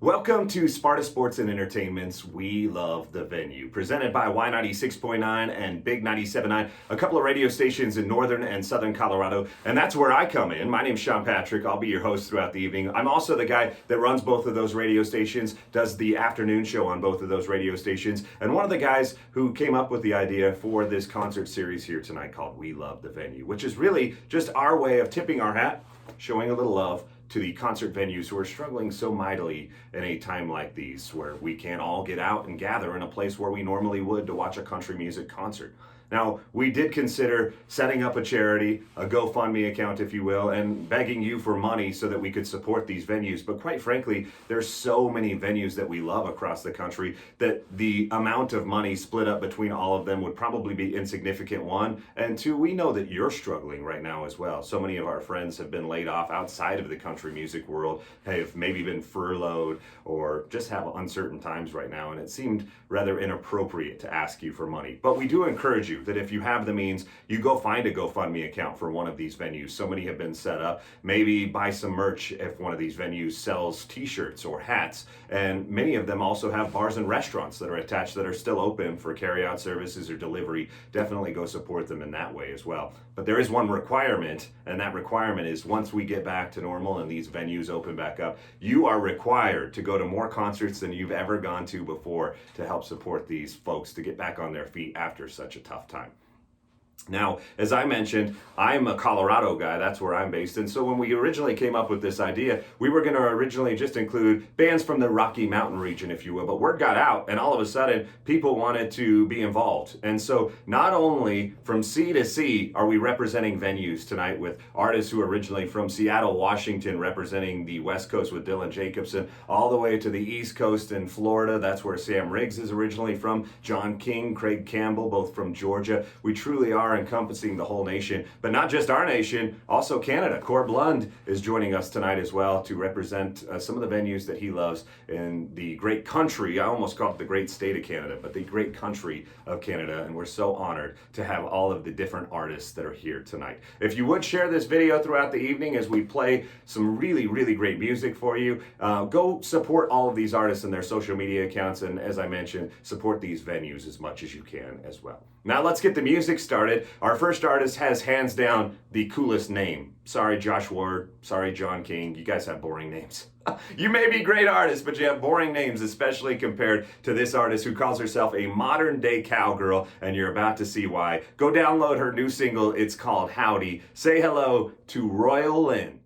Welcome to Sparta Sports and Entertainment's We Love the Venue, presented by Y96.9 and Big 97.9, a couple of radio stations in northern and southern Colorado, and that's where I come in. My name's Sean Patrick. I'll be your host throughout the evening. I'm also the guy that runs both of those radio stations, does the afternoon show on both of those radio stations, and one of the guys who came up with the idea for this concert series here tonight called We Love the Venue, which is really just our way of tipping our hat, showing a little love to the concert venues who are struggling so mightily in a time like these, where we can't all get out and gather in a place where we normally would to watch a country music concert. Now, we did consider setting up a charity, a GoFundMe account, if you will, and begging you for money so that we could support these venues. But quite frankly, there's so many venues that we love across the country that the amount of money split up between all of them would probably be insignificant, one. And two, we know that you're struggling right now as well. So many of our friends have been laid off outside of the country music world, have maybe been furloughed, or just have uncertain times right now. And it seemed rather inappropriate to ask you for money. But we do encourage you that if you have the means, you go find a GoFundMe account for one of these venues. So many have been set up. Maybe buy some merch if one of these venues sells t-shirts or hats. And many of them also have bars and restaurants that are attached that are still open for carry-out services or delivery. Definitely go support them in that way as well. But there is one requirement, and that requirement is once we get back to normal and these venues open back up, you are required to go to more concerts than you've ever gone to before to help support these folks to get back on their feet after such a tough time. Now, as I mentioned, I'm a Colorado guy. That's where I'm based. And so when we originally came up with this idea, we were going to originally just include bands from the Rocky Mountain region, if you will. But word got out, and all of a sudden, people wanted to be involved. And so not only from sea to sea are we representing venues tonight with artists who are originally from Seattle, Washington, representing the West Coast with Dylan Jakobsen, all the way to the East Coast in Florida. That's where Sam Riggs is originally from. John King, Craig Campbell, both from Georgia. We truly are encompassing the whole nation, but not just our nation, also Canada. Corb Lund is joining us tonight as well to represent some of the venues that he loves in the great country. I almost call it the great state of Canada, but the great country of Canada, and we're so honored to have all of the different artists that are here tonight. If you would share this video throughout the evening as we play some really, really great music for you, go support all of these artists in their social media accounts, and as I mentioned, support these venues as much as you can as well. Now let's get the music started. Our first artist has hands down the coolest name. Sorry, Josh Ward. Sorry, John King. You guys have boring names. You may be great artists, but you have boring names, especially compared to this artist who calls herself a modern day cowgirl, and you're about to see why. Go download her new single. It's called Howdy. Say hello to Royale Lynn.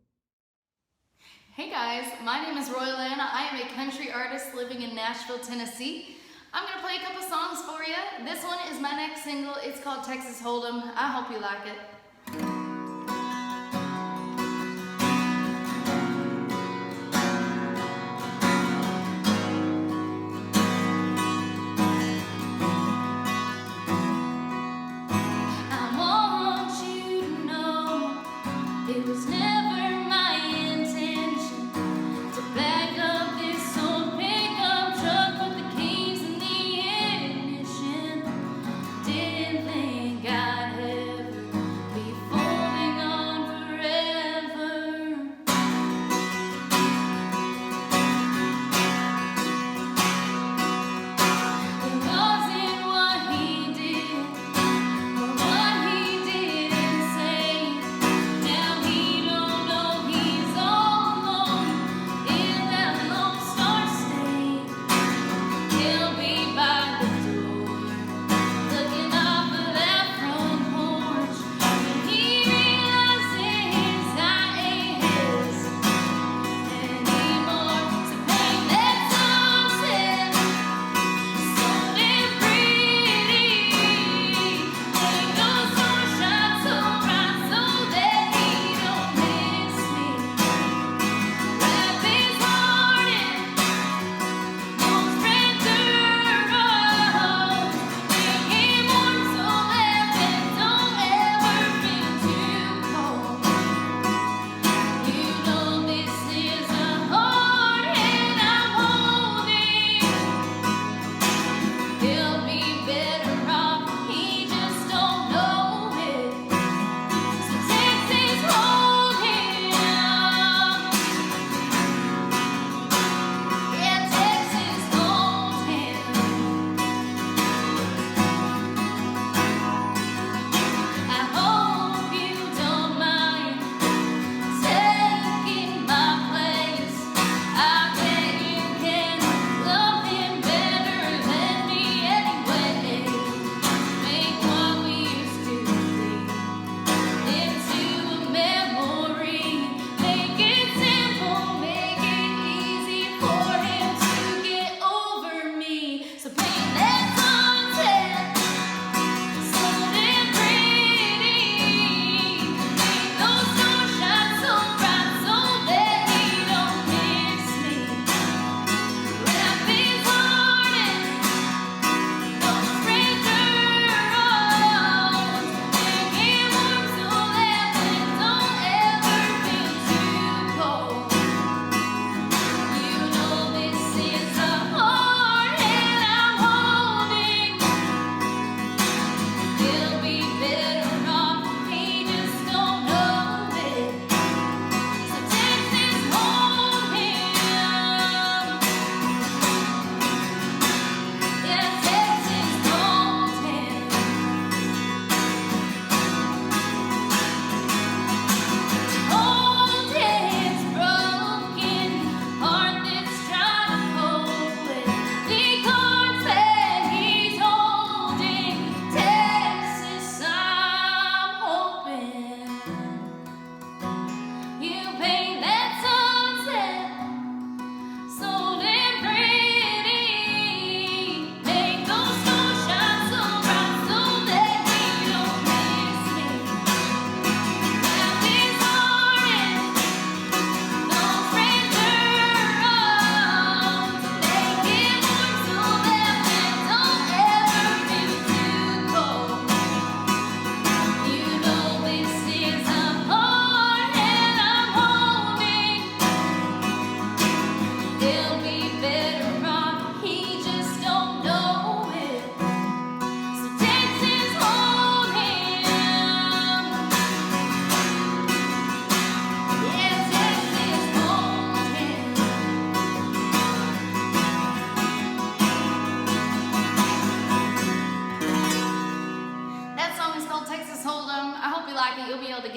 Hey guys, my name is Royale Lynn. I am a country artist living in Nashville, Tennessee. I'm going to play a couple songs for you. This one is my next single. It's called Texas Hold'em. I hope you like it. I want you to know it was never my intention to back up this old pickup truck with the keys and the ignition. Didn't think I'd ever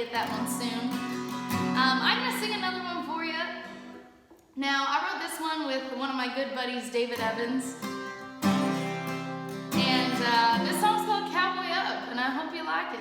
get that one soon. I'm gonna sing another one for you. Now, I wrote this one with one of my good buddies, David Evans. And this song's called Cowboy Up, and I hope you like it.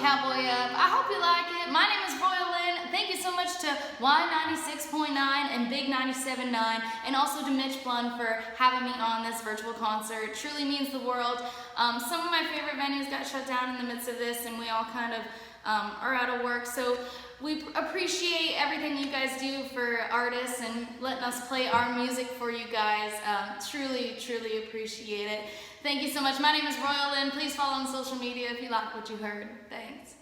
Cowboy Up. I hope you like it. My name is Royale Lynn. Thank you so much to Y96.9 and Big 97.9, and also to Mitch Blund for having me on this virtual concert. It truly means the world. Some of my favorite venues got shut down in the midst of this, and we all kind of are out of work. So we appreciate everything you guys do for artists and letting us play our music for you guys. Truly, truly appreciate it. Thank you so much. My name is Royale Lynn. Please follow on social media if you like what you heard. Thanks.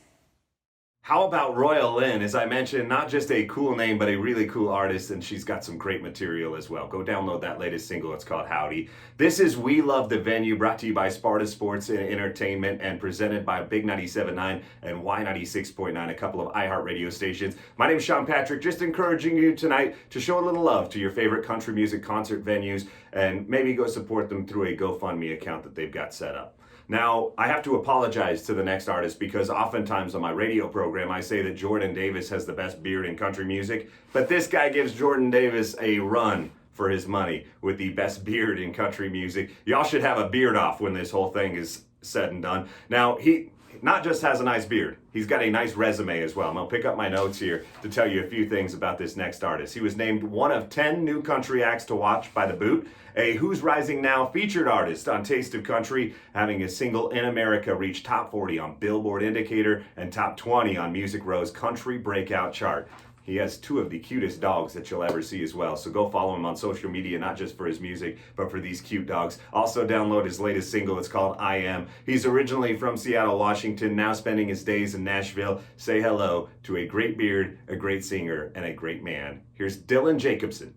How about Royale Lynn? As I mentioned, not just a cool name, but a really cool artist, and she's got some great material as well. Go download that latest single. It's called Howdy. This is We Love the Venue, brought to you by Sparta Sports and Entertainment and presented by Big 97.9 and Y96.9, a couple of iHeart radio stations. My name is Sean Patrick, just encouraging you tonight to show a little love to your favorite country music concert venues and maybe go support them through a GoFundMe account that they've got set up. Now, I have to apologize to the next artist because oftentimes on my radio program I say that Jordan Davis has the best beard in country music, but this guy gives Jordan Davis a run for his money with the best beard in country music. Y'all should have a beard off when this whole thing is said and done. Now, he not just has a nice beard, he's got a nice resume as well. I'm gonna pick up my notes here to tell you a few things about this next artist. He was named one of 10 new country acts to watch by The Boot, a Who's Rising Now featured artist on Taste of Country, having his single In America reach top 40 on Billboard Indicator and top 20 on Music Row's Country Breakout chart. He has two of the cutest dogs that you'll ever see as well. So go follow him on social media, not just for his music, but for these cute dogs. Also download his latest single. It's called I Am. He's originally from Seattle, Washington, now spending his days in Nashville. Say hello to a great beard, a great singer, and a great man. Here's Dylan Jakobsen.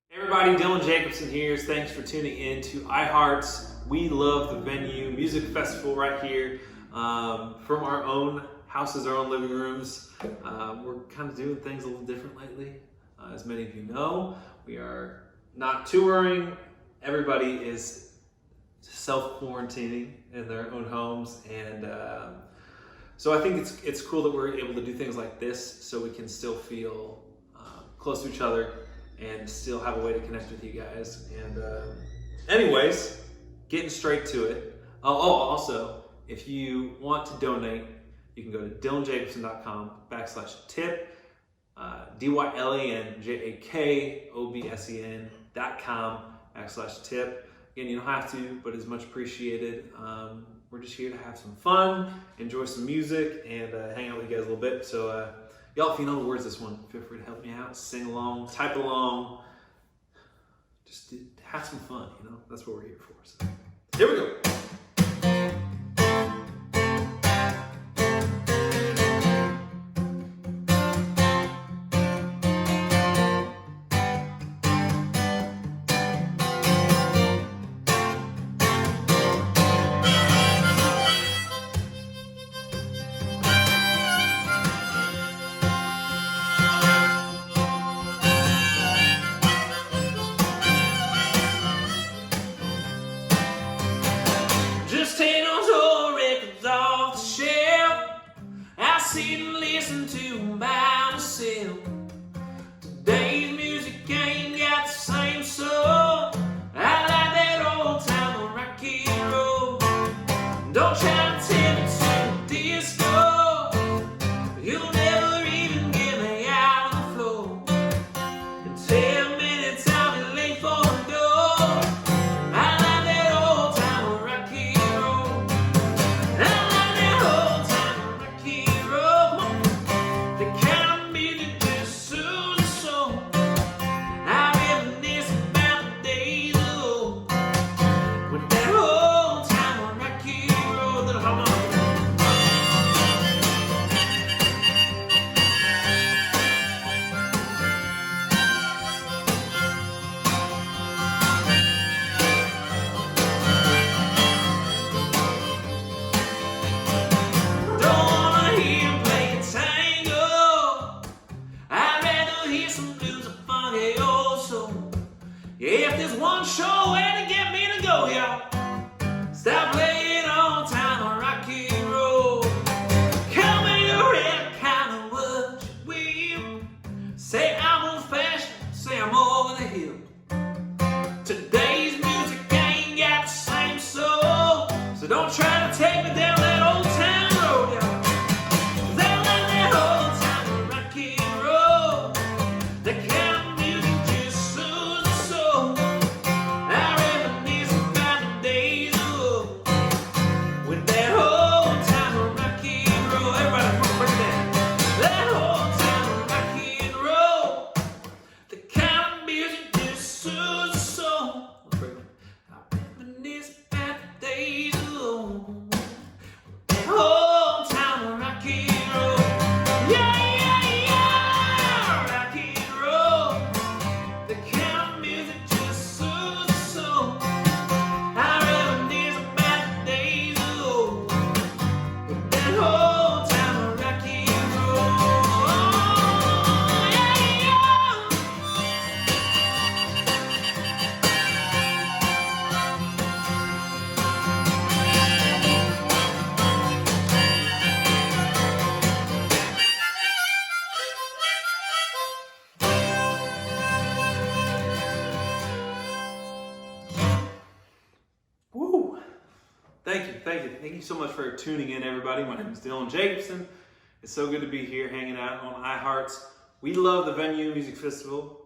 Hey everybody, Dylan Jakobsen here. Thanks for tuning in to iHeart's We Love the Venue music festival right here from our own houses, our own living rooms. We're kind of doing things a little different lately. As many of you know, we are not touring. Everybody is self-quarantining in their own homes, and so I think it's cool that we're able to do things like this so we can still feel close to each other and still have a way to connect with you guys. And anyways, getting straight to it. Also, if you want to donate, you can go to DylanJakobsen.com/tip, DylanJakobsen.com/tip. Again, you don't have to, but it's much appreciated. We're just here to have some fun, enjoy some music, and hang out with you guys a little bit. So, y'all, if you know the words of this one, feel free to help me out, sing along, type along, just have some fun, you know? That's what we're here for. So, here we go. Thank you so much for tuning in, everybody. My name is Dylan Jakobsen. It's so good to be here hanging out on iHeart's We Love the Venue Music Festival.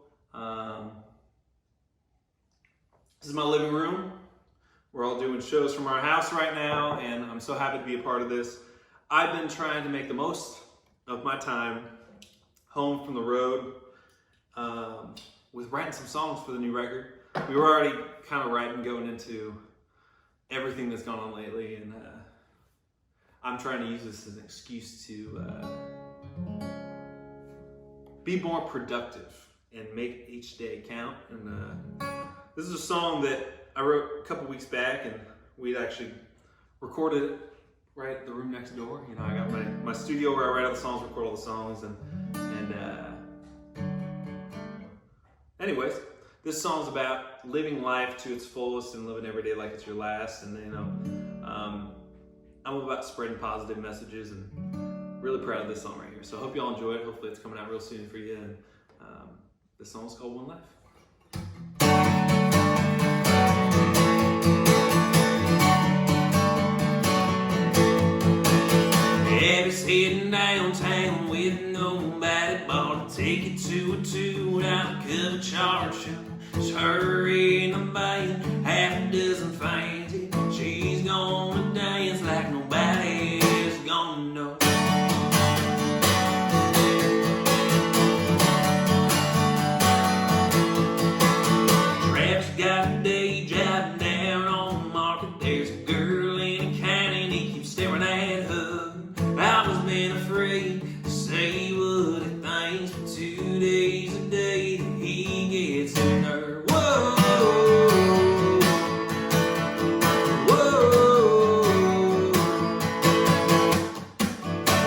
This is my living room. We're all doing shows from our house right now, and I'm so happy to be a part of this. I've been trying to make the most of my time home from the road with writing some songs for the new record. We were already kind of writing going into everything that's gone on lately, and I'm trying to use this as an excuse to be more productive and make each day count. And this is a song that I wrote a couple weeks back, and we'd actually recorded it right at the room next door. You know, I got my studio where I write all the songs, record all the songs, and anyways, this song's about living life to its fullest and living every day like it's your last. And you know, I'm about spreading positive messages, and really proud of this song right here. So I hope y'all enjoy it. Hopefully it's coming out real soon for you. And this song is called One Life. Abby's heading downtown with nobody, bought a ticket to a 2-hour cover charge show. It's her in the band, half a dozen fans. She's gonna dance like nobody is gonna know. Travis got a day job down on the market. There's a girl in the county and he keeps staring at her. I was been afraid to say what he thinks for 2 days a day that he gets in her. Whoa, whoa.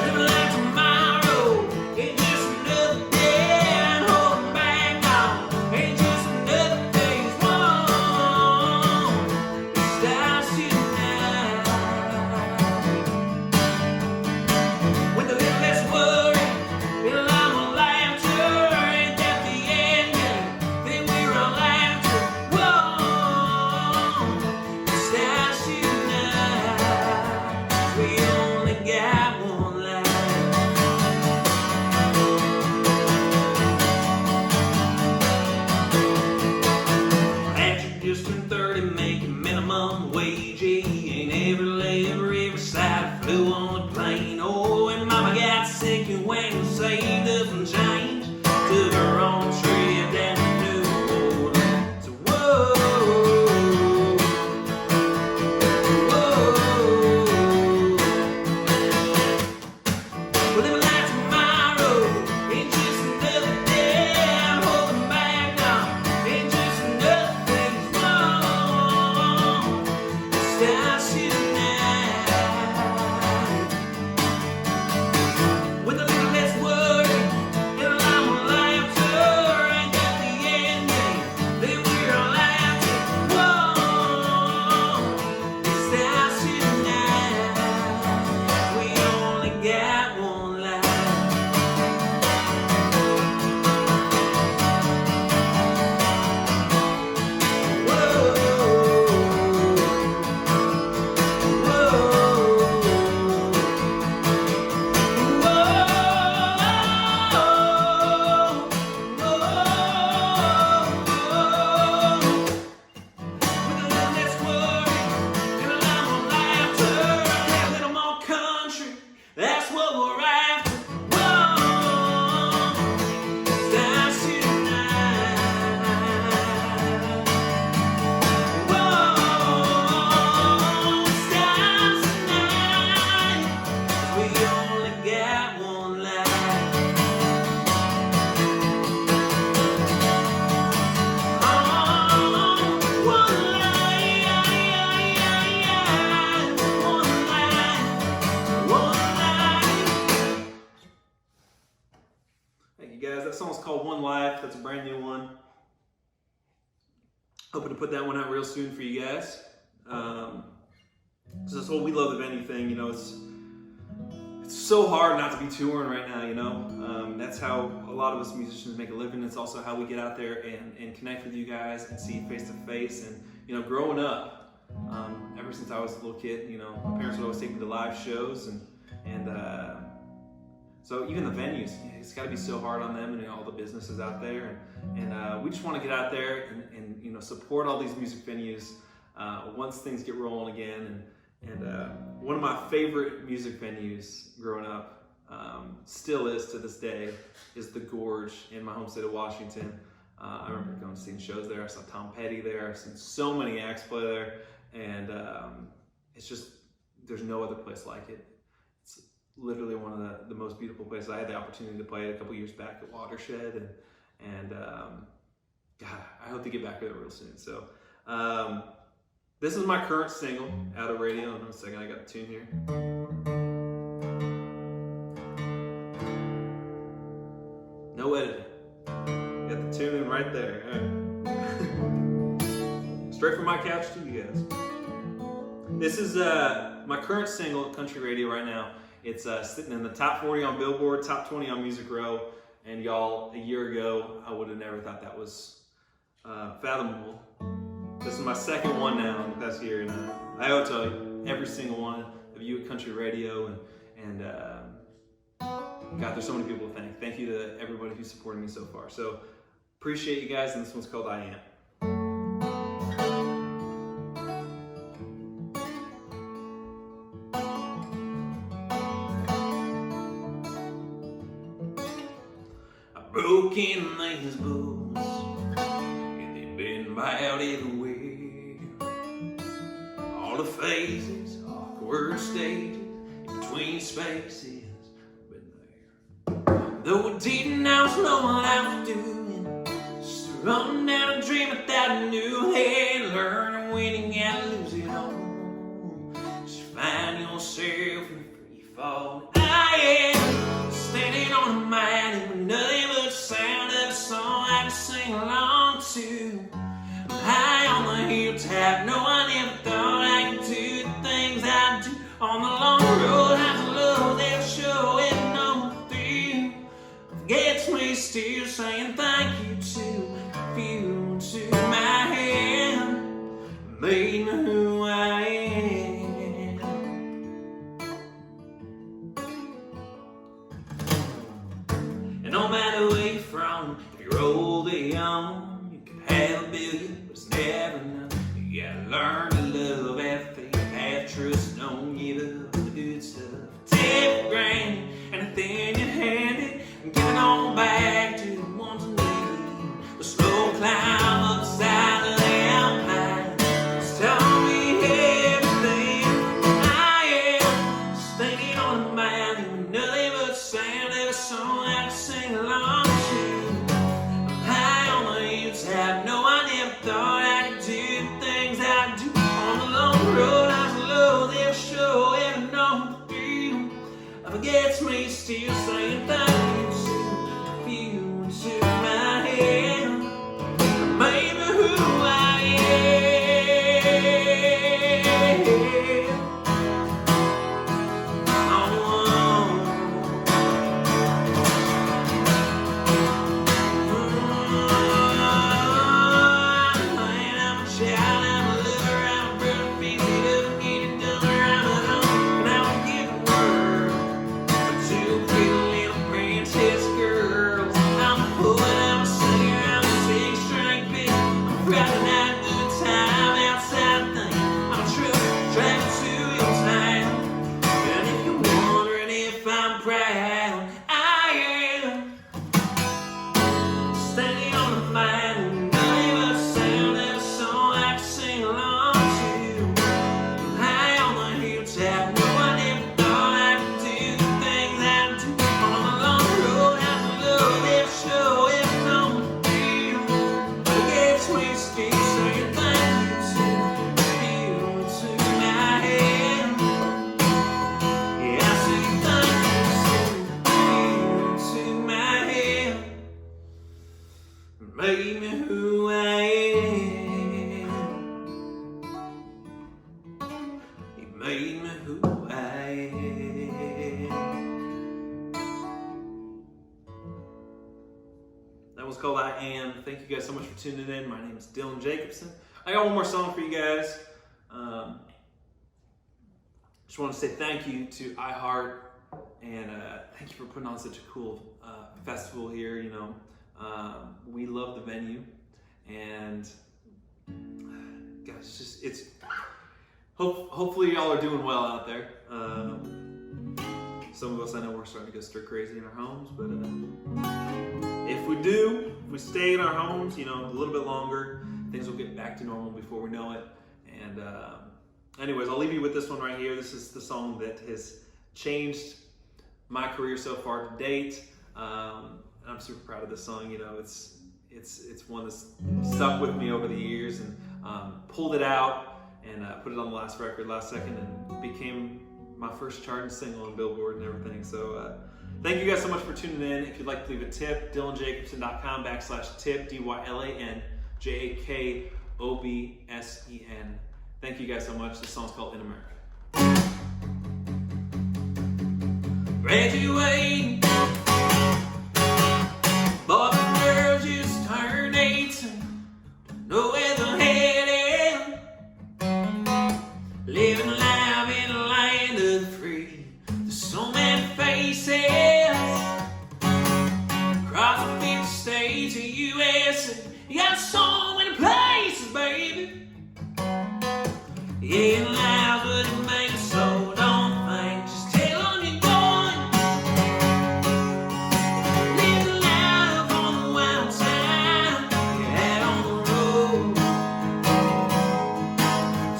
Living like tomorrow ain't just another day, and holding back on ain't just another day's wrong. It starts tonight. With a little less worry, a lot more laughter, ain't that the end game? Then we're all laughter. Whoa, it starts tonight. We only got one life. Patrick just turned 30, making minimum wage. He ain't ever lay every side, flew on the plane. Oh, and mama got sick and went and saved up some change. Took her on a trip down to New Orleans. So whoa, whoa. We're living like tomorrow ain't just another day. I'm holding back now, ain't just another day's wrong. It starts tonight. With a little less worry and a lot more laughter, ain't that the end game? Then we're all laughing. Whoa, it starts tonight. We only got one life. That's what we're after. Whoa, starts tonight. Whoa, starts tonight. We only got one life. Oh, one life, one life, one life. Thank you guys. That song's called One Life. That's a brand new one. Hoping to put that one out real soon for you guys. So this whole We Love the Venue thing, you know, it's so hard not to be touring right now, you know. That's how a lot of us musicians make a living. It's also how we get out there and connect with you guys and see face to face. And, you know, growing up, ever since I was a little kid. You know, my parents would always take me to live shows, and so even the venues, it's got to be so hard on them and all the businesses out there. And we just want to get out there and you know, support all these music venues once things get rolling again. And one of my favorite music venues growing up, still is to this day, is the Gorge in my home state of Washington. I remember going to see shows there. I saw Tom Petty there. I've seen so many acts play there, and it's just, there's no other place like it. It's literally one of the most beautiful places. I had the opportunity to play it a couple years back at Watershed, and God, I hope to get back there real soon. So this is my current single out of radio. Hold on a second, I got the tune here. No editing. Got the tune in right there. Straight from my couch to you guys. This is my current single at country radio right now. It's sitting in the top 40 on Billboard, top 20 on Music Row. And y'all, a year ago, I would have never thought that was fathomable. This is my second one now in the past year, and I owe it to every single one of you at country radio, and God, there's so many people to thank. Thank you to everybody who's supported me so far. So appreciate you guys, and this one's called I Am. Broken these bones, and they've been about everywhere. All the phases, awkward stages, in between spaces, been there. Though I didn't know what I was doing, just running down a dream without a new head, learning winning and losing all. Just find yourself in free fall. I am standing on a mountain with nothing but the sound of a song I can sing along to. I'm high on the hilltop, no, I never thought I could do the things I do. On the long road, I love that show and no thrill gets me still saying thank you to you, to my hand, made me who I am. No matter where you're from, if you're old or young, you can have a billion, but it's never enough. You gotta learn to love, have faith, have trust, don't give up the good stuff. Take for granted anything you handed, and give it all back to the ones who need. The slow climb up the side of the Alpine, it's taught me everything. I am standing on a mountain with nothing but the sound of a song I can sing along to. I'm high on the hilltop, no, I never thought I could do the things I do. On the long road, I was low, they'll show every know the feel. Forgets me still saying thank you to you, to my hand, maybe who I am. Made me who I am. He made me who I am. That was called I Am. Thank you guys so much for tuning in. My name is Dylan Jakobsen. I got one more song for you guys. just want to say thank you to iHeart, and thank you for putting on such a cool festival here. You know, we love the venue, and gosh, hopefully y'all are doing well out there. Some of us, I know, we're starting to go stir crazy in our homes, but if we stay in our homes, you know, a little bit longer, things will get back to normal before we know it. And anyways, I'll leave you with this one right here. This is the song that has changed my career so far to date. I'm super proud of this song. You know, it's one that's stuck with me over the years, and pulled it out and put it on the last record last second, and became my first charting single on Billboard and everything. So thank you guys so much for tuning in. If you'd like to leave a tip, DylanJakobsen.com/tip, DylanJakobsen. Thank you guys so much. This song's called In America. Graduating, boys and girls just turned 18, know where they're headed, living life in a land of the free. There's so many faces across the 50 states of the USA. You got so many places, baby. Yeah, life wouldn't make it so. Don't think, just tell them you're going. Live the life on the wild side. You're out on the road.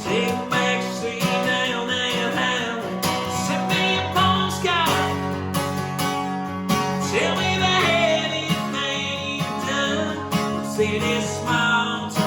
Take a back seat down that highway. Send me a postcard. Tell me the happiest thing you've done. See this small town.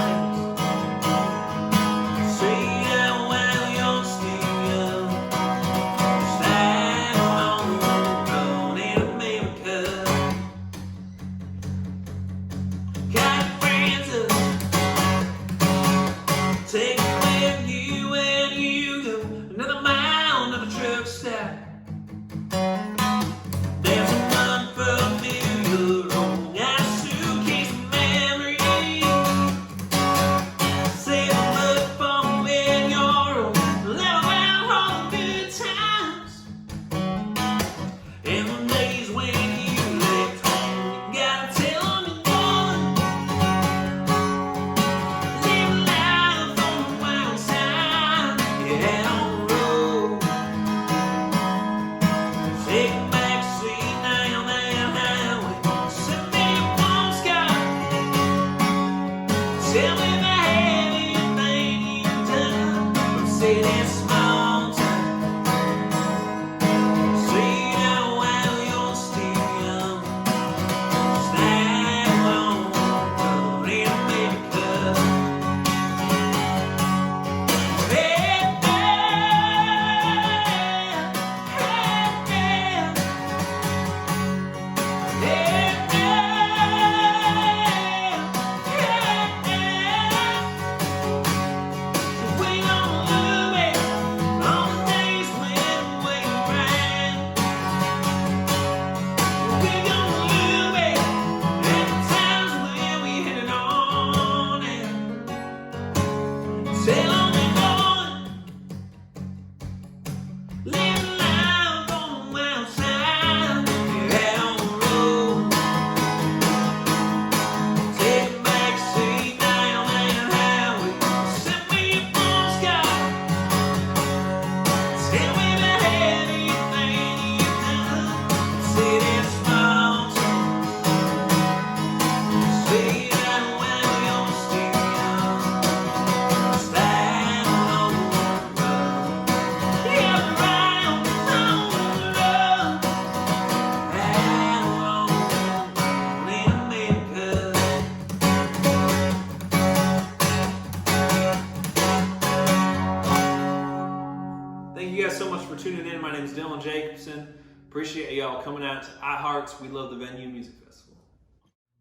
Dylan Jakobsen. Appreciate y'all coming out to iHeart's We Love the Venue Music Festival.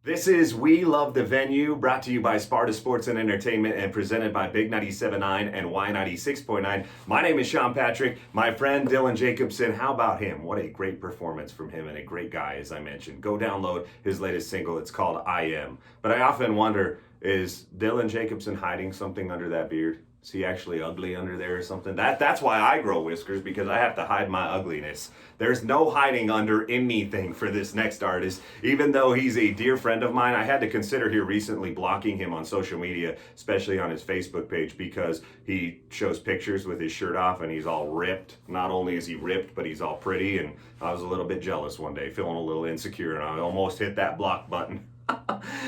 This is We Love the Venue, brought to you by Sparta Sports and Entertainment and presented by Big 97.9 and Y96.9. My name is Sean Patrick. My friend Dylan Jakobsen, how about him? What a great performance from him, and a great guy, as I mentioned. Go download his latest single. It's called I Am. But I often wonder, is Dylan Jakobsen hiding something under that beard? Is he actually ugly under there or something? That's why I grow whiskers, because I have to hide my ugliness. There's no hiding under anything for this next artist. Even though he's a dear friend of mine, I had to consider here recently blocking him on social media, especially on his Facebook page, because he shows pictures with his shirt off and he's all ripped. Not only is he ripped, but he's all pretty, and I was a little bit jealous one day, feeling a little insecure, and I almost hit that block button.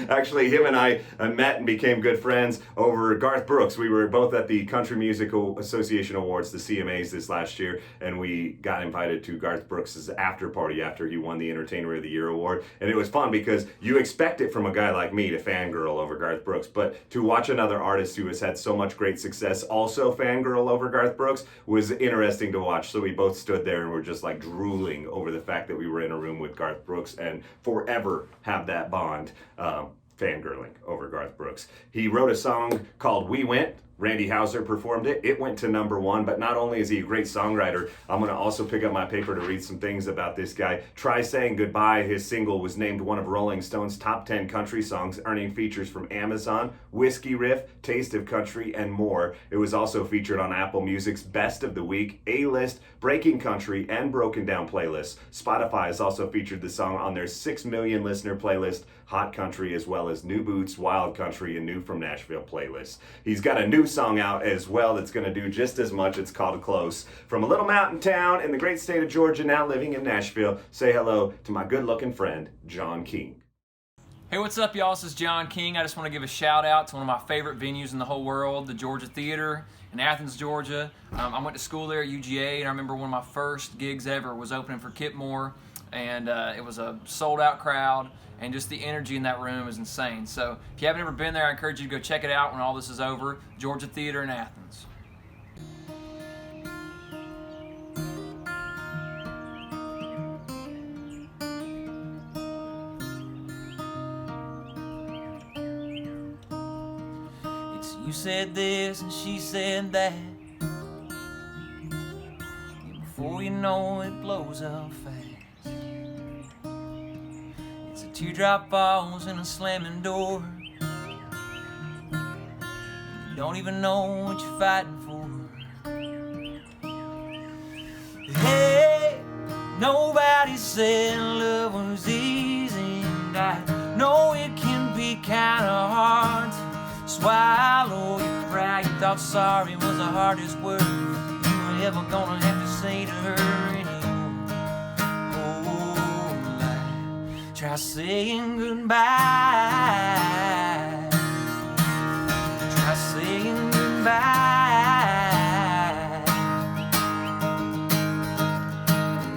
Actually, him and I met and became good friends over Garth Brooks. We were both at the Country Music Association Awards, the CMAs, this last year, and we got invited to Garth Brooks' after party after he won the Entertainer of the Year award. And it was fun because you expect it from a guy like me to fangirl over Garth Brooks, but to watch another artist who has had so much great success also fangirl over Garth Brooks was interesting to watch. So we both stood there and were just like drooling over the fact that we were in a room with Garth Brooks and forever have that bond. Fangirling over Garth Brooks. He wrote a song called We Went. Randy Houser performed it. It went to #1, but not only is he a great songwriter, I'm going to also pick up my paper to read some things about this guy. Try Saying Goodbye, his single, was named one of Rolling Stone's top 10 country songs, earning features from Amazon, Whiskey Riff, Taste of Country, and more. It was also featured on Apple Music's Best of the Week, A-List, Breaking Country, and Broken Down playlists. Spotify has also featured the song on their 6 million listener playlist, Hot Country, as well as New Boots, Wild Country, and New from Nashville playlists. He's got a new song out as well that's going to do just as much. It's called Close. From a little mountain town in the great state of Georgia, now living in Nashville, say hello to my good-looking friend, John King. Hey, what's up, y'all? This is John King. I just want to give a shout out to one of my favorite venues in the whole world, the Georgia Theater in Athens, Georgia. I went to school there at UGA, and I remember one of my first gigs ever was opening for Kip Moore, and it was a sold-out crowd, and just the energy in that room is insane. So if you haven't ever been there, I encourage you to go check it out when all this is over. Georgia Theater in Athens. It's you said this and she said that, and before you know it blows up fast. Teardrop falls in a slamming door. You don't even know what you're fighting for. Hey, nobody said love was easy, and I know it can be kinda hard to swallow your pride. You thought sorry was the hardest word you were ever gonna have to say to her. Try saying goodbye. Try saying goodbye.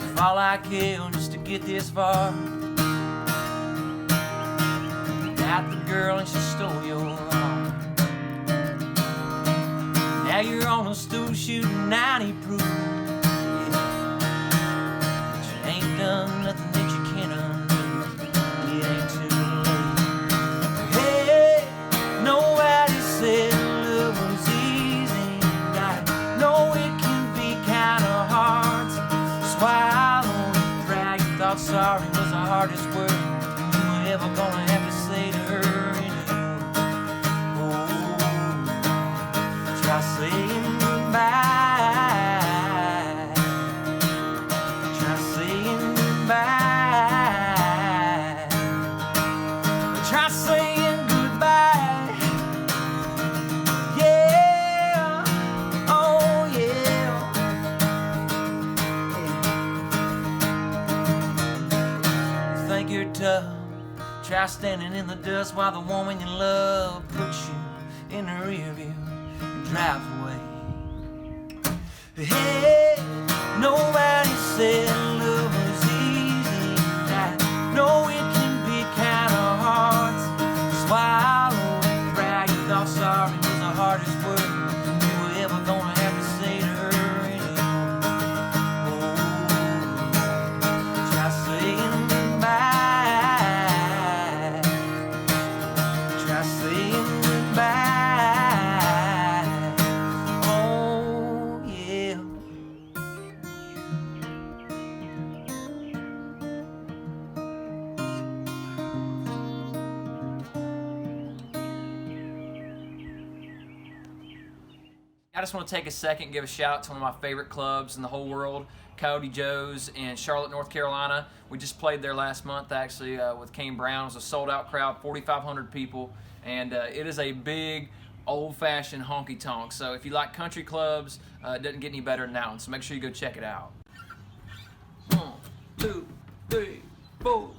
If all I kill just to get this far, got the girl and she stole your heart. Now you're on a stool shooting 90 proof. Yeah. But you ain't done nothing that you can't undo. It ain't too late. Hey, nobody said love was easy. I know it can be kinda hard to swallow your pride. You thought sorry was the hardest word you were ever gonna have to say to her anymore. Oh, try saying goodbye. Try saying goodbye. Try saying goodbye. Yeah, oh yeah. You think you're tough, try standing in the dust while the woman you love puts you in the rear view and drives away. Hey, nobody said love was easy. I know it can be kinda hard to swallow your pride. You thought sorry was the hardest word you were ever gonna have to say to her anymore. Oh, try saying goodbye. Try saying goodbye. Oh yeah. just want to take a second and give a shout out to one of my favorite clubs in the whole world, Coyote Joe's in Charlotte, North Carolina. We just played there last month, actually, with Kane Brown. It was a sold-out crowd, 4,500 people, and it is a big, old-fashioned honky-tonk. So if you like country clubs, it doesn't get any better than that one, so make sure you go check it out. 1, 2, 3, 4.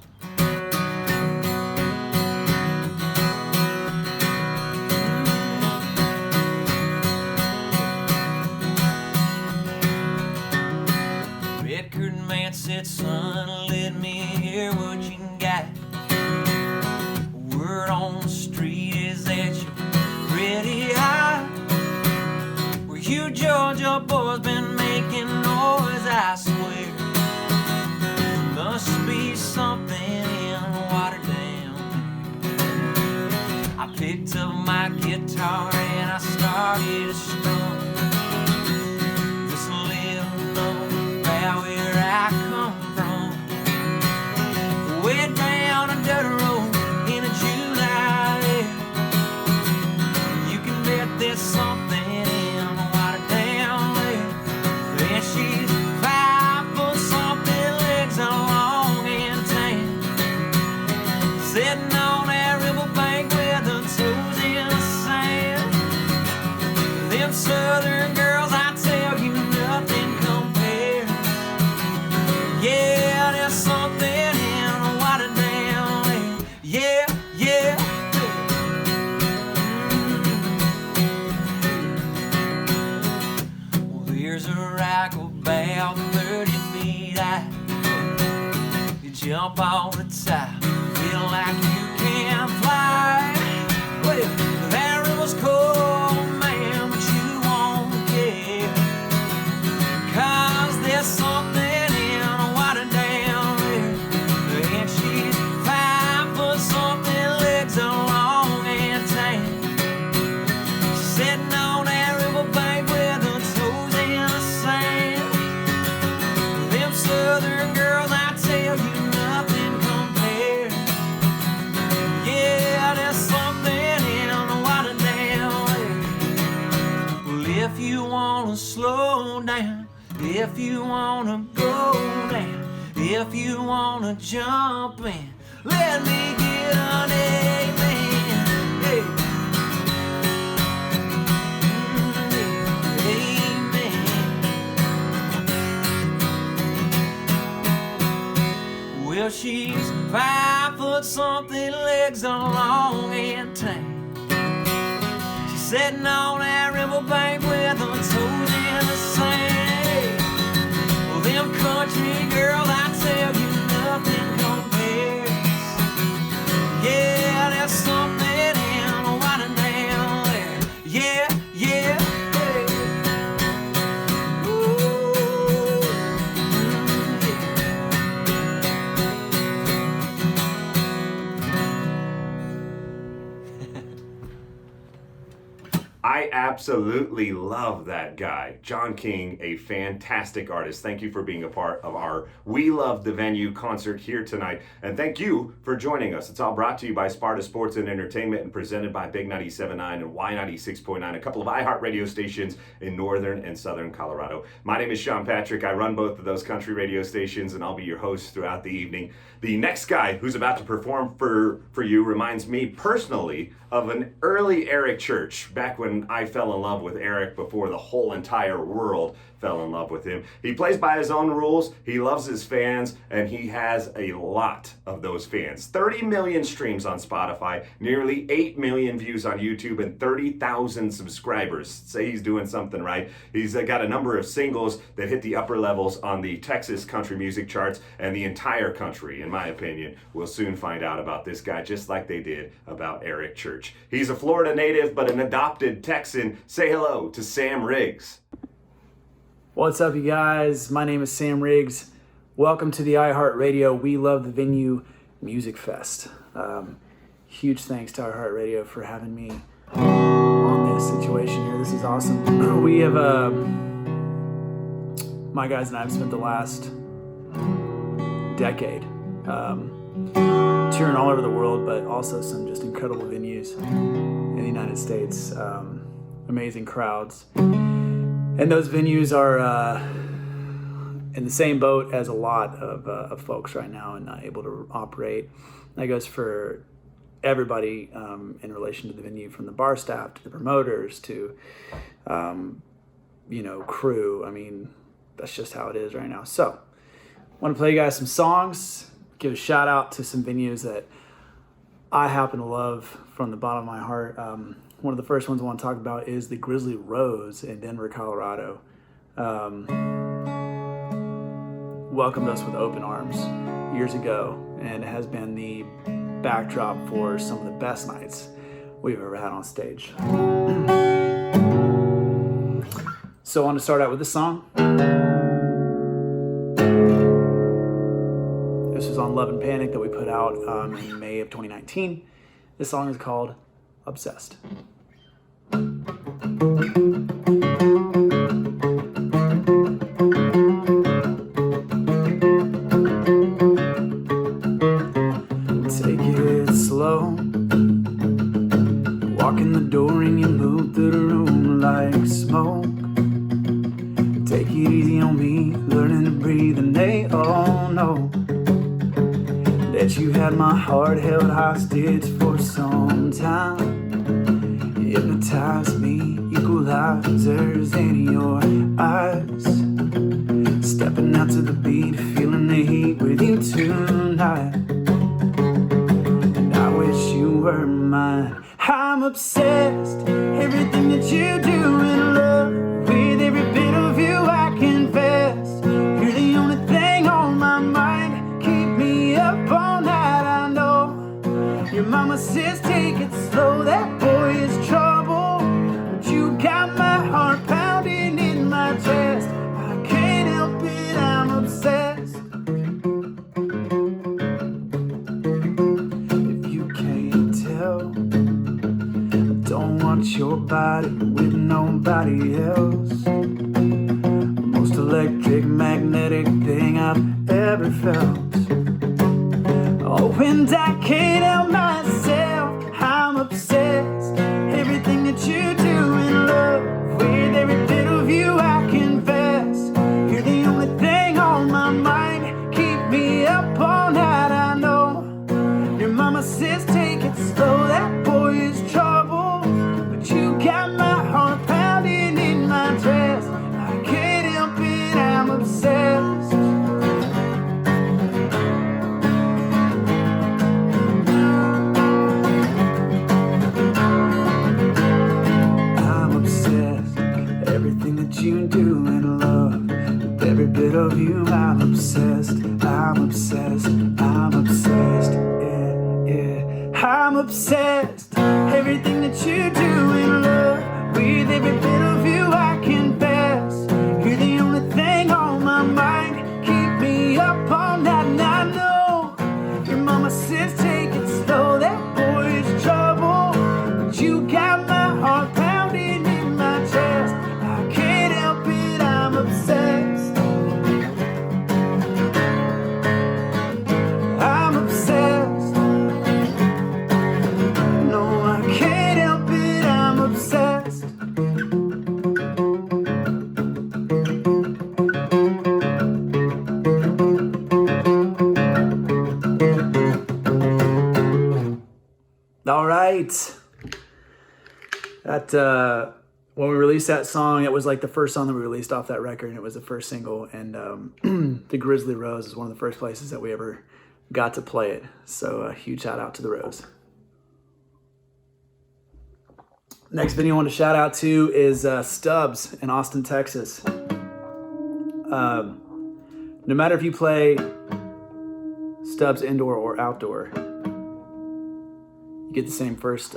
Red curtain man said, son, let me hear what you got. Word on the street is that you're pretty high. Where you Georgia boys been making noise, I swear. Must be something in Waterdam. I picked up my guitar and I started to strum. Just letting know about where I come from. Way down a dirt road in a July air. You can bet there's something in Waterdam there. And she's 5 foot something, legs long and tan, sitting on that riverbank with her toes in the sand. Them southern girls, I tell you, nothing compares. Yeah, there's something in Waterdam there. Yeah, yeah. Well, there's a rock about 30 feet high. You jump on the top, feel like you can fly. Well, that river's cold, man, but you won't care. 'Cause there's something in Waterdam there. And she's 5 foot something, legs are long and tan. She's sitting on that riverbank with her toes in the sand. Them southern girls, I tell you, nothing compares. Yeah, there's something in Waterdam there. Well, if you wanna slow down, if you wanna go down, if you wanna jump in, let me get an amen. Hey. Amen. Well, she's 5 foot something, legs are long and tan. She's sitting on that riverbank with her toes in the sand. Well, them country girls, I tell you, nothing compares. Yeah, there's something in Waterdam there. Yeah, yeah, yeah. Ooh, I absolutely love that guy. John King, a fantastic artist. Thank you for being a part of our We Love the Venue concert here tonight. And thank you for joining us. It's all brought to you by Sparta Sports and Entertainment and presented by Big 97.9 and Y96.9, a couple of iHeart radio stations in northern and southern Colorado. My name is Shawn Patrick. I run both of those country radio stations, and I'll be your host throughout the evening. The next guy who's about to perform for you reminds me personally of an early Eric Church, back when I fell in love with Eric before the whole entire world fell in love with him. He plays by his own rules, he loves his fans, and he has a lot of those fans. 30 million streams on Spotify, nearly 8 million views on YouTube, and 30,000 subscribers. Say he's doing something right. He's got a number of singles that hit the upper levels on the Texas country music charts, and the entire country, in my opinion, will soon find out about this guy, just like they did about Eric Church. He's a Florida native, but an adopted Texan. Say hello to Sam Riggs. What's up, you guys? My name is Sam Riggs. Welcome to the iHeartRadio We Love the Venue Music Fest. Huge thanks to iHeartRadio for having me on this situation here. This is awesome. We have, my guys and I have spent the last decade touring all over the world, but also some just incredible venues in the United States. Amazing crowds. And those venues are in the same boat as a lot of folks right now and not able to operate. That goes for everybody in relation to the venue, from the bar staff to the promoters to, crew. I mean, that's just how it is right now. So I want to play you guys some songs, give a shout out to some venues that I happen to love from the bottom of my heart. One of the first ones I want to talk about is the Grizzly Rose in Denver, Colorado. Welcomed us with open arms years ago, and it has been the backdrop for some of the best nights we've ever had on stage. So I want to start out with this song. This was on Love and Panic that we put out in May of 2019. This song is called Obsessed. Take it slow. Walk in the door and you move through the room like smoke. Take it easy on me, learning to breathe, and they all know that you had my heart held hostage for some time. Hypnotize me, equalizers in your eyes. Stepping out to the beat, feeling the heat with you tonight. And I wish you were mine. I'm obsessed, everything that you do in love. With every bit of you I confess. You're the only thing on my mind. Keep me up all night, I know. Your mama says take it slow, that boy is trouble. But you got my heart pounding in my chest. I can't help it, I'm obsessed. If you can't tell, don't want your body with nobody else. The most electric, magnetic thing I've ever felt. Oh, and I can't help myself, I'm obsessed. Everything that you do in love, with every bit of you I confess. You're the only thing on my mind. Keep me up all night, I know. Your mama says take it slow, that boy is trouble. But you got my heart pounding in my chest. I can't help it, I'm obsessed. You do in love, with every bit of you I'm obsessed, I'm obsessed, I'm obsessed, yeah, yeah. I'm obsessed, everything that you do in love, with every bit of you I confess. You're the only thing on my mind, keep me up all night, and I know your mama says take it slow, that boy is trouble. But you got my heart pounding in my chest. I can't help it, I'm obsessed. I'm obsessed. No, I can't help it, I'm obsessed. All right. When we released that song, it was like the first song that we released off that record, and it was the first single. And the Grizzly Rose is one of the first places that we ever got to play it. So a huge shout out to the Rose. Next venue I want to shout out to is Stubbs in Austin, Texas. No matter if you play Stubbs indoor or outdoor, you get the same first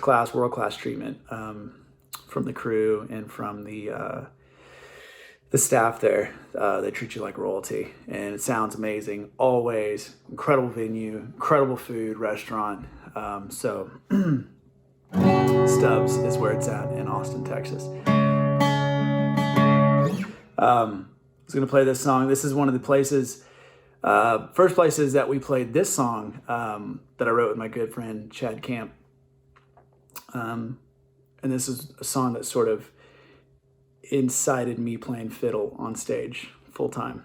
class, world class treatment from the crew and from the staff there. They treat you like royalty, and it sounds amazing. Always incredible venue, incredible food, restaurant. So Stubbs is where it's at in Austin, Texas. I was gonna play this song. This is one of the places, first places that we played this song that I wrote with my good friend Chad Camp. And this is a song that sort of incited me playing fiddle on stage full time.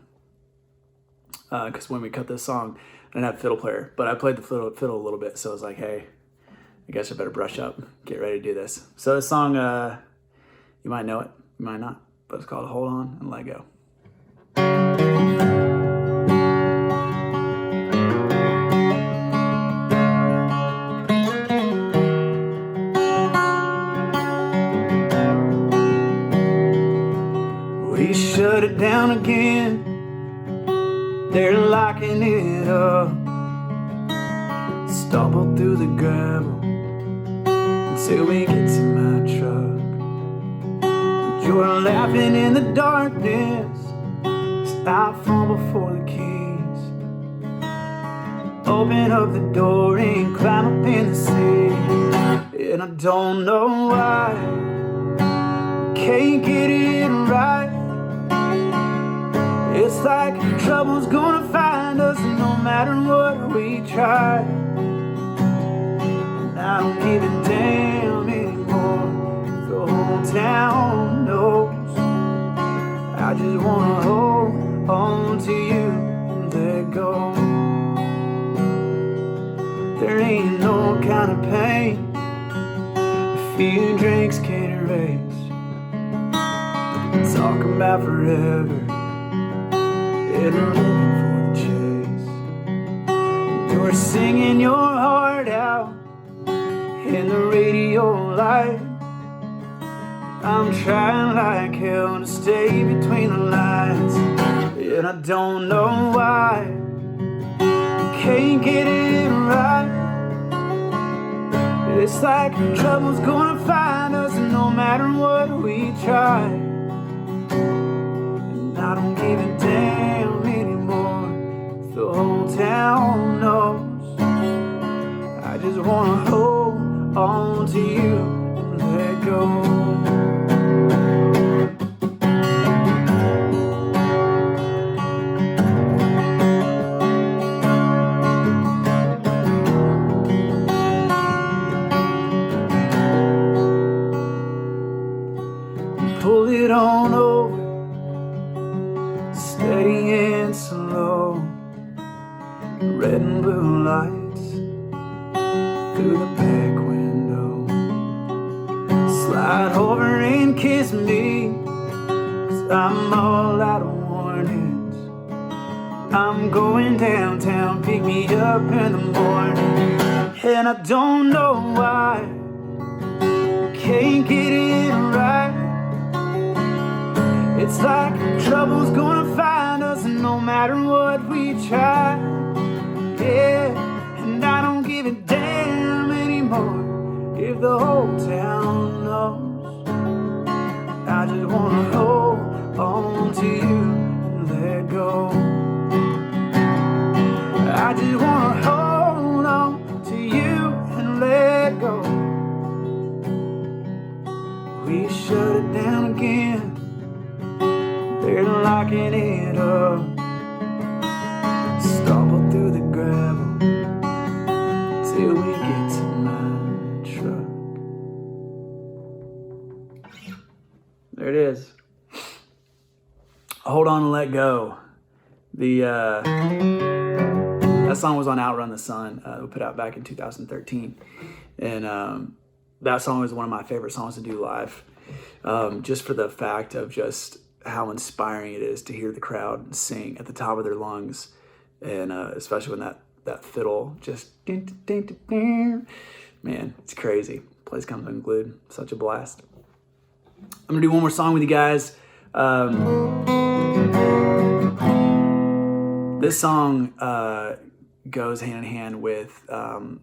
Because when we cut this song, I didn't have a fiddle player, but I played the fiddle a little bit. So I was like, hey, I guess I better brush up, get ready to do this. So this song, you might know it, you might not, but it's called Hold On and Let Go. We shut it down again, they're locking it up. Stumble through the gravel until we get to my truck. You're laughing in the darkness as I fumble for the keys. Open up the door and climb up in the seat. And I don't know why, can't get it right. It's like trouble's gonna find us no matter what we try. And I don't give a damn anymore, the whole town knows. I just wanna hold on to you and let go. There ain't no kind of pain a few drinks can't erase. Talk about forever and living for the chase. You're singing your heart out in the radio light. I'm trying like hell to stay between the lines, and I don't know why, can't get it right. It's like trouble's gonna find us no matter what we try. And I don't give a damn anymore, the whole town knows. I just wanna hold on to you and let go. Pull it on over, steady and slow. Red and blue lights through the back window. Slide over and kiss me, 'cause I'm all out of warnings. I'm going downtown, pick me up in the morning. And I don't know why, can't get it right. It's like trouble's gonna find us no matter what we try. Yeah, and I don't give a damn anymore if the whole town knows. I just wanna hold on to you and let go. I just wanna hold on to you and let go. We shut it down again, they're locking it up. Stumble through the gravel till we get to my truck. There it is. Hold On and Let Go. That song was on Outrun the Sun. We put out back in 2013. And that song is one of my favorite songs to do live. Just for the fact of just how inspiring it is to hear the crowd sing at the top of their lungs, and especially when that fiddle just man, it's crazy. Place comes unglued. Such a blast. I'm gonna do one more song with you guys. This song goes hand in hand with a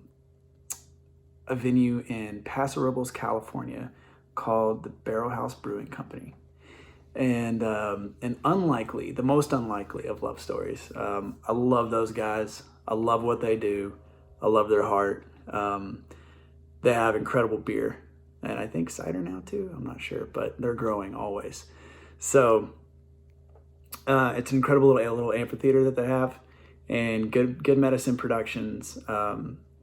venue in Paso Robles, California, called the Barrel House Brewing Company. And unlikely, the most unlikely of love stories. I love those guys. I love what they do. I love their heart. They have incredible beer, and I think cider now too. I'm not sure, but they're growing always. So it's an incredible little amphitheater that they have, and Good Medicine Productions.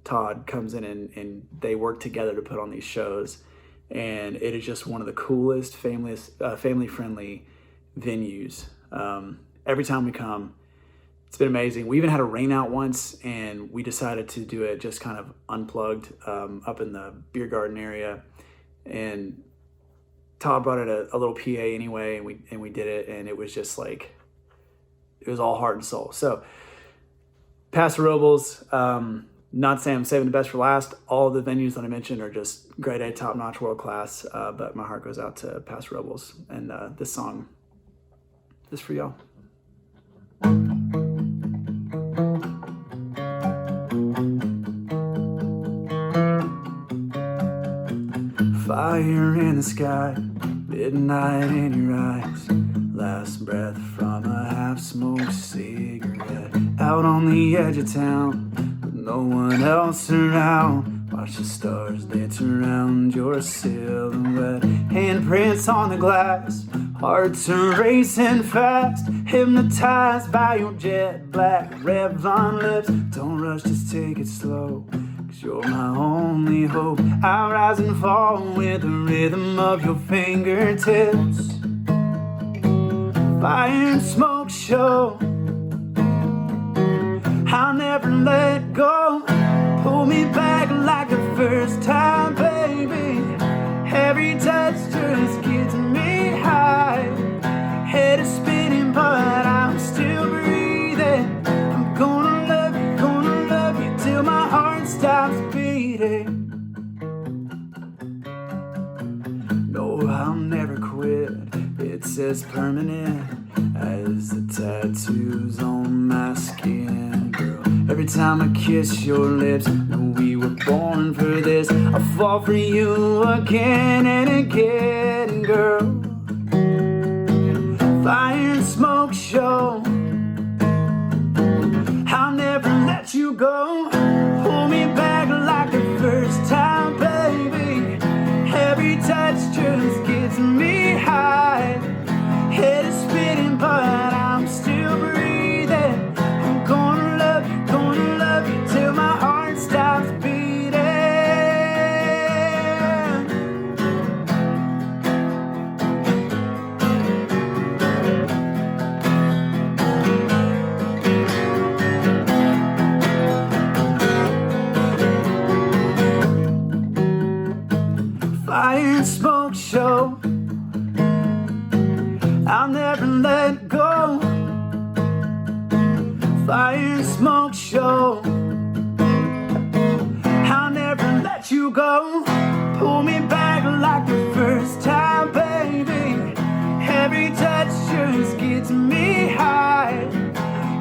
Todd comes in and they work together to put on these shows. and it is just one of the coolest family-friendly venues. Every time we come, it's been amazing. We even had a rain out once, and we decided to do it just kind of unplugged up in the beer garden area. And Todd brought in a little PA anyway, and we did it, and it was just like, it was all heart and soul. So Paso Robles, not saying I'm saving the best for last. All of the venues that I mentioned are just grade A, top-notch, world class. But my heart goes out to Paso Robles, and this song is for y'all. Fire in the sky, midnight in your eyes, last breath from a half-smoked cigarette. Out on the edge of town, with no one else around, watch the stars dance around your silhouette. Handprints on the glass, hearts are racing fast, hypnotized by your jet black Revlon lips. Don't rush, just take it slow, 'cause you're my only hope. I rise and fall with the rhythm of your fingertips. Fire and smoke show, I'll never let go. Pull me back like the first time, baby. Every touch just gets me high. Head is spinning, but I'm still breathing. I'm gonna love you till my heart stops beating. No, I'll never quit. It's as permanent as the tattoos on my skin, girl. Every time I kiss your lips, know we were born for this. I fall for you again and again, girl. Fire and smoke show, I'll never let you go. Pull me back like the first time, baby. Every touch just gets me high. Head is spinning, but I'm still breathing. I'm gonna love you till my heart stops beating. Fire and smoke show, I'll never let go. Fire and smoke show, I'll never let you go. Pull me back like the first time, baby. Every touch just gets me high.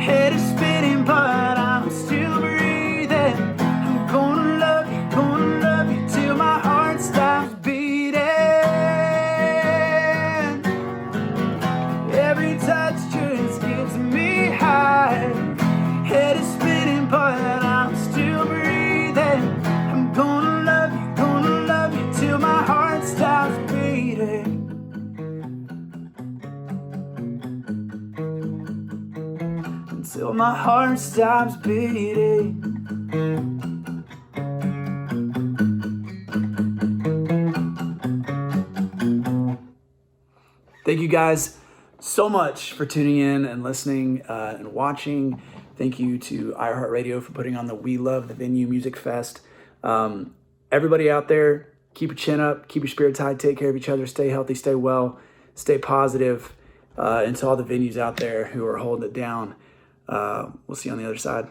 Head is spinning, but I'm still breathing. I'm gonna love you till my heart stops beating. Every touch just gets me high. Head is spinning, but I'm still breathing. I'm gonna love you till my heart stops beating. Until my heart stops beating. Thank you guys so much for tuning in and listening and watching. Thank you to iHeartRadio for putting on the We Love the Venue Music Fest. Everybody out there, keep your chin up, keep your spirits high, take care of each other, stay healthy, stay well, stay positive. And to all the venues out there who are holding it down, we'll see you on the other side.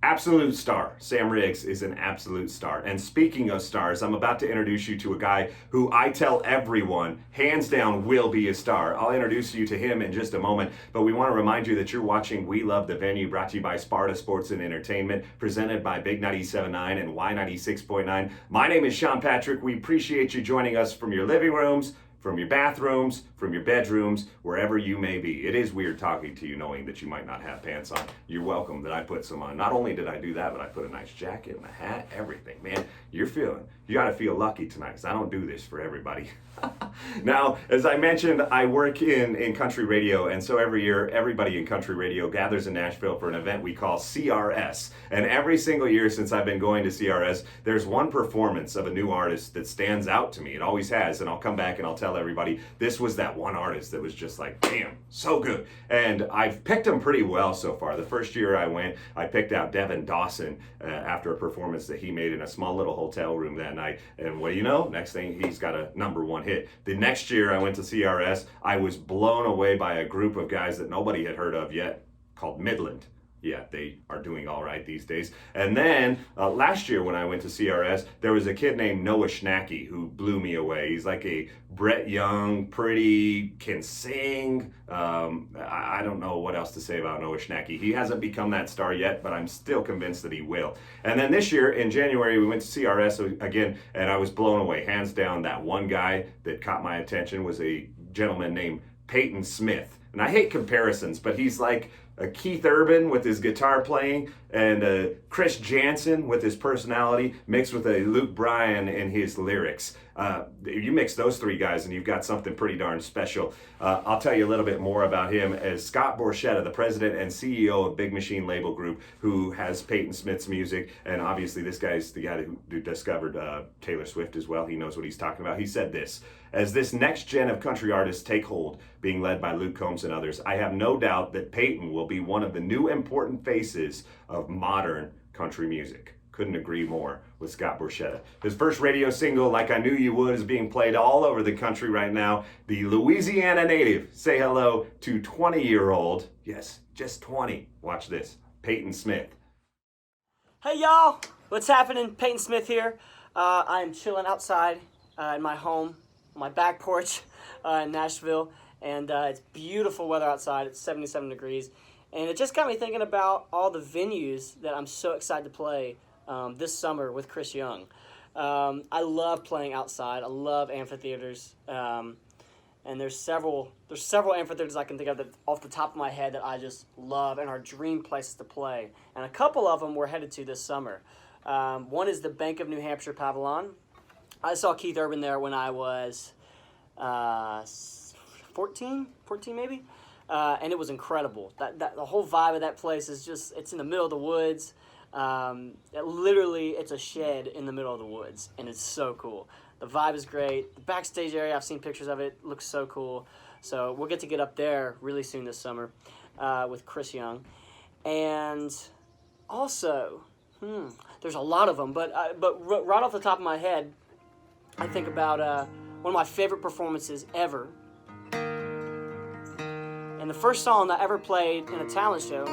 Absolute star. Sam Riggs is an absolute star. And speaking of stars, I'm about to introduce you to a guy who I tell everyone, hands down, will be a star. I'll introduce you to him in just a moment, but we want to remind you that you're watching We Love the Venue, brought to you by Sparta Sports and Entertainment, presented by Big 97.9 and Y96.9. My name is Sean Patrick. We appreciate you joining us from your living rooms, from your bathrooms, from your bedrooms, wherever you may be. It is weird talking to you knowing that you might not have pants on. You're welcome that I put some on. Not only did I do that, but I put a nice jacket and a hat, everything. Man, you gotta feel lucky tonight, because I don't do this for everybody. Now, as I mentioned, I work in country radio, and so every year, everybody in country radio gathers in Nashville for an event we call CRS. And every single year since I've been going to CRS, there's one performance of a new artist that stands out to me. It always has, and I'll come back and I'll tell everybody, this was that one artist that was just like, damn, so good. And I've picked them pretty well so far. The first year I went, I picked out Devin Dawson after a performance that he made in a small little hotel room that night. And what do you know? Next thing, he's got a #1 hit. The next year I went to CRS, I was blown away by a group of guys that nobody had heard of yet called Midland. Yeah, they are doing all right these days. And then last year when I went to CRS, there was a kid named Noah Schnacky who blew me away. He's like a Brett Young, pretty, can sing. I don't know what else to say about Noah Schnacky. He hasn't become that star yet, but I'm still convinced that he will. And then this year in January, we went to CRS again, and I was blown away. Hands down, that one guy that caught my attention was a gentleman named Payton Smith. And I hate comparisons, but he's like a Keith Urban with his guitar playing, and a Chris Jansen with his personality, mixed with a Luke Bryan in his lyrics. You mix those three guys and you've got something pretty darn special. I'll tell you a little bit more about him as Scott Borchetta, the president and CEO of Big Machine Label Group, who has Payton Smith's music, and obviously this guy's the guy who discovered Taylor Swift as well. He knows what he's talking about. He said this: as this next gen of country artists take hold, being led by Luke Combs and others, I have no doubt that Payton will be one of the new important faces of modern country music. Couldn't agree more with Scott Borchetta. His first radio single, Like I Knew You Would, is being played all over the country right now. The Louisiana native, say hello to 20-year-old, yes, just 20, watch this, Payton Smith. Hey y'all, what's happening? Payton Smith here. I'm chilling outside in my home, on my back porch in Nashville, and it's beautiful weather outside. It's 77 degrees, and it just got me thinking about all the venues that I'm so excited to play this summer with Chris Young. I love playing outside. I love amphitheaters, and there's several amphitheaters I can think of that off the top of my head that I just love and are dream places to play. And a couple of them we're headed to this summer. One is the Bank of New Hampshire Pavilion. I saw Keith Urban there when I was 14 maybe, and it was incredible. The whole vibe of that place is just, it's in the middle of the woods. It's a shed in the middle of the woods, and it's so cool. The vibe is great. The backstage area, I've seen pictures of it, looks so cool. So we'll get to get up there really soon this summer with Chris Young. And also, there's a lot of them, but right off the top of my head, I think about one of my favorite performances ever. And the first song I ever played in a talent show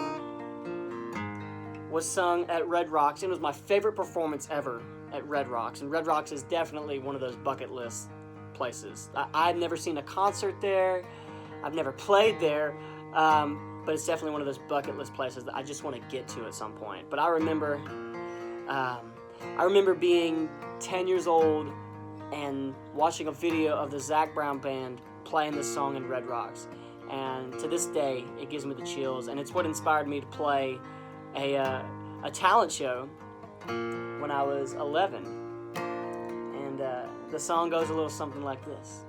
was sung at Red Rocks. It was my favorite performance ever at Red Rocks. And Red Rocks is definitely one of those bucket list places. I've never seen a concert there. I've never played there. But it's definitely one of those bucket list places that I just want to get to at some point. But I remember being 10 years old and watching a video of the Zac Brown Band playing this song in Red Rocks. And to this day, it gives me the chills. And it's what inspired me to play a talent show when I was 11. And the song goes a little something like this.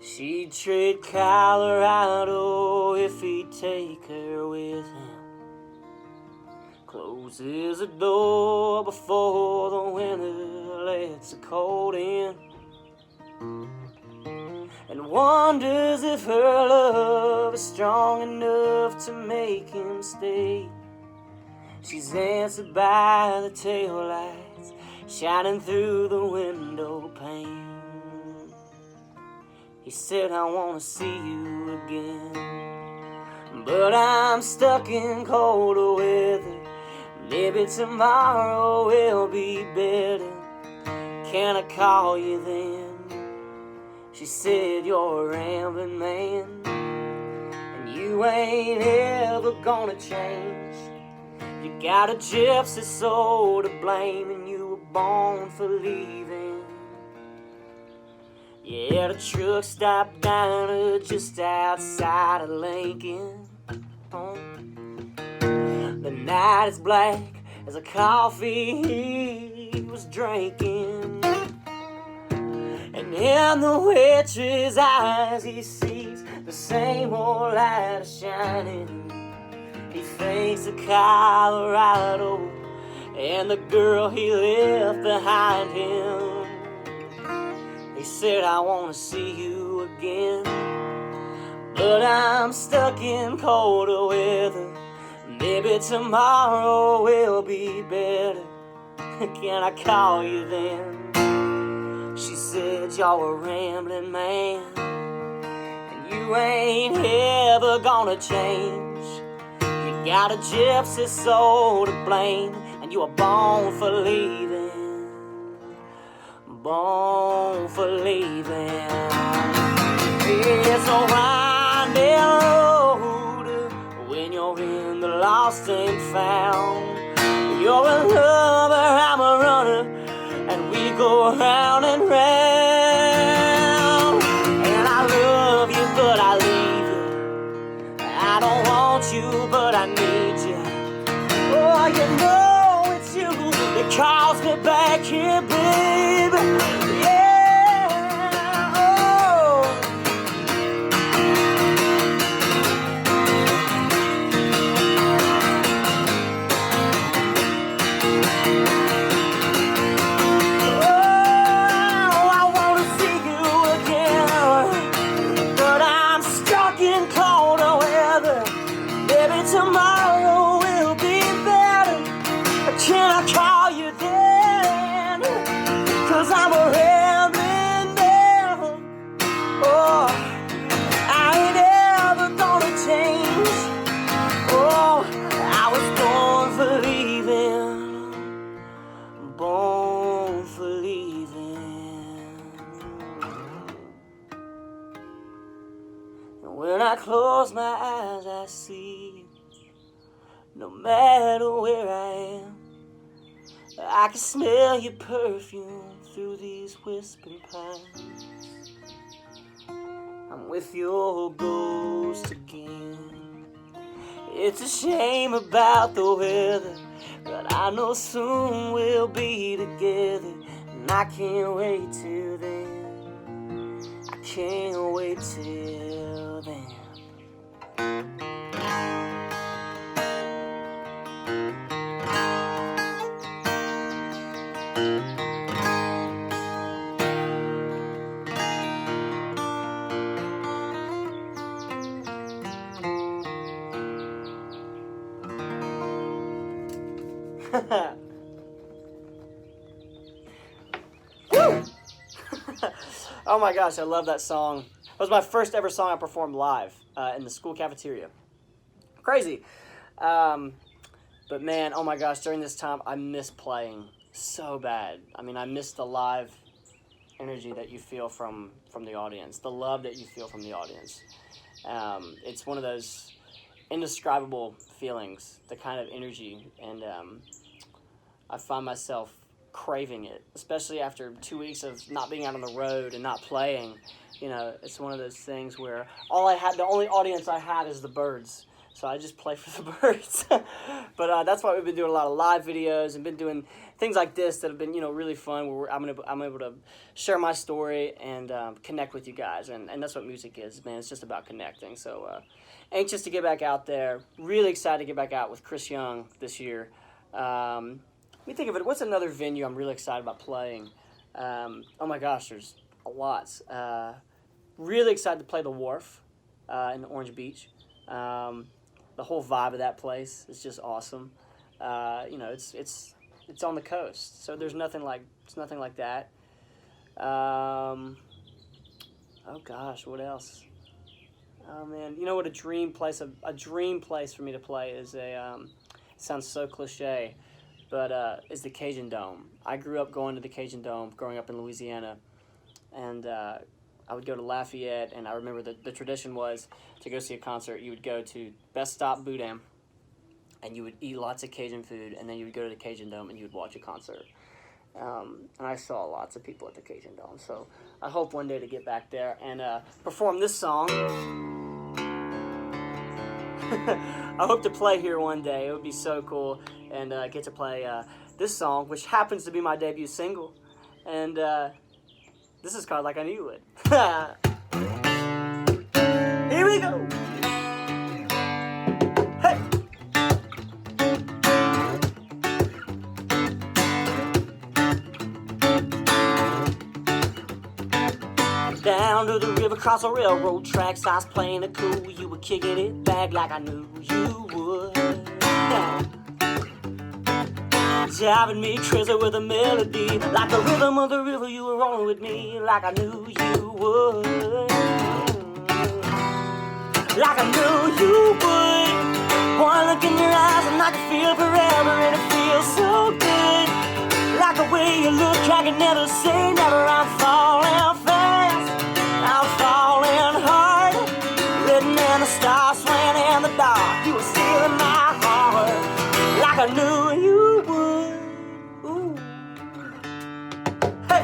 She'd trade Colorado if he'd take her with him. Closes the door before the winter lets the cold in, and wonders if her love is strong enough to make him stay. She's answered by the taillights shining through the window pane. He said, I wanna see you again, but I'm stuck in colder weather. Maybe tomorrow will be better. Can I call you then? She said, you're a rambling man, and you ain't ever gonna change. You got a gypsy soul to blame, and you were born for leaving. Yeah, the truck stopped down just outside of Lincoln. Oh. The night is black as a coffee he was drinking, and in the waitress' eyes he sees the same old light shining. He thinks of Colorado and the girl he left behind him. He said, I want to see you again, but I'm stuck in colder weather. Maybe tomorrow will be better. Can I call you then? She said, you're a rambling man, and you ain't ever gonna change. You got a gypsy soul to blame, and you were born for leaving. Born for leaving. It's a winding road when you're in the lost and found. You're a lover, I'm a runner, and we go round and round. And I love you, but I leave you. I don't want you, but I need you. Oh, you know it's you that calls me back here, baby. Yeah, oh. Oh, I want to see you again, but I'm stuck in colder weather. Maybe tomorrow will be better. Can I call you then? 'Cause I'm a rambling man. Oh, I ain't ever gonna change. Oh, I was born for leaving. Born for leaving. And when I close my eyes, I see you. No matter where I am, I can smell your perfume through these whispering pines. I'm with your ghost again. It's a shame about the weather, but I know soon we'll be together. And I can't wait till then. I can't wait till then. Woo! Oh my gosh, I love that song. It was my first ever song I performed live in the school cafeteria. Crazy. But man, oh my gosh, during this time, I miss playing so bad. I mean, I miss the live energy that you feel from the audience, the love that you feel from the audience. It's one of those indescribable feelings, the kind of energy, and I find myself craving it, especially after 2 weeks of not being out on the road and not playing. You know, it's one of those things where the only audience I have is the birds. So I just play for the birds. But that's why we've been doing a lot of live videos and been doing things like this that have been, really fun, where I'm able to share my story and connect with you guys. And that's what music is, man. It's just about connecting. So anxious to get back out there. Really excited to get back out with Chris Young this year. Let me think of it. What's another venue I'm really excited about playing? Oh my gosh, there's a lot. Really excited to play the Wharf in Orange Beach. The whole vibe of that place is just awesome. It's on the coast, so there's nothing like that. Oh gosh, what else? Oh man, you know what a dream place for me to play is it sounds so cliche, but is the Cajun Dome. I grew up going to the Cajun Dome growing up in Louisiana, and I would go to Lafayette, and I remember the tradition was to go see a concert, you would go to Best Stop Boudin, and you would eat lots of Cajun food, and then you would go to the Cajun Dome and you would watch a concert. And I saw lots of people at the Cajun Dome, so I hope one day to get back there and perform this song. I hope to play here one day. It would be so cool, and get to play this song, which happens to be my debut single. And this is called Like I Knew You Would. Here we go. Hey. Down to the river, across the railroad tracks, I was playing it cool. You were kicking it back like I knew you would. Driving me crazy with a melody, like the rhythm of the river. You were rolling with me, like I knew you would. Like I knew you would. One look in your eyes and I can feel forever, and it feels so good. Like the way you look, I can never say never. I'm falling fast, I'm falling hard. Written in the stars, swaying in the dark. You were stealing my heart, like I knew you would. Ooh. Hey.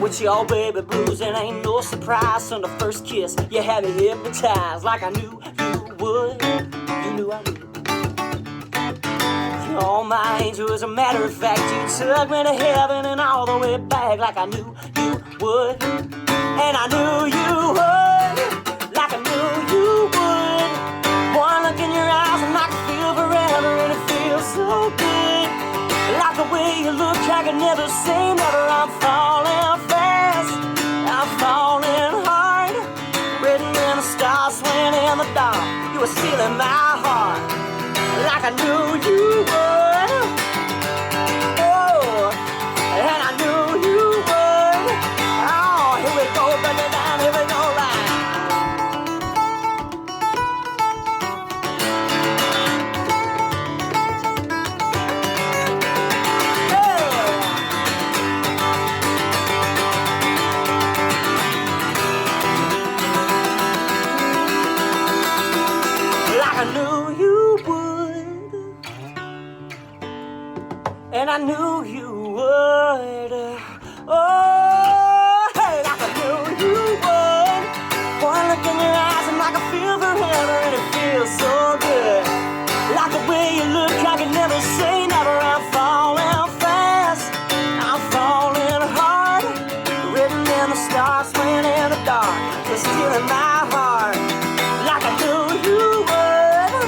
With your baby blues, it ain't no surprise. On the first kiss, you had me hypnotized, like I knew you would. You knew I would. You're my angel, as a matter of fact. You took me to heaven and all the way back, like I knew you would. And I knew you would, like I knew you would. One look in your eyes and I can feel forever, and it feels so good. Like the way you look, I can never say never. I'm falling fast, I'm falling hard. Written in the stars, swaying in the dark. You were stealing my heart, like I knew you would. Oh, and I knew you would. Oh, here we go, break it down, here we go, right. Like I knew you would. And I knew you would. Oh, hey, like I knew you would. One look in your eyes and I can feel forever, and it feels so good. Like the way you look, I can never say never. I'm falling fast, I'm falling hard. Written in the stars, swaying in the dark. You're stealing my heart, like I knew you would.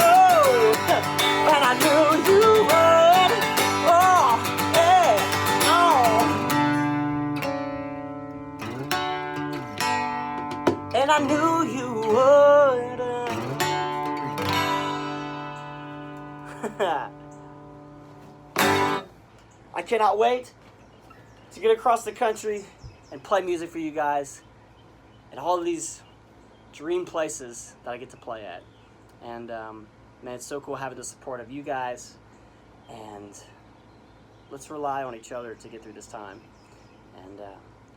Oh, and I knew you would. Oh, hey, oh. And I knew you would. I cannot wait to get across the country and play music for you guys at all of these dream places that I get to play at. And man, it's so cool having the support of you guys, and let's rely on each other to get through this time. And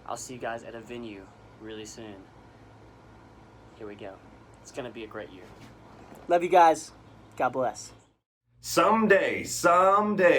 I'll see you guys at a venue really soon. Here we go. It's gonna be a great year. Love you guys. God bless. Someday,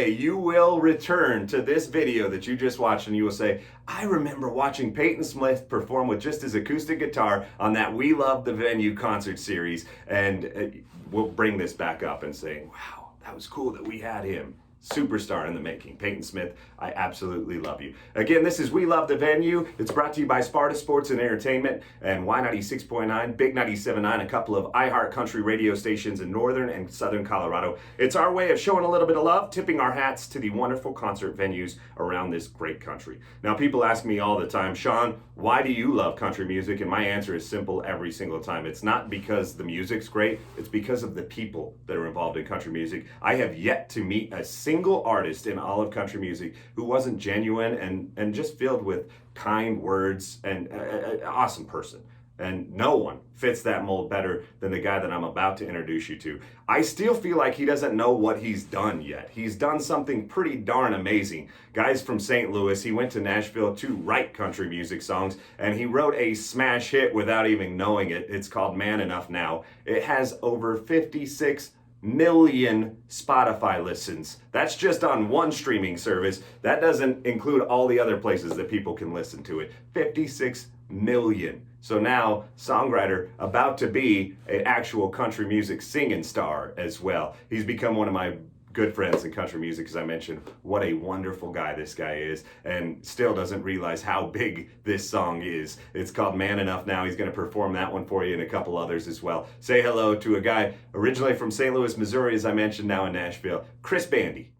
you will return to this video that you just watched and you will say, I remember watching Payton Smith perform with just his acoustic guitar on that We Love the Venue concert series. And we'll bring this back up and say, wow, that was cool that we had him. Superstar in the making. Payton Smith, I absolutely love you. Again, this is We Love the Venue. It's brought to you by Sparta Sports and Entertainment and Y96.9, Big 97.9, a couple of iHeart country radio stations in northern and southern Colorado. It's our way of showing a little bit of love, tipping our hats to the wonderful concert venues around this great country. Now, people ask me all the time, Shawn, why do you love country music? And my answer is simple every single time. It's not because the music's great, it's because of the people that are involved in country music. I have yet to meet a single single artist in all of country music who wasn't genuine and just filled with kind words and an awesome person. And no one fits that mold better than the guy that I'm about to introduce you to. I still feel like he doesn't know what he's done yet. He's done something pretty darn amazing. Guy's from St. Louis. He went to Nashville to write country music songs, and he wrote a smash hit without even knowing it. It's called Man Enough Now. It has over 56 million Spotify listens. That's just on one streaming service. That doesn't include all the other places that people can listen to it. 56 million. So now, songwriter, about to be an actual country music singing star as well. He's become one of my good friends in country music, as I mentioned. What a wonderful guy this guy is, and still doesn't realize how big this song is. It's called Man Enough Now. He's going to perform that one for you and a couple others as well. Say hello to a guy originally from St. Louis, Missouri, as I mentioned, now in Nashville, Chris Bandi.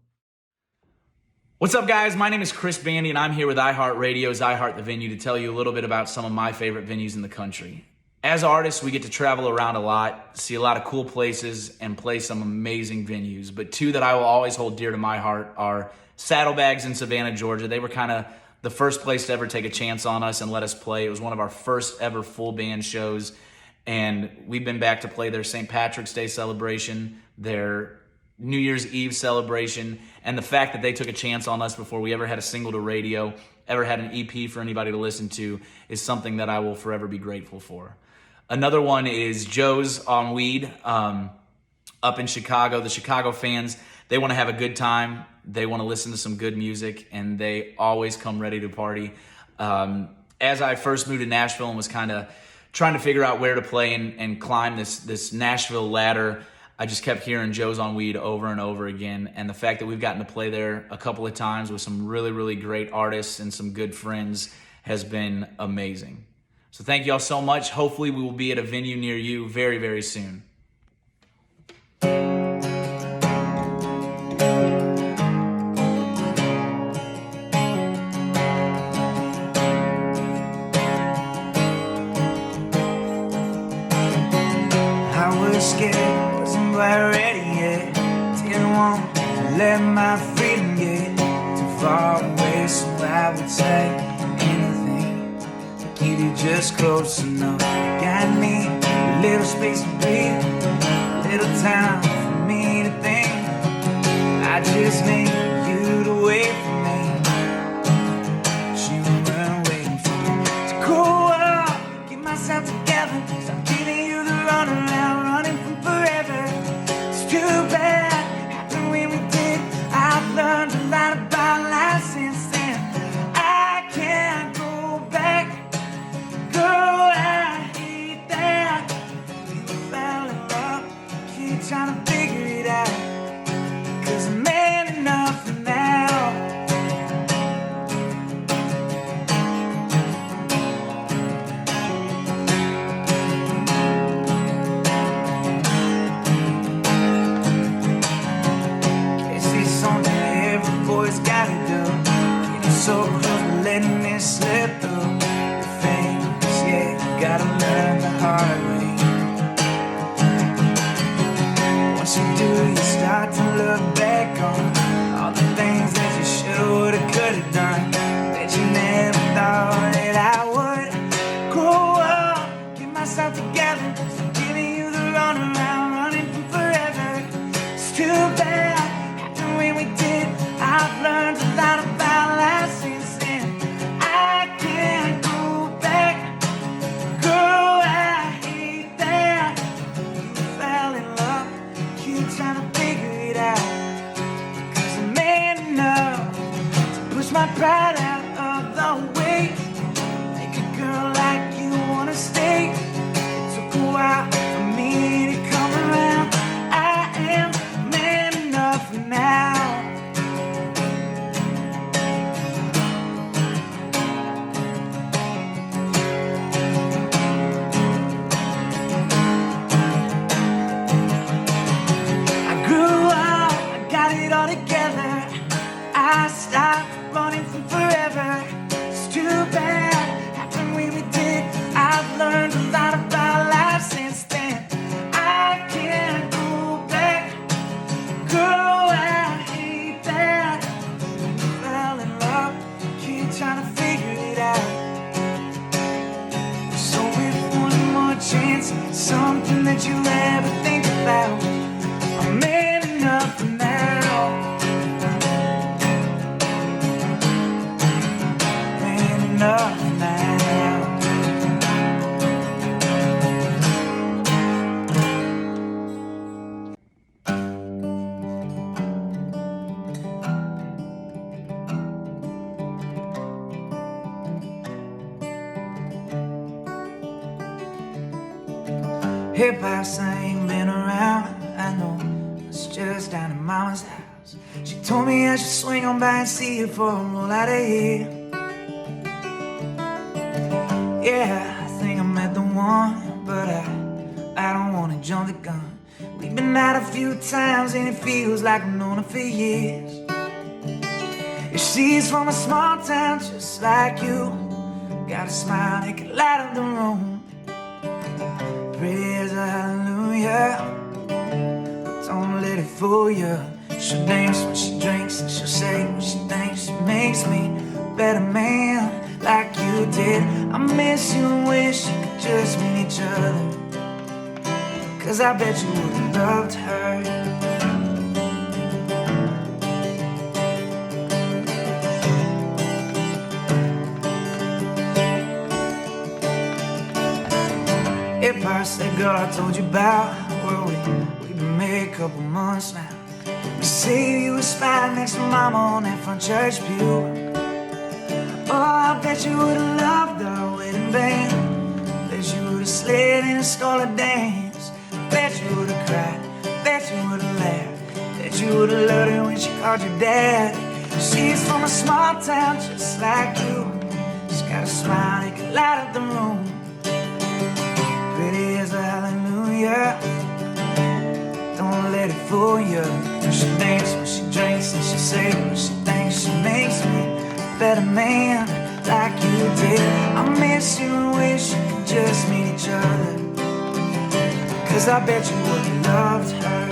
What's up, guys? My name is Chris Bandi, and I'm here with iHeartRadio's iHeart the Venue to tell you a little bit about some of my favorite venues in the country. As artists, we get to travel around a lot, see a lot of cool places, and play some amazing venues. But two that I will always hold dear to my heart are Saddlebags in Savannah, Georgia. They were kind of the first place to ever take a chance on us and let us play. It was one of our first ever full band shows, and we've been back to play their St. Patrick's Day celebration, their New Year's Eve celebration, and the fact that they took a chance on us before we ever had a single to radio, ever had an EP for anybody to listen to, is something that I will forever be grateful for. Another one is Joe's on Weed up in Chicago. The Chicago fans, they want to have a good time. They want to listen to some good music, and they always come ready to party. As I first moved to Nashville and was kind of trying to figure out where to play and climb this Nashville ladder, I just kept hearing Joe's on Weed over and over again. And the fact that we've gotten to play there a couple of times with some really, really great artists and some good friends has been amazing. So thank y'all so much. Hopefully we will be at a venue near you very, very soon. I was scared, wasn't quite ready yet. Didn't want to let my freedom get too far away, so I would say anything to keep you just close enough. Got me a little space to breathe, a little time for me to think. I just need you to wait for me, but you weren't waiting for me. So cool up, get myself together, stop giving you the runaround, running from forever. It's too bad it happened when we did. I've learned a lot about life since then. I can't go back, girl, I hate that. We fell in love, keep trying to figure it out, 'cause I'm man enough now. Boys gotta do, getting so close to letting it slip through the fingers. Yeah, you gotta learn the hard way. Once you do, you stop everything that you ever think about. I'm man enough for now. Man enough now. Hip house, I ain't been around. I know it's just down at Mama's house. She told me I should swing on by and see you for a roll out of here. Yeah, I think I met the one, but I don't wanna jump the gun. We've been out a few times and it feels like I've known her for years. If she's from a small town just like you, got a smile that can light up the room. Pretty as a hallelujah, don't let it fool you. She'll dance when she drinks and she'll say what she thinks. She makes me a better man like you did. I miss you and wish you could just meet each other, 'cause I bet you would have loved her. If I said, girl, I told you about, well, we've been married a couple months now. You say you were spying next to Mama on that front church pew. Oh, I bet you would have loved our wedding band. Bet you would have slid in and stole a dance. Bet you would have cried. Bet you would have laughed. Bet you would have loved her when she called you dad. She's from a small town just like you. She's got a smile that can light up the room. Pretty as a hallelujah, don't let it fool you. She'll dance when she drinks and she'll say what she thinks. She makes me a better man like you did. I miss you and wish you could just meet each other, 'cause I bet you would have loved her.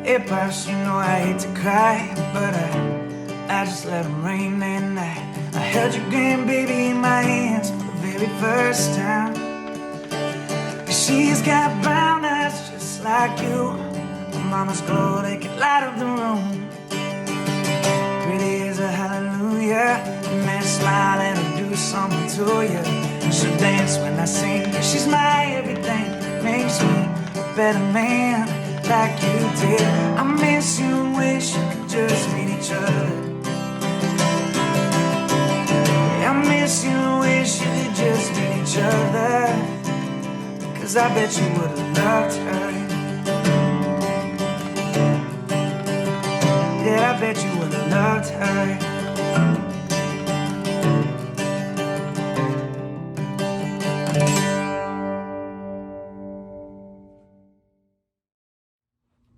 Hey, Pearce, you know I hate to cry, but I just let them rain that night. I held your grandbaby in my hands for the very first time. She's got brown eyes just like you. Mama's glow, they can light up the room. Pretty as a hallelujah, and that smile that'll do something to you. She'll dance when I sing, she's my everything. Makes me a better man like you did. I miss you and wish you could just meet each other. Yeah, I miss you and wish you could just meet each other, 'cause I bet you would have loved her. Yeah, I bet you would have loved her.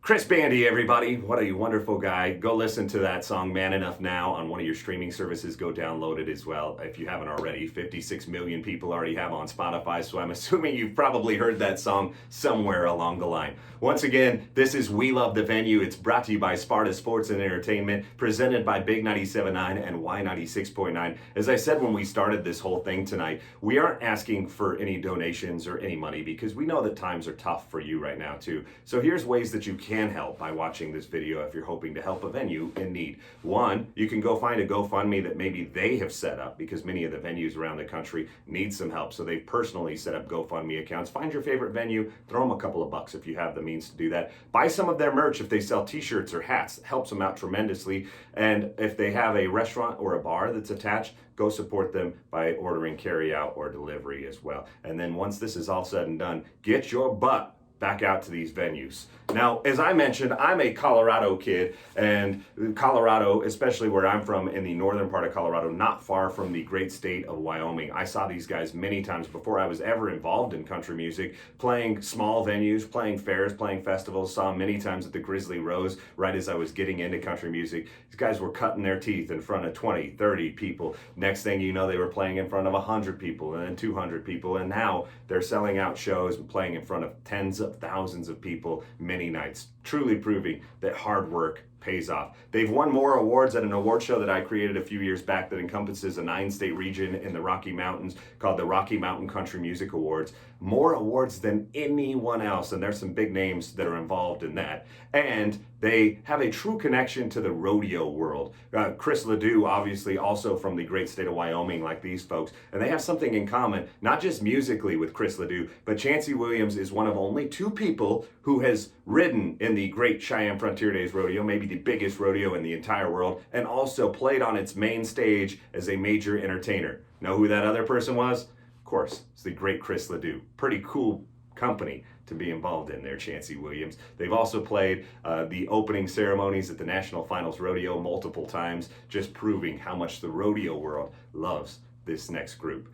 Chris Bandi, everybody. What a wonderful guy. Go listen to that song, Man Enough Now, on one of your streaming services. Go download it as well if you haven't already. 56 million people already have on Spotify, so I'm assuming you've probably heard that song somewhere along the line. Once again, this is We Love the Venue. It's brought to you by Sparta Sports and Entertainment, presented by Big 97.9 and Y96.9. As I said when we started this whole thing tonight, we aren't asking for any donations or any money because we know that times are tough for you right now too. So here's ways that you can help by watching this video if you're hoping to help a venue in need. One, you can go find a GoFundMe that maybe they have set up, because many of the venues around the country need some help. So they've personally set up GoFundMe accounts. Find your favorite venue, throw them a couple of bucks if you have the means to do that. Buy some of their merch if they sell t-shirts or hats. It helps them out tremendously. And if they have a restaurant or a bar that's attached, go support them by ordering carry out or delivery as well. And then once this is all said and done, get your butt back out to these venues. Now, as I mentioned, I'm a Colorado kid, and Colorado, especially where I'm from in the northern part of Colorado, not far from the great state of Wyoming. I saw these guys many times before I was ever involved in country music, playing small venues, playing fairs, playing festivals. Saw them many times at the Grizzly Rose right as I was getting into country music. These guys were cutting their teeth in front of 20, 30 people. Next thing you know, they were playing in front of 100 people and then 200 people, and now they're selling out shows and playing in front of tens of thousands of people many nights, truly proving that hard work pays off. They've won more awards at an award show that I created a few years back that encompasses a 9-state region in the Rocky Mountains called the Rocky Mountain Country Music Awards. More awards than anyone else, and there's some big names that are involved in that. And they have a true connection to the rodeo world. Chris Ledoux, obviously also from the great state of Wyoming, like these folks, and they have something in common, not just musically with Chris Ledoux, but Chancey Williams is one of only 2 people who has ridden in the Great Cheyenne Frontier Days Rodeo, maybe the biggest rodeo in the entire world, and also played on its main stage as a major entertainer. Know who that other person was? Of course, it's the great Chris Ledoux. Pretty cool company to be involved in there, Chancey Williams. They've also played the opening ceremonies at the National Finals Rodeo multiple times, just proving how much the rodeo world loves this next group.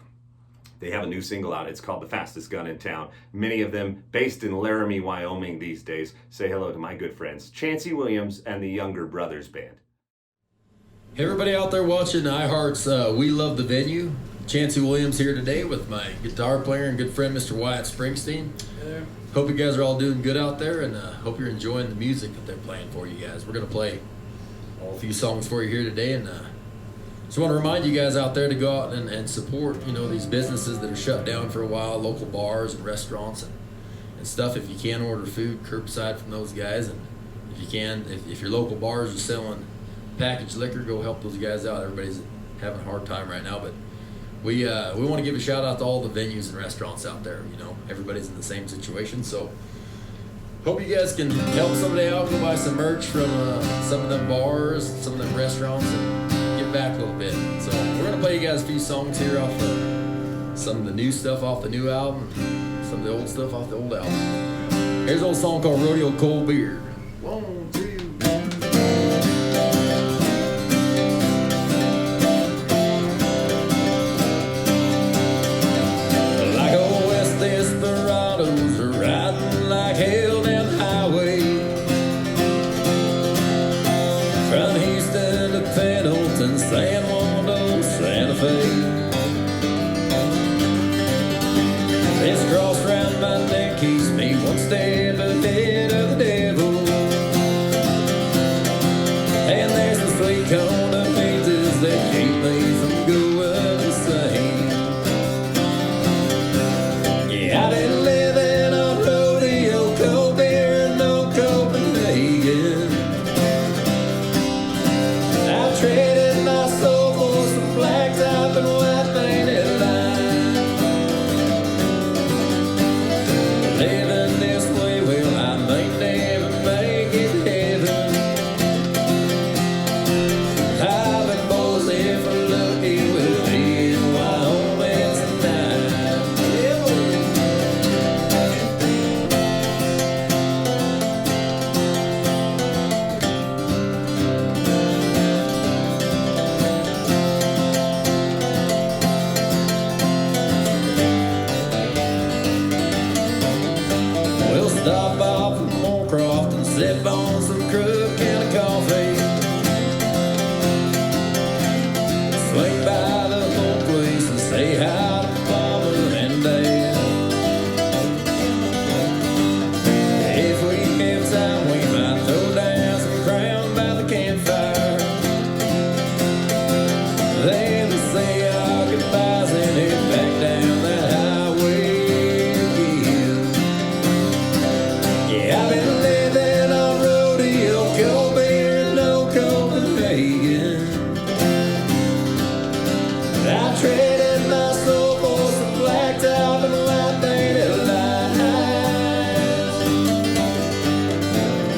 They have a new single out. It's called The Fastest Gun in Town. Many of them based in Laramie, Wyoming these days. Say hello to my good friends, Chancey Williams and the Younger Brothers Band. Hey everybody out there watching iHeart's We Love the Venue. Chancey Williams here today with my guitar player and good friend, Mr. Wyatt Springsteen. Hey. Hope you guys are all doing good out there, and hope you're enjoying the music that they're playing for you guys. We're going to play a few songs for you here today, and just want to remind you guys out there to go out and support, these businesses that are shut down for a while, local bars and restaurants and stuff. If you can, order food curbside from those guys, and if you can, if your local bars are selling packaged liquor, go help those guys out. Everybody's having a hard time right now, but we want to give a shout out to all the venues and restaurants out there. Everybody's in the same situation, so hope you guys can help somebody out, go buy some merch from some of them bars, some of them restaurants, and give back a little bit. So we're gonna play you guys a few songs here off some of the new stuff off the new album, some of the old stuff off the old album. Here's an old song called Rodeo Cold Beer. 1, 2. This cross round my neck keeps me one step ahead of the devil. And there's the sweet corn of mazes that keep me from going insane. Yeah, I've been living on rodeo, cold beer, and no Copenhagen. I've traded my soul for some blacktop and white painted lines. Living this way, well, I may never make it to heaven. I've been boys if we're lucky, we'll be in Wyoming tonight. We'll stop off at Moorcroft and sip on some crook and a coffee. Swing by the whole place and say hi to Mama and Dad. If we have time, we might throw down some crown by the campfire. Then we say our goodbyes and head back down that highway again. Yeah, I've been living on rodeo, cold beer, no Copenhagen. I traded my soul for some blacktop and white painted lines.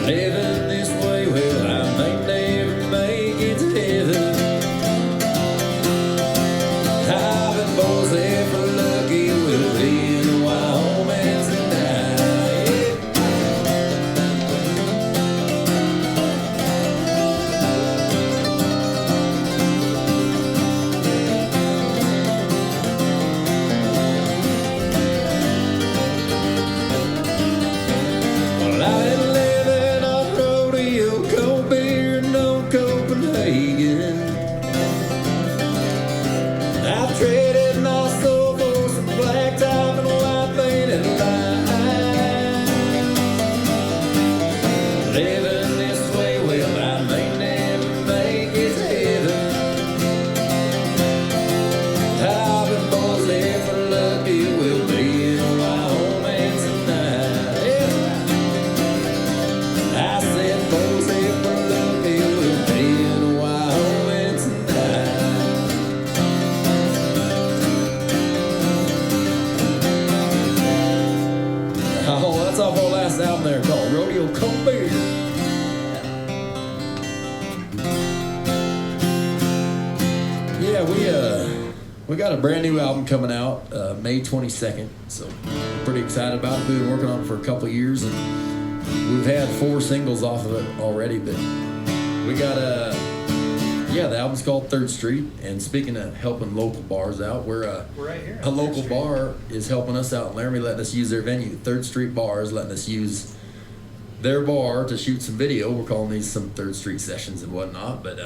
Living this way, well, I may never make it to heaven. I've been boys if we're lucky, we'll be in Wyoming tonight. Well, I've been living off rodeo, cold beer, no Copenhagen. I've traded my soul for some blacktop and white painted lines. Living this way, well, I we got a brand new album coming out May 22nd, so we're pretty excited about it. We've been working on it for a couple years, and we've had 4 singles off of it already, but we got the album's called Third Street, and speaking of helping local bars out, we're right here. A local bar is helping us out in Laramie, letting us use their venue. Third Street Bar is letting us use their bar to shoot some video. We're calling these some Third Street sessions and whatnot, but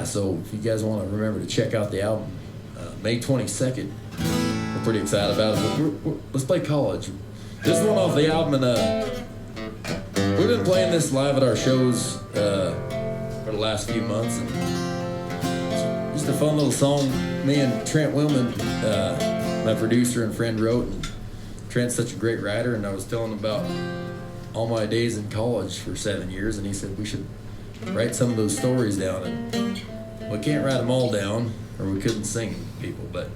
so if you guys want to remember to check out the album, May 22nd, we're pretty excited about it. But let's play College. This one off the album, and we've been playing this live at our shows for the last few months, and it's just a fun little song me and Trent Willman, my producer and friend, wrote. And Trent's such a great writer, and I was telling him about all my days in college for 7 years, and he said we should write some of those stories down, and we can't write them all down or we couldn't sing people. But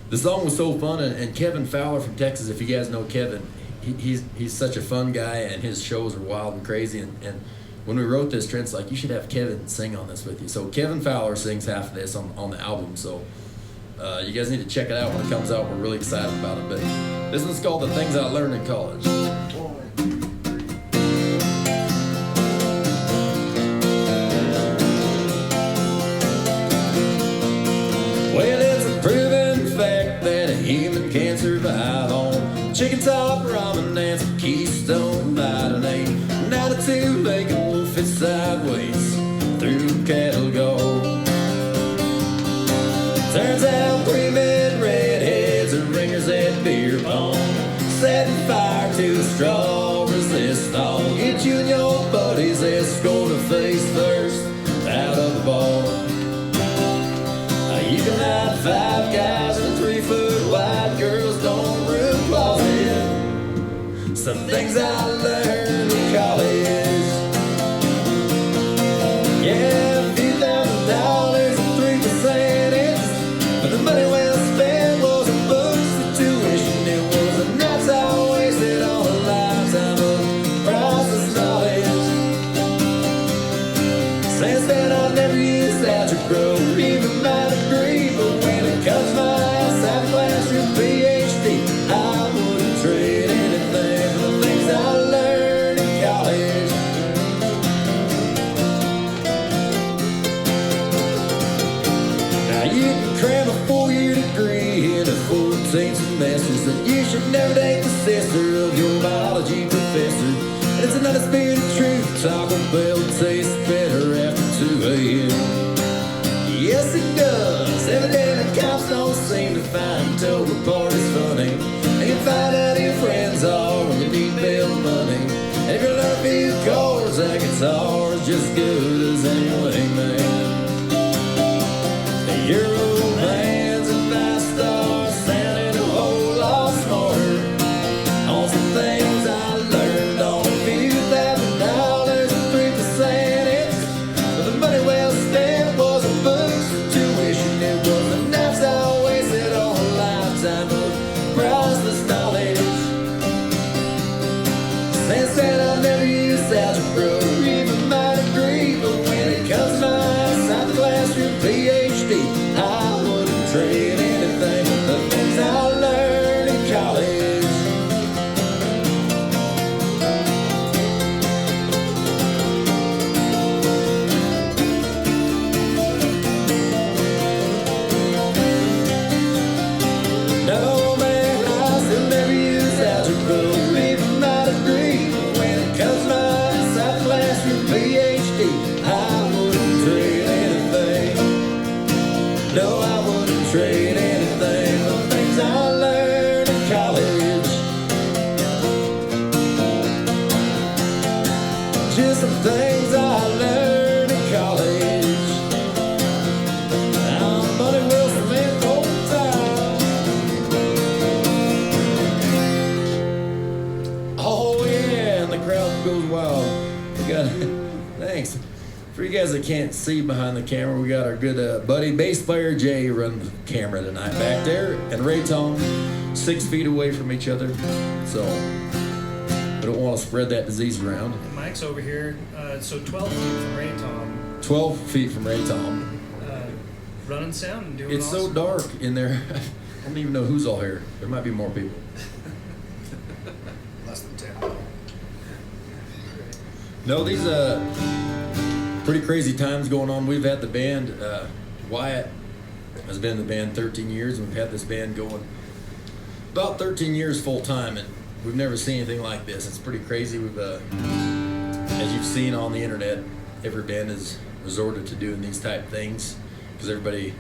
the song was so fun, and Kevin Fowler from Texas, if you guys know Kevin, he's such a fun guy, and his shows are wild and crazy, and when we wrote this, Trent's like, you should have Kevin sing on this with you. So Kevin Fowler sings half of this on the album, so you guys need to check it out when it comes out. We're really excited about it. But this one's called The Things I Learned in College. Well, it's a proven fact that a human can survive on chicken top ramen and some Keystone Vitamin. An attitude make a wolf fit sideways through cattle gold. Turns out pre-med redheads are ringers at beer pong, setting fire to a straw resist all. Get you and your buddies escort a face first out of the bar. You can hide 5 guys and 3-foot wide girls don't room closet. Some things I learned in college. Yeah, a few $1,000 and 3% interest, but the money well spent was a books and tuition. It was a nights I wasted on a lifetime of priceless knowledge. Since then I've never used algebra, even my degree, but when it comes to my ass out of classroom PhD, I wouldn't trade anything for the things I learned in college. Now you can cram a 4-year degree into 14 semesters, and you should never date the sister of your biology professor. And it's another spirit of truth, Taco Bell tastes better after 2 a.m. Yes, it does. Every day the cops don't seem to find Tober parties funny. And you find out who your friends are when you need bail money. And if you learn a few chords, that guitar's just good as any wingman. Your old man's a 5-star, sounding a whole lot smarter on some things I learned on a few $1,000 and 3% interest. But the money well spent was a books and tuition. It was the nights I wasted on a lifetime of priceless knowledge. Since then I've never used algebra or even my degree, but when it comes to my side the classroom PhD, I wouldn't trade anything for the things I learned in college. No man, I still never use algebra or even my degree, but when it comes to my side the classroom PhD, I wouldn't trade anything. No, I wouldn't trade anything for the things I learned in college. Just some things I learned in college. I'm money well spent all the time. Oh yeah, and the crowd goes wild. We got thanks. For you guys that can't see behind the camera, we got our good buddy, bass player Jay, running the camera tonight back there, and Ray Tom, 6 feet away from each other. So we don't want to spread that disease around. Mike's over here, so 12 feet from Ray Tom. 12 feet from Ray Tom. running sound and doing It's awesome. so dark in there. I don't even know who's all here. There might be more people. Less than 10. No, these pretty crazy times going on. We've had the band, Wyatt has been in the band 13 years, and we've had this band going about 13 years full time, and we've never seen anything like this. It's pretty crazy. We've, as you've seen on the internet, every band has resorted to doing these type things because everybody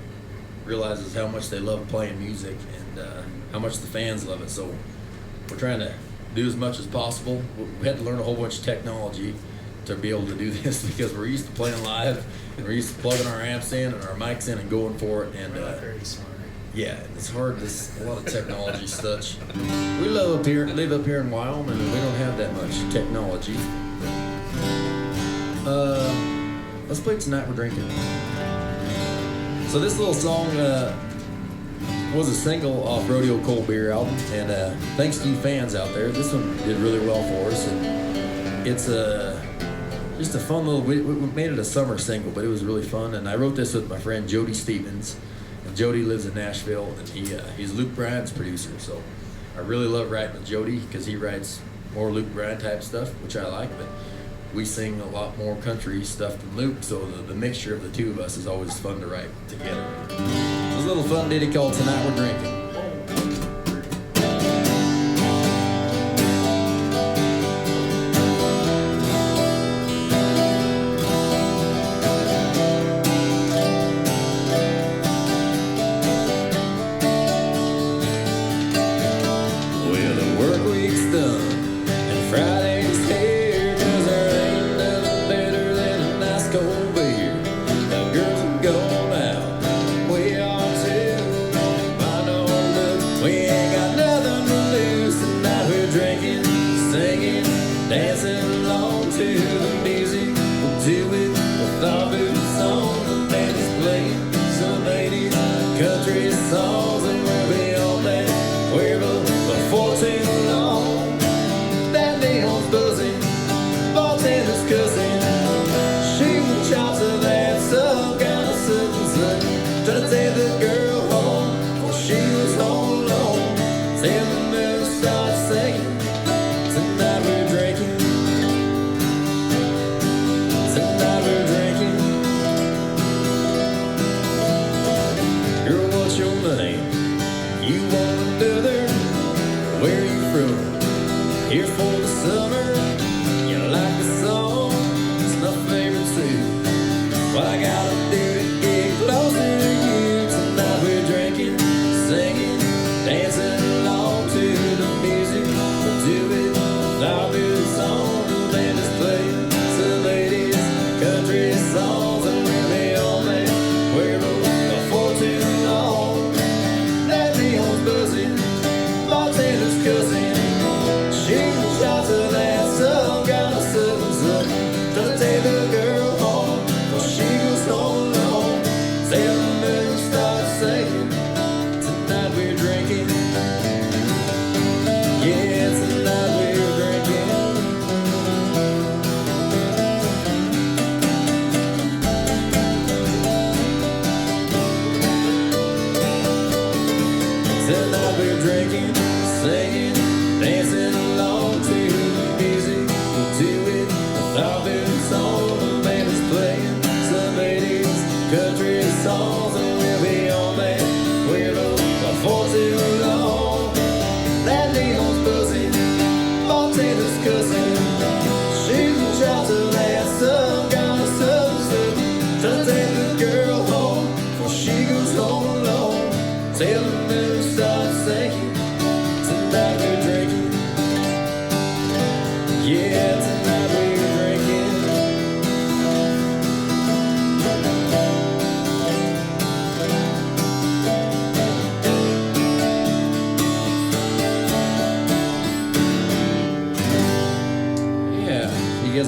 realizes how much they love playing music and how much the fans love it. So we're trying to do as much as possible. We had to learn a whole bunch of technology to be able to do this because we're used to playing live and we're used to plugging our amps in and our mics in and going for it. And We're not very smart. yeah, it's hard. There's a lot of technology stuff. We live up here in Wyoming, and we don't have that much technology. Let's play Tonight We're Drinking. So this little song was a single off Rodeo Cold Beer album, and thanks to you fans out there, this one did really well for us. And it's just a fun little. We made it a summer single, but it was really fun. And I wrote this with my friend Jody Stevens. And Jody lives in Nashville, and he's Luke Bryan's producer. So I really love writing with Jody because he writes more Luke Bryan type stuff, which I like. But we sing a lot more country stuff than Luke, so the mixture of the two of us is always fun to write together. There's a little fun ditty called Tonight We're Drinking.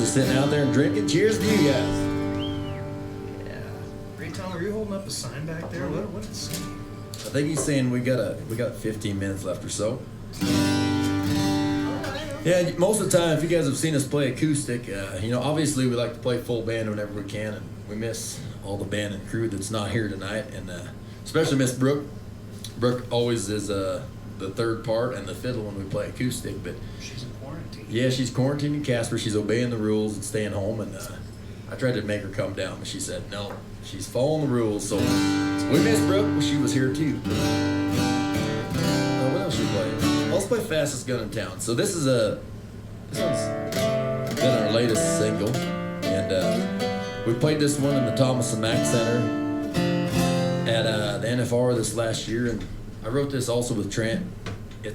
Sitting out there and drinking. Cheers to you guys. Yeah. Ray Tyler, are you holding up a sign back there? What is it saying? I think he's saying we got 15 minutes left or so. Yeah, most of the time, if you guys have seen us play acoustic, obviously we like to play full band whenever we can, and we miss all the band and crew that's not here tonight, and especially Miss Brooke. Brooke always is the third part and the fiddle when we play acoustic, but She's in quarantine. yeah, she's quarantining Casper. She's obeying the rules and staying home, and I tried to make her come down, but she said no. She's following the rules, so we miss Brooke. She was here too. What else should we play? Let's play Fastest Gun in Town. So this one's been our latest single, and we played this one in the Thomas and Mack Center at the NFR this last year, and I wrote this also with Trent. We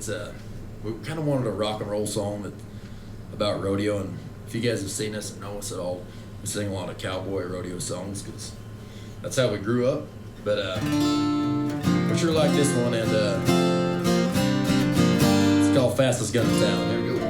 kind of wanted a rock and roll song about rodeo, and if you guys have seen us and know us at all, we sing a lot of cowboy rodeo songs because that's how we grew up. But we sure like this one, and it's called Fastest Gun in Town. There we go.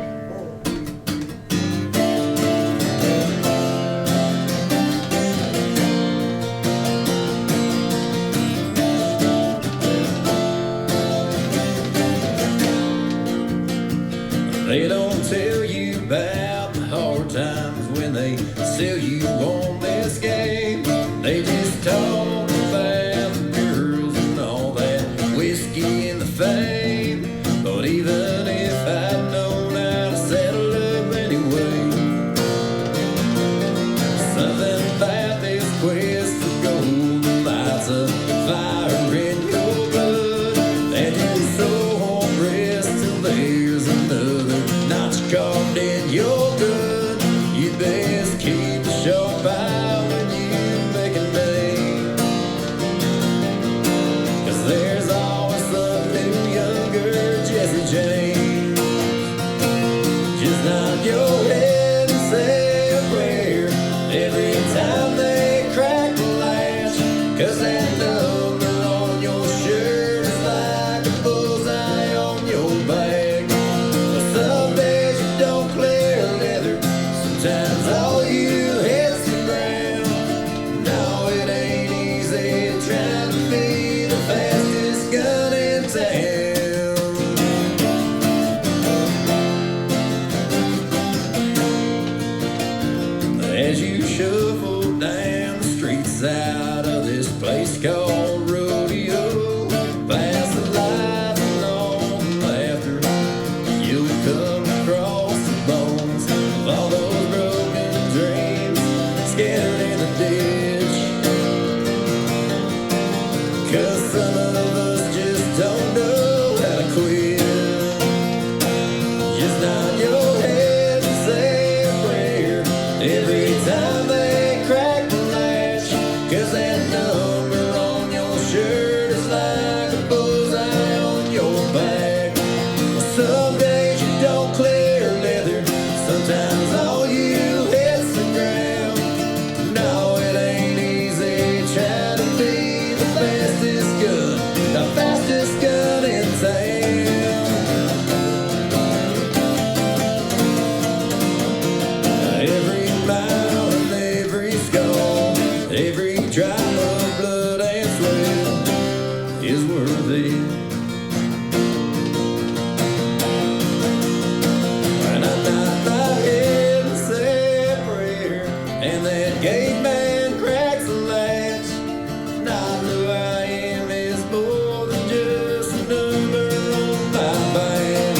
They don't tell you about the hard times when they sell you on this game. They just talk about the girls and all that whiskey and the fame. But even if I'd known how to settle up anyway, something about this quest for gold lights a fire in your blood. And you're so home rest till there's another notch carved in your gun. You best keep a sharp eye when you make a name, 'cause there's always some new younger Jesse James. Just nod your head and say a prayer every time they crack the latch, 'cause that number on your shirt is like a bullseye on your back. But some days you don't clear leather, sometimes all you hits the ground. No, it ain't easy trying to be the fastest gun in town. As you shuffle down the streets out of this place called rodeo, past the lights and all the laughter, you'll come across the bones of all those broken dreams scattered in the ditch. 'Cause some of us just don't know how to quit. Just nod your head and say a prayer every time they crack the latch, 'cause that number on your shirt is like a bullseye on your back. Some days you don't clear leather, sometimes all you hits the ground. No, it ain't easy trying to be the fastest gun in town. Every mile and every scar, every drop of blood and sweat is worth it. And I nod my head and say a prayer, and that gate man cracks the latch. Not who I am is more than just a number on my band.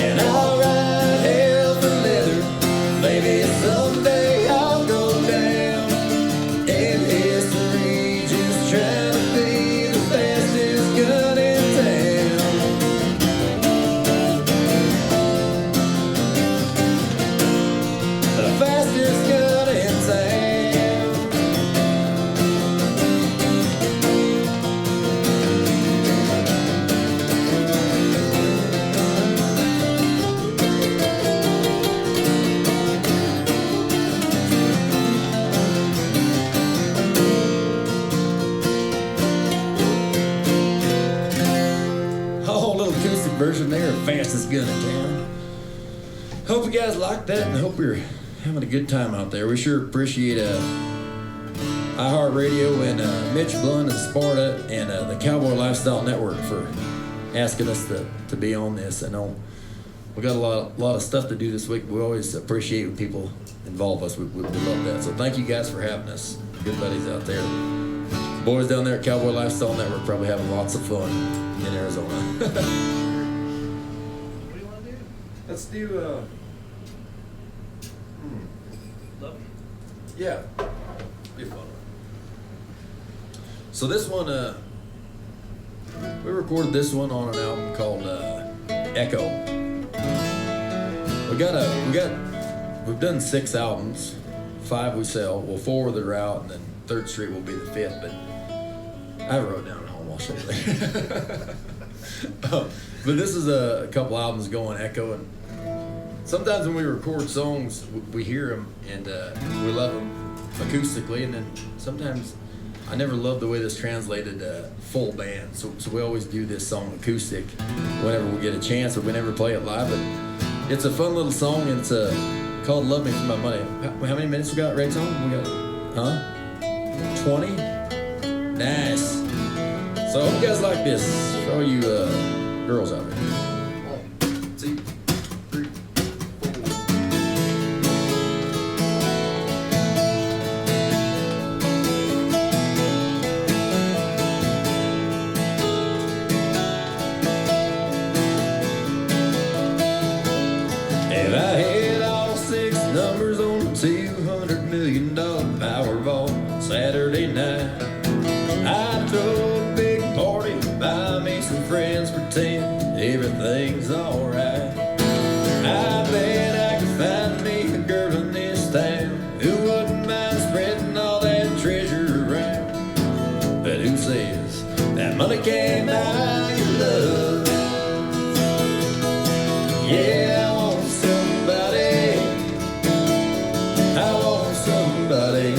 And I'll ride hell for leather, maybe someday I'll go down in history, just trying to be the fastest gun in town. The fastest gun in town. Oh, a little acoustic version there of Fastest Gun in Town. Hope you guys like that, and hope you're having a good time out there. We sure appreciate iHeartRadio and Mitch Blunt and Sparta and the Cowboy Lifestyle Network for asking us to be on this. I know we got a lot of stuff to do this week. We always appreciate when people involve us. We love that. So thank you guys for having us. good buddies out there. The boys down there at Cowboy Lifestyle Network probably having lots of fun in Arizona. What do you want to do? Let's do, Love yeah, be fun. So this one, we recorded this one on an album called Echo. We've done 6 albums, 5 we sell, well 4 that are out, and then 3rd Street will be the 5th, but I have it wrote down at home, I'll show you later. But this is a couple albums going Echo, and sometimes when we record songs, we hear them and we love them acoustically, and then sometimes I never loved the way this translated full band, so we always do this song acoustic whenever we get a chance, but we never play it live. But it's a fun little song, and it's called Love Me For My Money. How many minutes we got, Ray Tom? We got, 20? Nice. So I hope you guys like this for all you girls out there. 1, 2, 3, 4. If I had all 6 numbers on a $200 million Powerball Saturday night, I'd throw a big party, buy me some friends, pretend everything's alright. I bet I could find me a girl in this town who wouldn't mind spreading all that treasure around. But who says that money can't buy your love? Yeah, I want somebody. I want somebody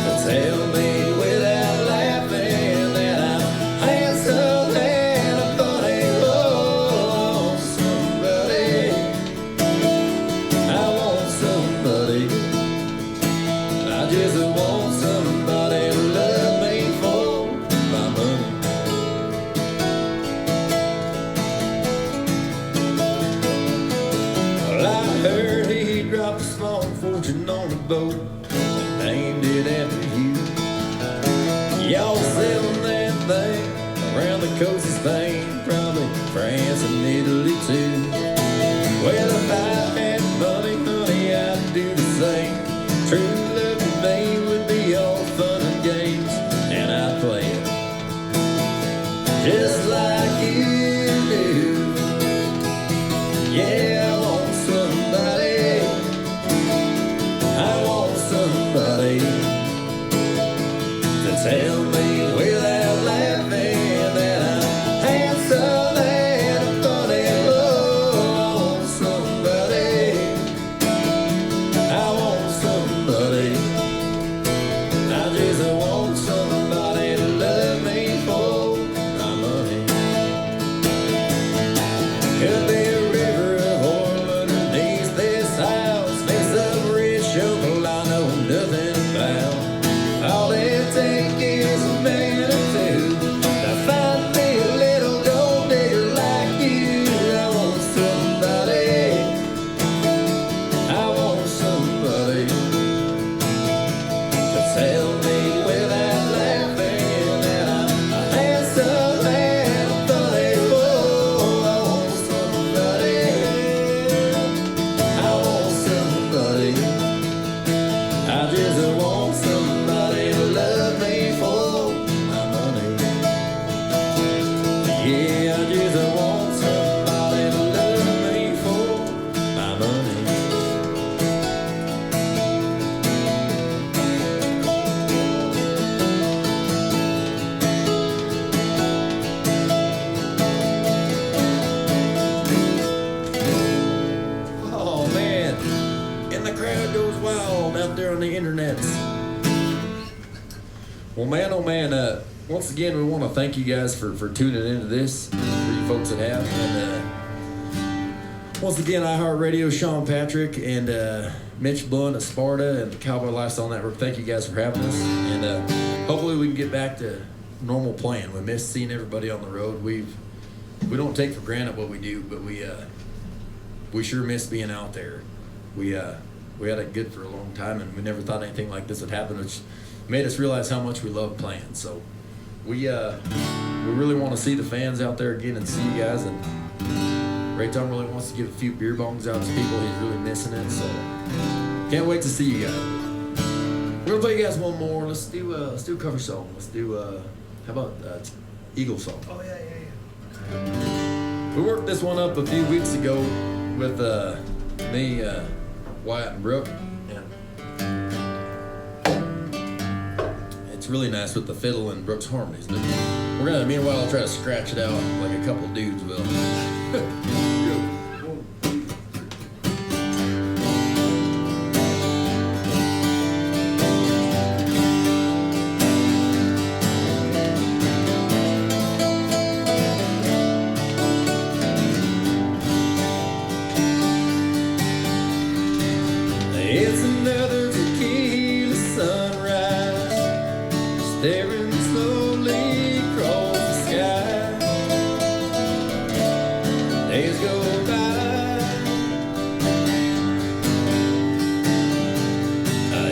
to tell me without laughing that I'm handsome and a funny. Oh, I want somebody. I just want somebody to love me for my money. Well, I heard he dropped a small fortune on a boat, named it after you. Y'all selling that thing around the coast of Spain, probably France and Italy too. Well, if I had money, honey, I'd do the same. True love to me would be all fun and games, and I'd play it just like you do. Yeah, I want somebody. I want somebody to tell me without laughing that I'm handsome and funny. Oh, I want somebody. I want somebody. I just want somebody to love me for my money. Could be a river of oil underneath this house, mix of rich chocolate I know nothing about. All it takes is a man or two to find me a little gold digger like you. I want somebody. I want somebody to tell me without laughing that I'm handsome and funny. Oh, I want somebody. I want somebody. I just want somebody to love me for my money. Yeah, I just want somebody to love me for my money. Oh man, and the crowd goes wild out there on the internets. Well, man, oh man, once again, we want to thank you guys for tuning into this, for you folks that have. And once again, iHeartRadio, Shawn Patrick, and Mitch Blunt of Sparta and the Cowboy Lifestyle Network, thank you guys for having us. And hopefully we can get back to normal playing. We miss seeing everybody on the road. We don't take for granted what we do, but we sure miss being out there. We we had it good for a long time, and we never thought anything like this would happen, which made us realize how much we love playing. So we really want to see the fans out there again and see you guys. And Ray Tom really wants to give a few beer bongs out to people. He's really missing it. So can't wait to see you guys. We're gonna play you guys one more. Let's do a cover song. Let's do how about Eagle song? Oh yeah. We worked this one up a few weeks ago with me, Wyatt, and Brooke. It's really nice with the fiddle and Brooke's harmonies. But we're gonna, meanwhile, I'll try to scratch it out like a couple dudes will. It's another tequila sunrise, staring slowly across the sky. Days go by.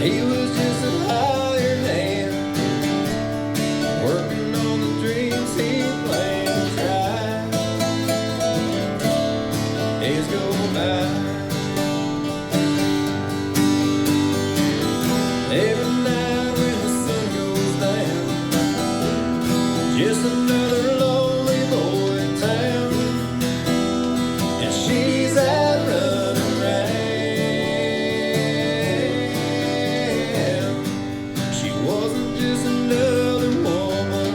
He was just a hired hand, working on the dreams he planned to try. Days go by. Every night when the sun goes down, just another lonely boy in town, and she's out running around. She wasn't just another woman,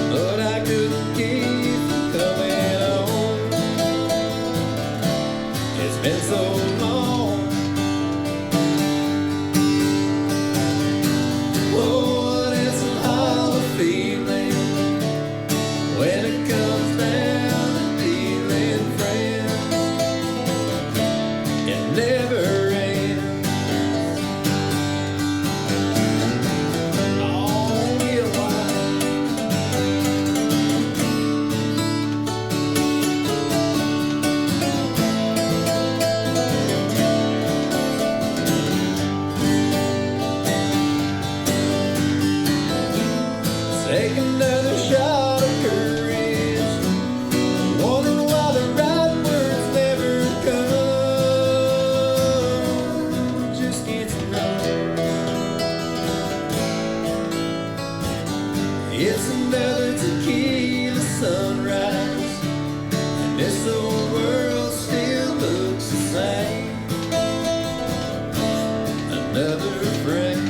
but I couldn't keep from coming home. It's been so long. Oh, it's a hollow feeling when it comes down to dealing friends. It never ends. Oh, yeah, take another shot of courage, wondering why the right words never come. Just get to know it's another tequila sunrise, and this old world still looks the same. Another friend.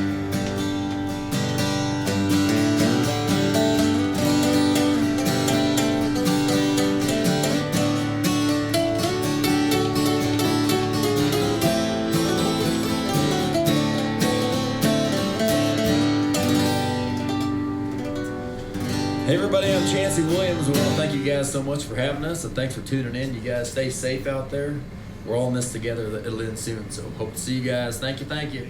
Hey everybody, I'm Chancey Williams. We want to thank you guys so much for having us, and thanks for tuning in. You guys stay safe out there. We're all in this together. It'll end soon, so hope to see you guys. Thank you, thank you.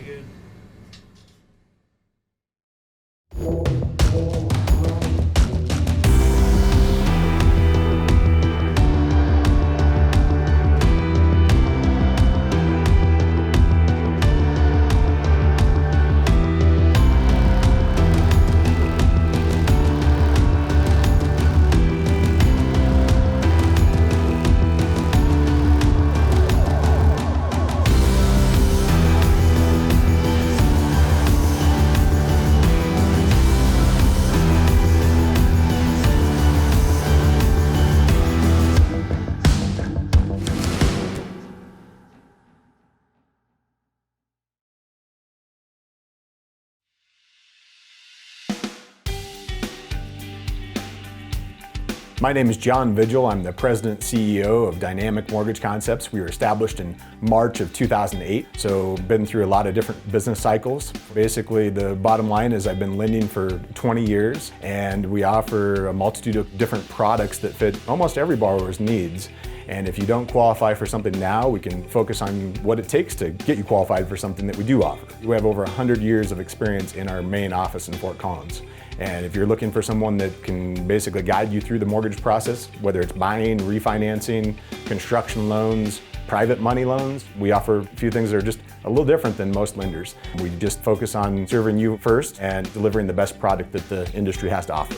My name is John Vigil. I'm the president and CEO of Dynamic Mortgage Concepts. We were established in March of 2008, so been through a lot of different business cycles. Basically, the bottom line is I've been lending for 20 years, and we offer a multitude of different products that fit almost every borrower's needs. And if you don't qualify for something now, we can focus on what it takes to get you qualified for something that we do offer. We have over 100 years of experience in our main office in Fort Collins. And if you're looking for someone that can basically guide you through the mortgage process, whether it's buying, refinancing, construction loans, private money loans. We offer a few things that are just a little different than most lenders. We just focus on serving you first and delivering the best product that the industry has to offer.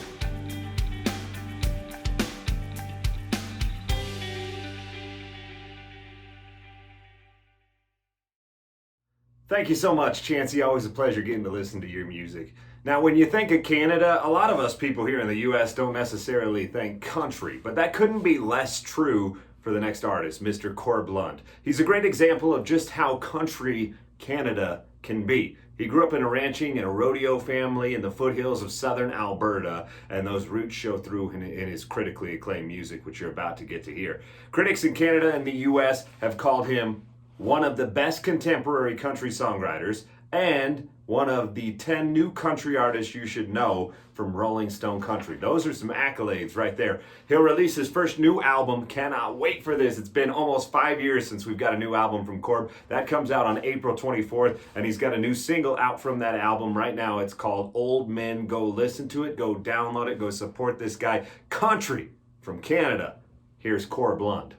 Thank you so much, Chancey. Always a pleasure getting to listen to your music. Now, when you think of Canada, a lot of us people here in the U.S. don't necessarily think country, but that couldn't be less true for the next artist, Mr. Corb Lund. He's a great example of just how country Canada can be. He grew up in a ranching and a rodeo family in the foothills of southern Alberta, and those roots show through in his critically acclaimed music, which you're about to get to hear. Critics in Canada and the U.S. have called him one of the best contemporary country songwriters and one of the 10 new country artists you should know from Rolling Stone Country. Those are some accolades right there. He'll release his first new album. Cannot wait for this. It's been almost 5 years since we've got a new album from Corb. That comes out on April 24th, and he's got a new single out from that album right now. It's called Old Men. Go listen to it, go download it, go support this guy. Country from Canada. Here's Corb Lund.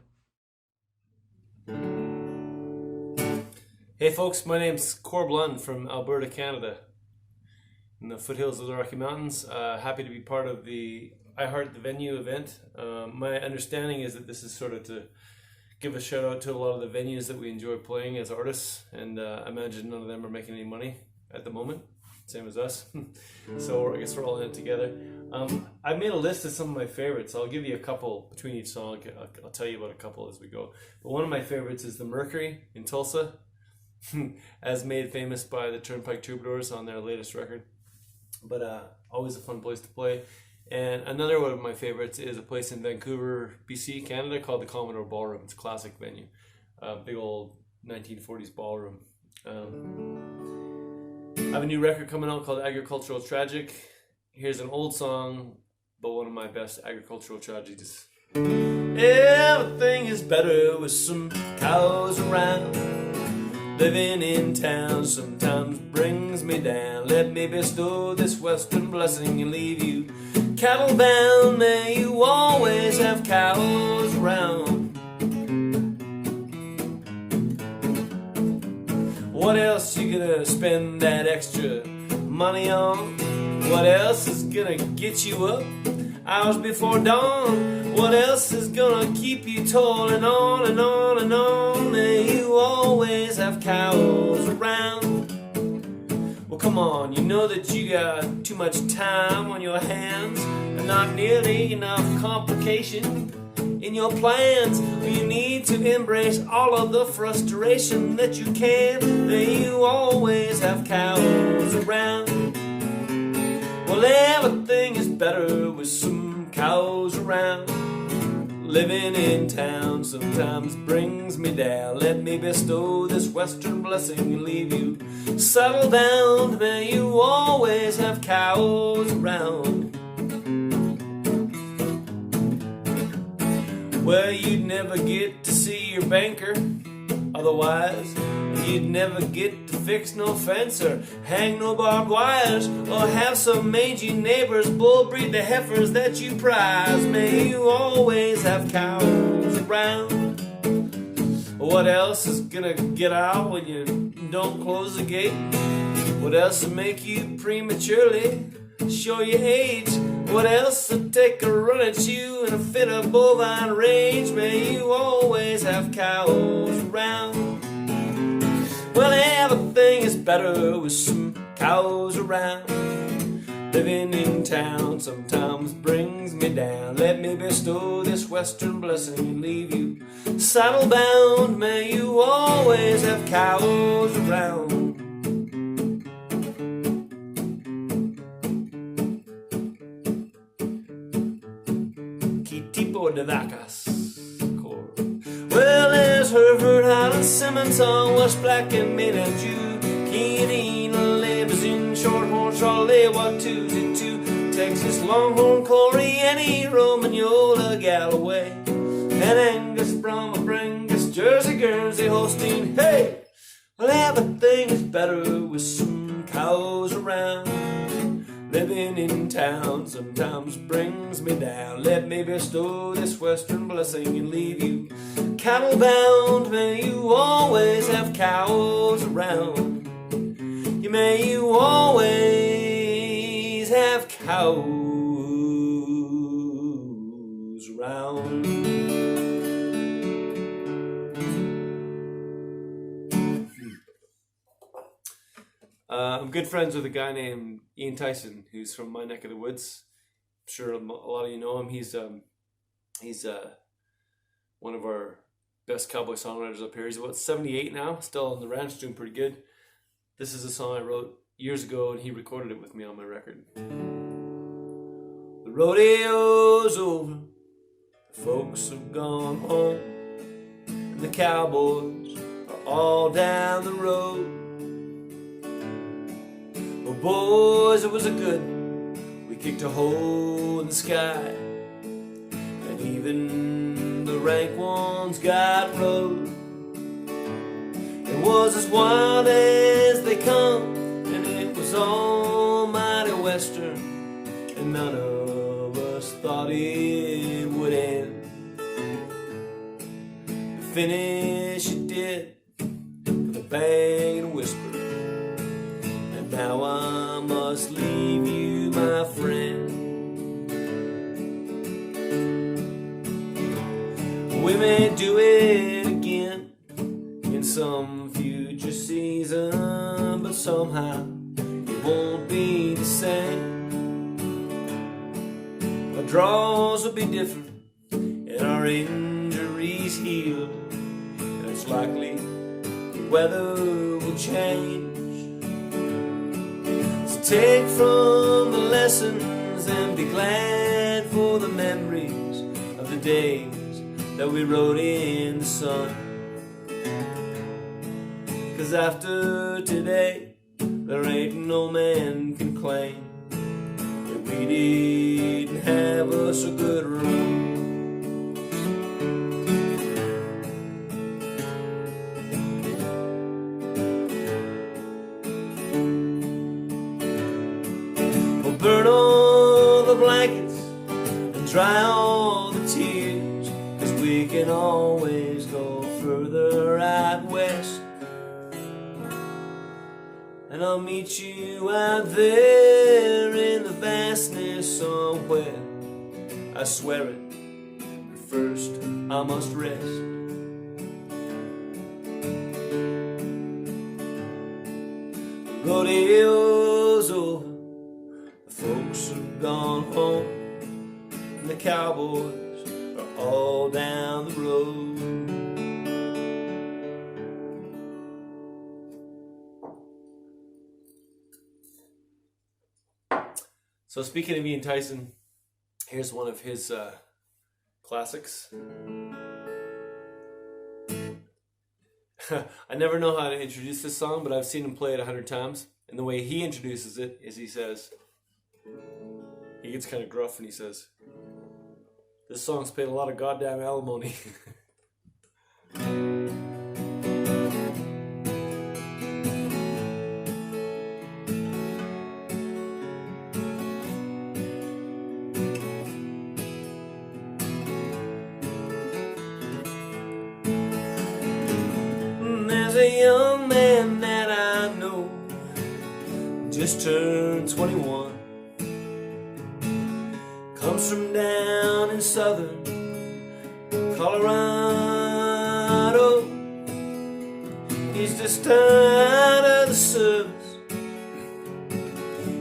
Hey folks, my name's Corb Lund from Alberta, Canada, in the foothills of the Rocky Mountains. Happy to be part of the I Heart the Venue event. My understanding is that this is sort of to give a shout out to a lot of the venues that we enjoy playing as artists, and I imagine none of them are making any money at the moment, same as us. So I guess we're all in it together. I made a list of some of my favorites. I'll give you a couple between each song. I'll tell you about a couple as we go. But one of my favorites is the Mercury in Tulsa, as made famous by the Turnpike Troubadours on their latest record. But always a fun place to play. And another one of my favorites is a place in Vancouver, BC, Canada, called the Commodore Ballroom. It's a classic venue, big old 1940s ballroom. I have a new record coming out called Agricultural Tragic. Here's an old song, but one of my best agricultural tragedies. Everything is better with some cows around. Living in town sometimes brings me down. Let me bestow this western blessing and leave you cattle bound. May you always have cows around. What else you gonna spend that extra money on? What else is gonna get you up hours before dawn? What else is gonna keep you toiling on and on and on? May you always have cows around. Well, come on, you know that you got too much time on your hands and not nearly enough complication in your plans. You need to embrace all of the frustration that you can. May you always have cows around. Well, everything is better with some cows around. Living in town sometimes brings me down. Let me bestow this western blessing and leave you settle down. May you always have cows around. Well, you'd never get to see your banker otherwise. You'd never get to fix no fence or hang no barbed wires or have some mangy neighbors bull breed the heifers that you prize. May you always have cows around. What else is gonna get out when you don't close the gate? What else will make you prematurely show your age? What else will take a run at you in a fit of bovine rage? May you always have cows around. Well, everything is better with some cows around. Living in town sometimes brings me down. Let me bestow this western blessing and leave you saddle bound. May you always have cows around. Que tipo de vacas? Well, there's Hereford, Highland, Simmons, on West Black and Maynard Jew, Keenan, Limousine, Shorthorn, Charolais, Watusi, Texas, Longhorn, Coriani, Romagnola, Galloway, and Angus, Brahma, Brangus, Jersey, Guernsey, Holstein. Hey! Well, everything is better with some cows around. Living in town sometimes brings me down. Let me bestow this western blessing and leave you cattle bound. May you always have cows around. May you always have cows around. I'm good friends with a guy named Ian Tyson, who's from my neck of the woods. I'm sure a lot of you know him. He's one of our best cowboy songwriters up here. He's about 78 now, still on the ranch, doing pretty good. This is a song I wrote years ago, and he recorded it with me on my record. The rodeo's over, the folks have gone home, and the cowboys are all down the road. Oh boys, it was a good one. We kicked a hole in the sky, and even the rank ones got rode. It was as wild as they come, and it was almighty western, and none of us thought it would end. The finish it did, with a bang and a whisper. And now I must leave you, my friend. We may do it again in some future season, but somehow it won't be the same. Our draws will be different and our injuries healed, and it's likely the weather will change. So take from the lessons and be glad for the memories of the days that we rode in the sun. 'Cause after today, there ain't no man can claim that we didn't have us a good run. We'll burn all the blankets and dry all the tears, 'cause we can always go further out west. And I'll meet you out there in the vastness somewhere. I swear it, but first I must rest. The rodeo's over, the folks have gone home, and the cowboys are all down the road. So speaking of Ian Tyson, here's one of his classics. I never know how to introduce this song, but I've seen him play it 100 times. And the way he introduces it is he says, he gets kind of gruff and he says, "This song's paid a lot of goddamn alimony." A young man that I know just turned 21, comes from down in southern Colorado. He's just out of the service,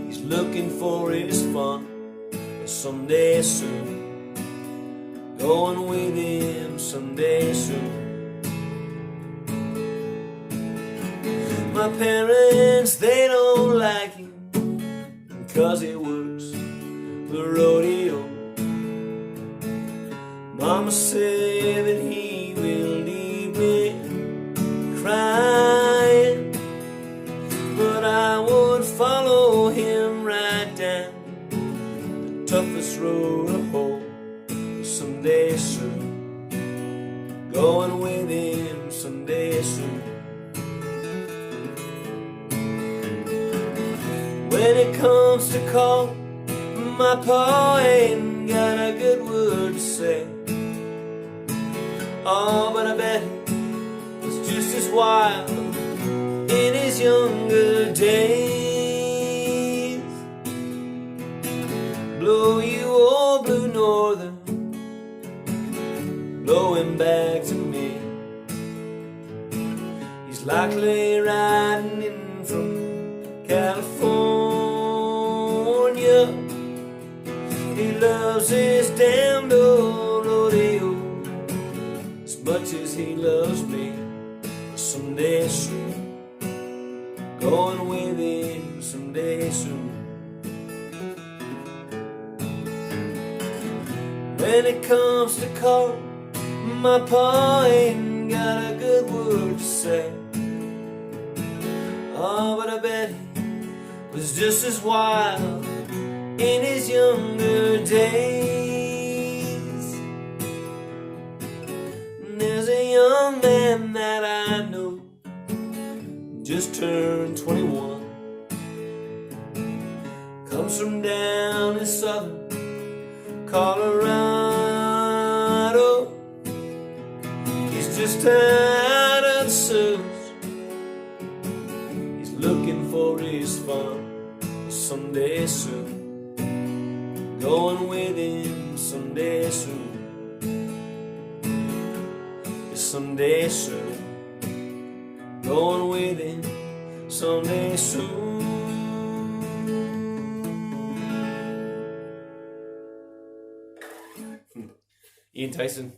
he's looking for his fun someday soon, going with him someday soon. My parents, they don't like him, 'cause he works the rodeo. Mama said that he will leave me crying, but I would follow him right down the toughest road of hope someday soon, going with him someday soon. When When it comes to call, my pa ain't got a good word to say. Oh, but I bet it was just as wild in his younger days. Blow you old blue northern, blow him back to me. He's likely riding in from California. He loves his damned old rodeo as much as he loves me. Someday soon, going with him someday soon. When it comes to car, my pa ain't got a good word to say. Oh, but I bet he was just as wild in his younger days. And there's a young man that I know, just turned 21. Comes from down in southern Colorado. He's just out of the service. He's looking for his fun someday soon. Going with him someday soon. Someday soon. Going with him someday soon. Ian Tyson.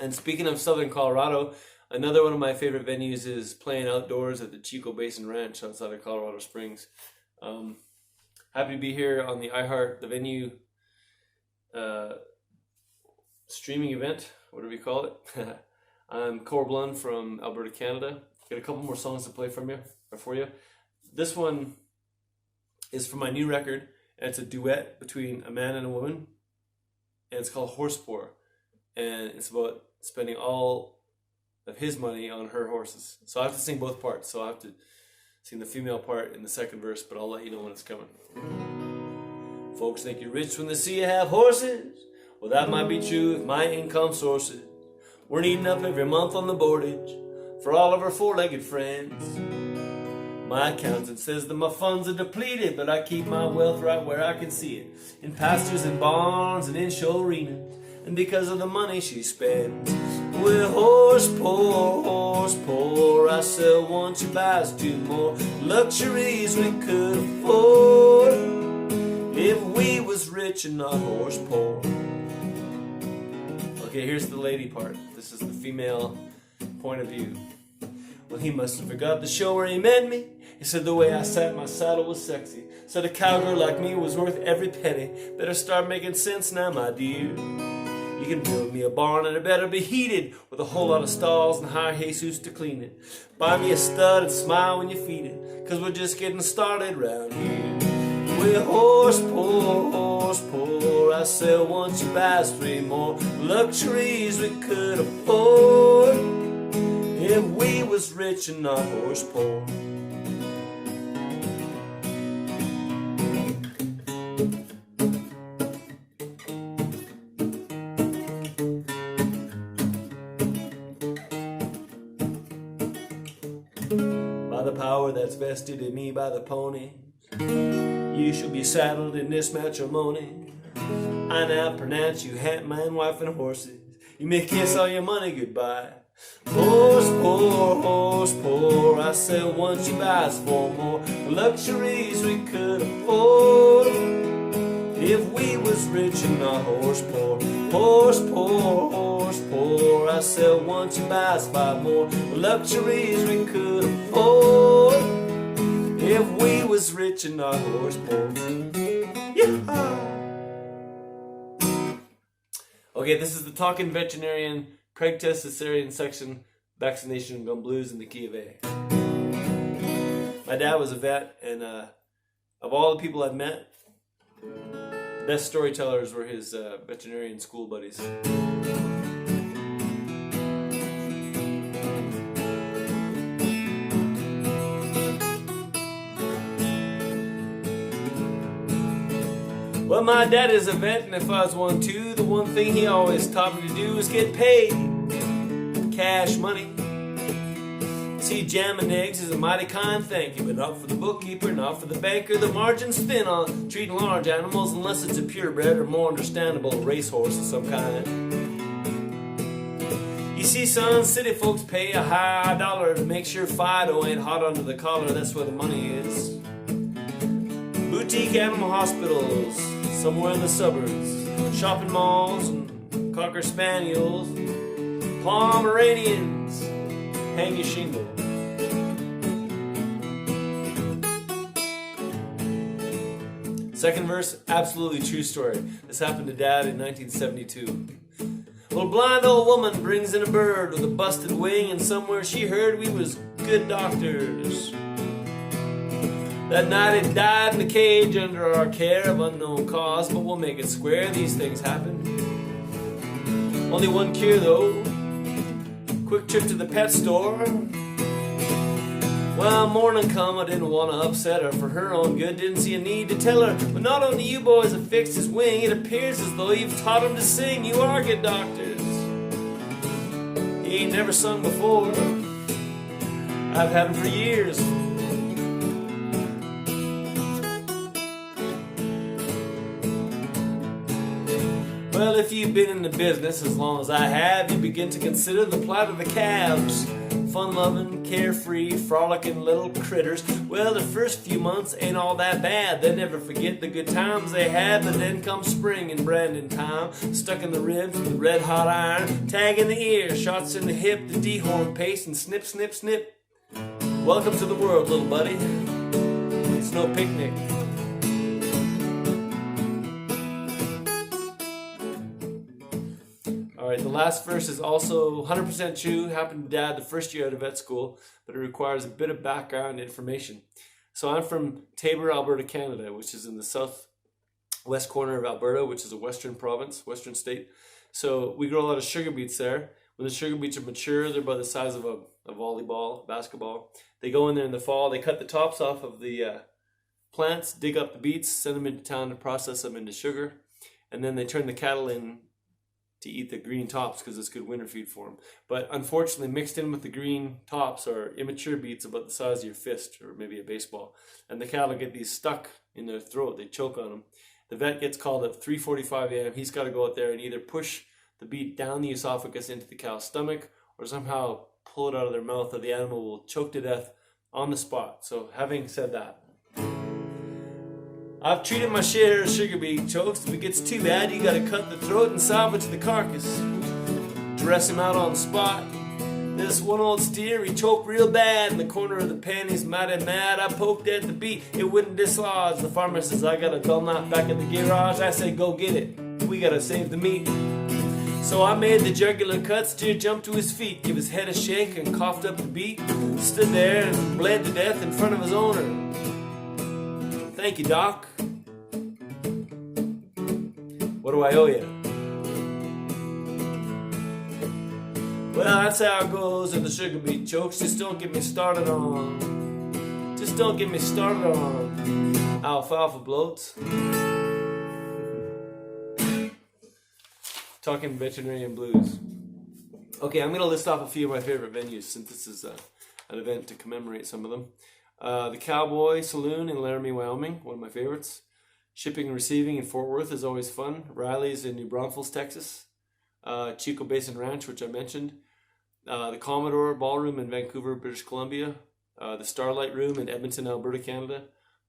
And speaking of Southern Colorado, another one of my favorite venues is playing outdoors at the Chico Basin Ranch outside of Colorado Springs. Happy to be here on the iHeart, the venue streaming event, what do we call it? I'm Corb Lund from Alberta, Canada. Got a couple more songs to play for you. This one is from my new record, and it's a duet between a man and a woman, and it's called Horsepower, and it's about spending all of his money on her horses. So I have to sing both parts, so I have to sing the female part in the second verse, but I'll let you know when it's coming. Folks think you're rich when they see you have horses. Well, that might be true if my income sources weren't eating up every month on the boardage for all of our four-legged friends. My accountant says that my funds are depleted, but I keep my wealth right where I can see it, in pastures and barns and in show arenas, and because of the money she spends. With horse poor, I sell one, she buys two more. Luxuries we could afford if we was rich and not horse poor. Okay, here's the lady part. This is the female point of view. Well, he must have forgot the show where he met me. He said the way I sat in my saddle was sexy. Said a cowgirl like me was worth every penny. Better start making sense now, my dear. You can build me a barn and it better be heated, with a whole lot of stalls and hire Jesus to clean it. Buy me a stud and smile when you feed it, 'cause we're just getting started round here. With horse poor, I sell one, she buys three more. Luxuries we could afford if we was rich and not horse poor. By the power that's vested in me by the ponies, you shall be saddled in this matrimony. I now pronounce you hat man, wife, and horses. You may kiss all your money goodbye. Horse poor, I sell one, she buys four more. Luxuries we could afford if we was rich and not horse poor. Horse poor, I sell one, she buys five more. Luxuries we could afford if we was rich and not horse poor. Yeah. Okay, this is the Talking Veterinarian Craig Test Cesarean Section Vaccination Gun Blues in the key of A. My dad was a vet, and of all the people I've met, the best storytellers were his veterinarian school buddies. Well, my dad is a vet, and if I was one too, the one thing he always taught me to do was get paid. Cash money. See, jam and eggs is a mighty kind thank you, but not for the bookkeeper, not for the banker. The margin's thin on treating large animals unless it's a purebred or more understandable racehorse of some kind. You see, son, city folks pay a high dollar to make sure Fido ain't hot under the collar. That's where the money is. Boutique animal hospitals somewhere in the suburbs, shopping malls and Cocker Spaniels, Pomeranians. Hang your shingle. Second verse, absolutely true story. This happened to Dad in 1972. Well, a blind old woman brings in a bird with a busted wing, and somewhere she heard we was good doctors. That night it died in a cage under our care of unknown cause, but we'll make it square, these things happen. Only one cure though, quick trip to the pet store. Well, morning come, I didn't want to upset her. For her own good, didn't see a need to tell her. But not only you boys have fixed his wing, it appears as though you've taught him to sing. You are good doctors. He ain't never sung before. I've had him for years. Well, if you've been in the business as long as I have, you begin to consider the plight of the calves. Fun-loving, carefree, frolicking little critters. Well, the first few months ain't all that bad. They never forget the good times they had. But then comes spring and branding time. Stuck in the ribs with the red-hot iron. Tag in the ear, shots in the hip, the dehorn pace, and snip, snip, snip. Welcome to the world, little buddy. It's no picnic. Alright, the last verse is also 100% true. Happened to Dad the first year out of vet school, but it requires a bit of background information. So I'm from Taber, Alberta, Canada, which is in the southwest corner of Alberta, which is a western province, western state. So we grow a lot of sugar beets there. When the sugar beets are mature, they're about the size of a volleyball, basketball. They go in there in the fall, they cut the tops off of the plants, dig up the beets, send them into town to process them into sugar, and then they turn the cattle in to eat the green tops because it's good winter feed for them. But unfortunately, mixed in with the green tops are immature beets about the size of your fist or maybe a baseball. And the cattle get these stuck in their throat. They choke on them. The vet gets called at 3:45 a.m. He's got to go out there and either push the beet down the esophagus into the cow's stomach or somehow pull it out of their mouth, or the animal will choke to death on the spot. So having said that, I've treated my share of sugar beet chokes. If it gets too bad, you gotta cut the throat and salvage the carcass. Dress him out on the spot. This one old steer, he choked real bad in the corner of the pen. He's mighty mad. I poked at the beet, it wouldn't dislodge. The farmer says, I got a dull knot back in the garage. I say, go get it. We gotta save the meat. So I made the jugular cut. Steer jumped to his feet, give his head a shake, and coughed up the beet. Stood there and bled to death in front of his owner. Thank you, Doc. What do I owe you? Well, that's how it goes in the sugar beet chokes. Just don't get me started on alfalfa bloats. Talking veterinarian blues. Okay, I'm going to list off a few of my favorite venues since this is an event to commemorate some of them. The Cowboy Saloon in Laramie, Wyoming, one of my favorites. Shipping and Receiving in Fort Worth is always fun. Riley's in New Braunfels, Texas. Chico Basin Ranch, which I mentioned. The Commodore Ballroom in Vancouver, British Columbia. The Starlight Room in Edmonton, Alberta, Canada.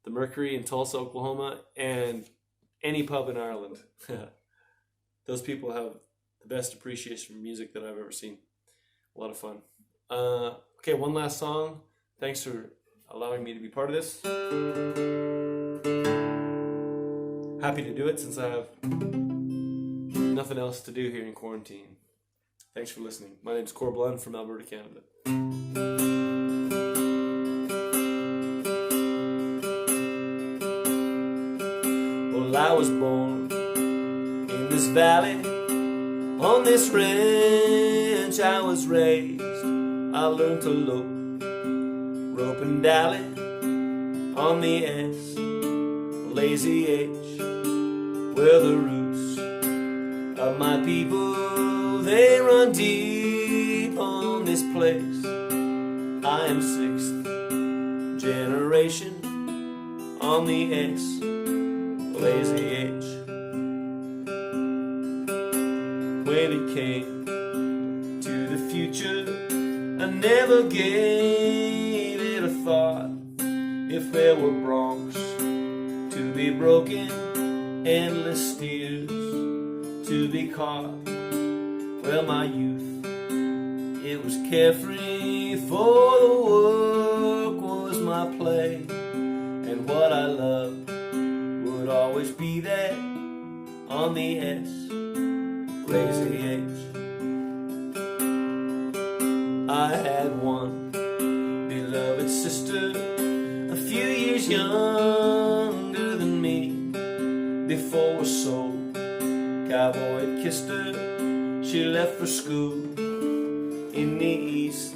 The Mercury in Tulsa, Oklahoma. And any pub in Ireland. Those people have the best appreciation for music that I've ever seen. A lot of fun. Okay, one last song. Thanks for allowing me to be part of this. Happy to do it since I have nothing else to do here in quarantine. Thanks for listening. My name is Corb Lund from Alberta, Canada. Well, I was born in this valley, on this ranch I was raised. I learned to look, rope and dally on the S, lazy H, Well, the roots of my people, they run deep on this place. I am 6th generation on the S, lazy H. When it came to the future, I never gave it a thought. If there were broncs to be broken, endless steers to be caught. Well, my youth, it was carefree, for the work was my play, and what I loved would always be there on the S, lazy H. I had one beloved sister, a few years younger than me. Before a soul cowboy had kissed her, she left for school in the East.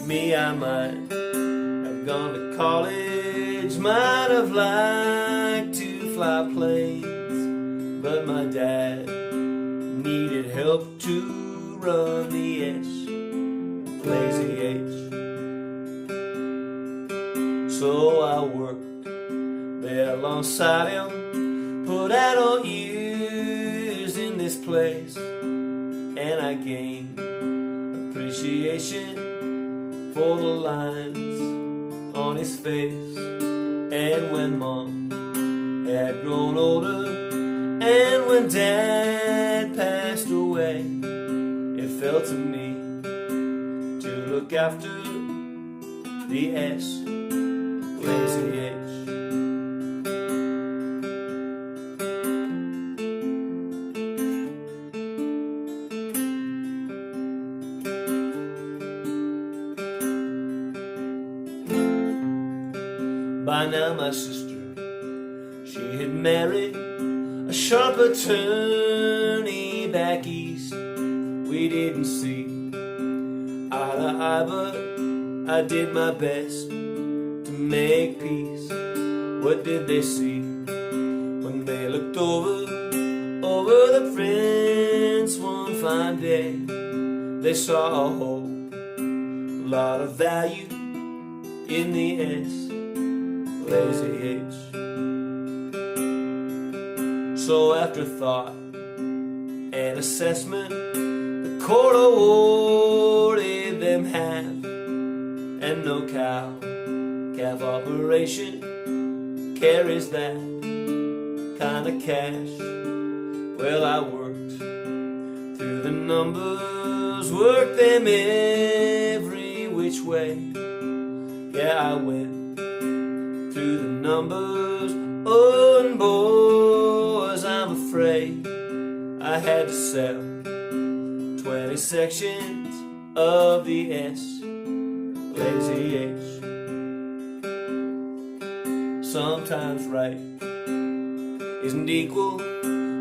Me, I might have gone to college, might have liked to fly planes, but my dad needed help to run the S, lazy H. So I worked there alongside him, put out all years in this place, and I gained appreciation for the lines on his face. And when Mom had grown older, and when Dad passed away, it fell to me to look after the S, lazy H. By now my sister, she had married a sharp attorney back east. We didn't see eye to eye, but I did my best to make peace. What did they see when they looked over the fence one fine day? They saw a whole lot of value in the S, lazy H. So after thought and assessment, the court awarded them half, and no cow-calf operation carries that kind of cash. Well, I worked through the numbers, worked them every which way. Yeah, I went through the numbers, oh, and boys, I'm afraid I had to sell 20 sections of the S, lazy H. Sometimes right isn't equal,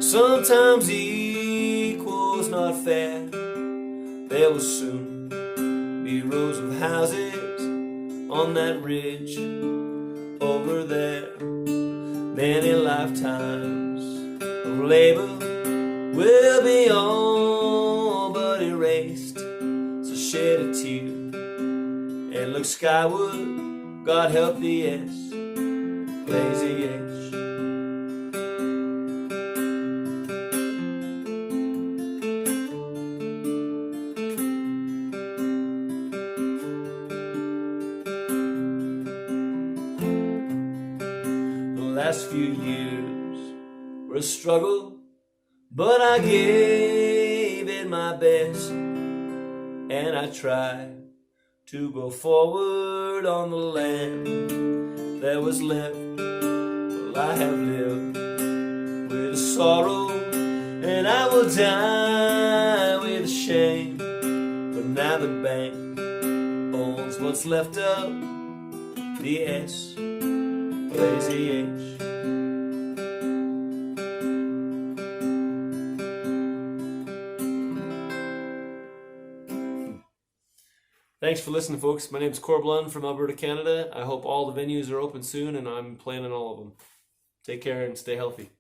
sometimes equal's not fair. There will soon be rows of houses on that ridge over there. Many lifetimes of labor will be all but erased. So shed a tear and look skyward, God help the S, lazy H. Last few years were a struggle, but I gave it my best, and I tried to go forward on the land that was left. Well, I have lived with a sorrow, and I will die with a shame, but now the bank owns what's left of the S, lazy H. Thanks for listening, folks. My name is Corb Lund from Alberta, Canada. I hope all the venues are open soon, and I'm playing in all of them. Take care and stay healthy.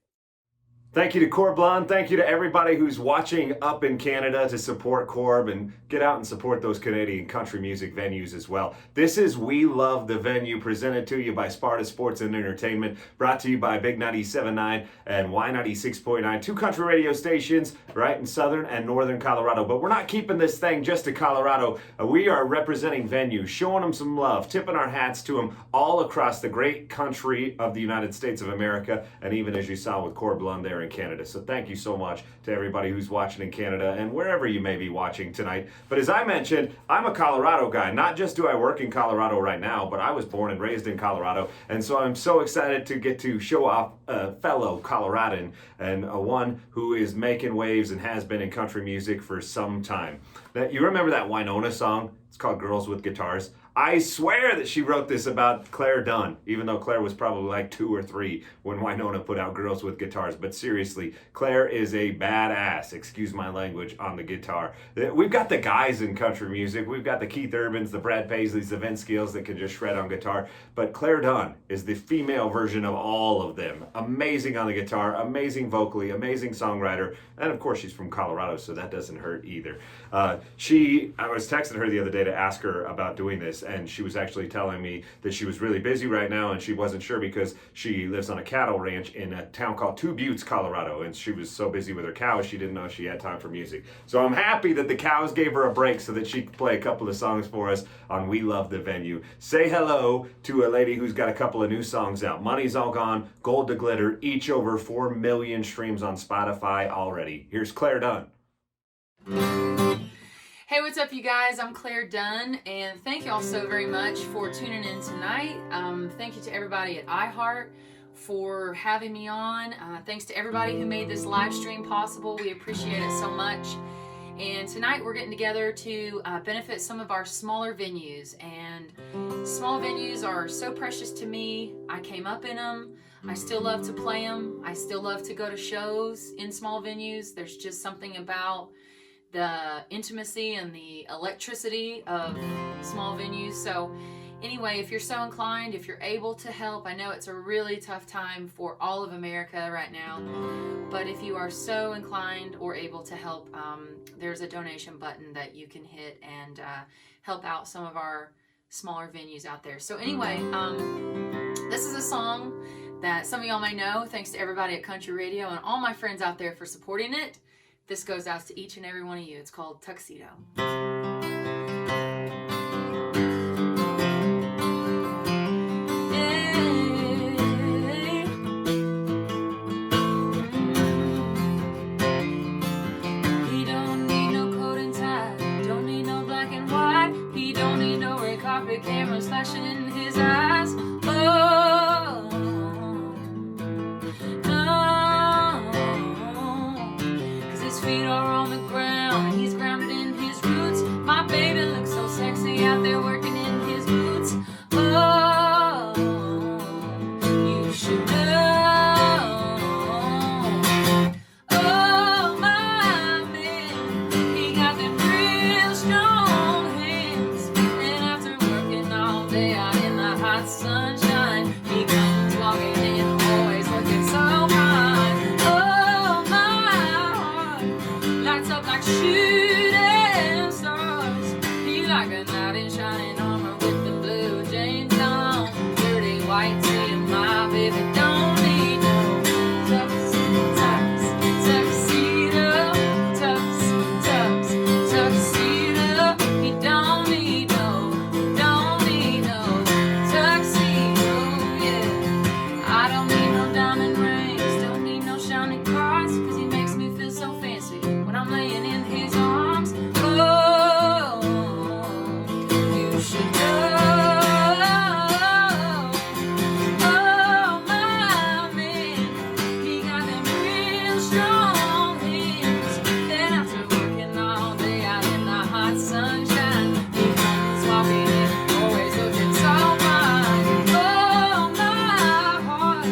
Thank you to Corb Lund. Thank you to everybody who's watching up in Canada to support Corb and get out and support those Canadian country music venues as well. This is We Love the Venue, presented to you by Sparta Sports and Entertainment, brought to you by Big 97.9 and Y96.9, two country radio stations right in southern and northern Colorado. But we're not keeping this thing just to Colorado. We are representing venues, showing them some love, tipping our hats to them all across the great country of the United States of America, and even as you saw with Corb Lund there in Canada. So thank you so much to everybody who's watching in Canada and wherever you may be watching tonight. But as I mentioned, I'm a Colorado guy. Not just do I work in Colorado right now, but I was born and raised in Colorado. And so I'm so excited to get to show off a fellow Coloradan and one who is making waves and has been in country music for some time. Now, you remember that Winona song? It's called Girls with Guitars. I swear that she wrote this about Clare Dunn, even though Clare was probably like 2 or 3 when Winona put out Girls with Guitars. But seriously, Clare is a badass, excuse my language, on the guitar. We've got the guys in country music. We've got the Keith Urbans, the Brad Paisleys, the Vince Gills that can just shred on guitar. But Clare Dunn is the female version of all of them. Amazing on the guitar, amazing vocally, amazing songwriter. And of course, she's from Colorado, so that doesn't hurt either. I was texting her the other day to ask her about doing this, and she was actually telling me that she was really busy right now and she wasn't sure because she lives on a cattle ranch in a town called Two Buttes, Colorado, and she was so busy with her cows she didn't know she had time for music. So I'm happy that the cows gave her a break so that she could play a couple of songs for us on We Love the Venue. Say hello to a lady who's got a couple of new songs out. Money's All Gone, Gold to Glitter, each over 4 million streams on Spotify already. Here's Clare Dunn. Hey, what's up, you guys? I'm Clare Dunn, and thank y'all so very much for tuning in tonight. Thank you to everybody at iHeart for having me on. Thanks to everybody who made this live stream possible. We appreciate it so much. And tonight we're getting together to benefit some of our smaller venues. And small venues are so precious to me. I came up in them. I still love to play them. I still love to go to shows in small venues. There's just something about the intimacy and the electricity of small venues. So anyway, if you're so inclined, if you're able to help, I know it's a really tough time for all of America right now, but if you are so inclined or able to help, there's a donation button that you can hit and help out some of our smaller venues out there. So anyway, this is a song that some of y'all may know, thanks to everybody at Country Radio and all my friends out there for supporting it. This goes out to each and every one of you. It's called Tuxedo. He don't need no coat and tie, don't need no black and white. He don't need no red carpet cameras flashing in his eyes. Feet are on the ground, he's grounded in his roots. My baby looks so sexy out there working in his boots. Oh, you should know. Oh, my man, he got them real strong hands. And after working all day out in the hot sunshine, he comes walking in, always looking so fine. Up like shooting stars. He like a knight in shining armor with the blue jeans on. Dirty white tee, my baby don't need no tuxedo. He don't need no tuxedo, yeah. I don't need no diamond rings, don't need no shiny cars, cause he makes me feel so fancy when I'm laying in his arms. Oh, you should know. Oh, my man, he got them real strong hands. And after working all day out in the hot sunshine, he comes walking in, always looking so fine. Oh, my heart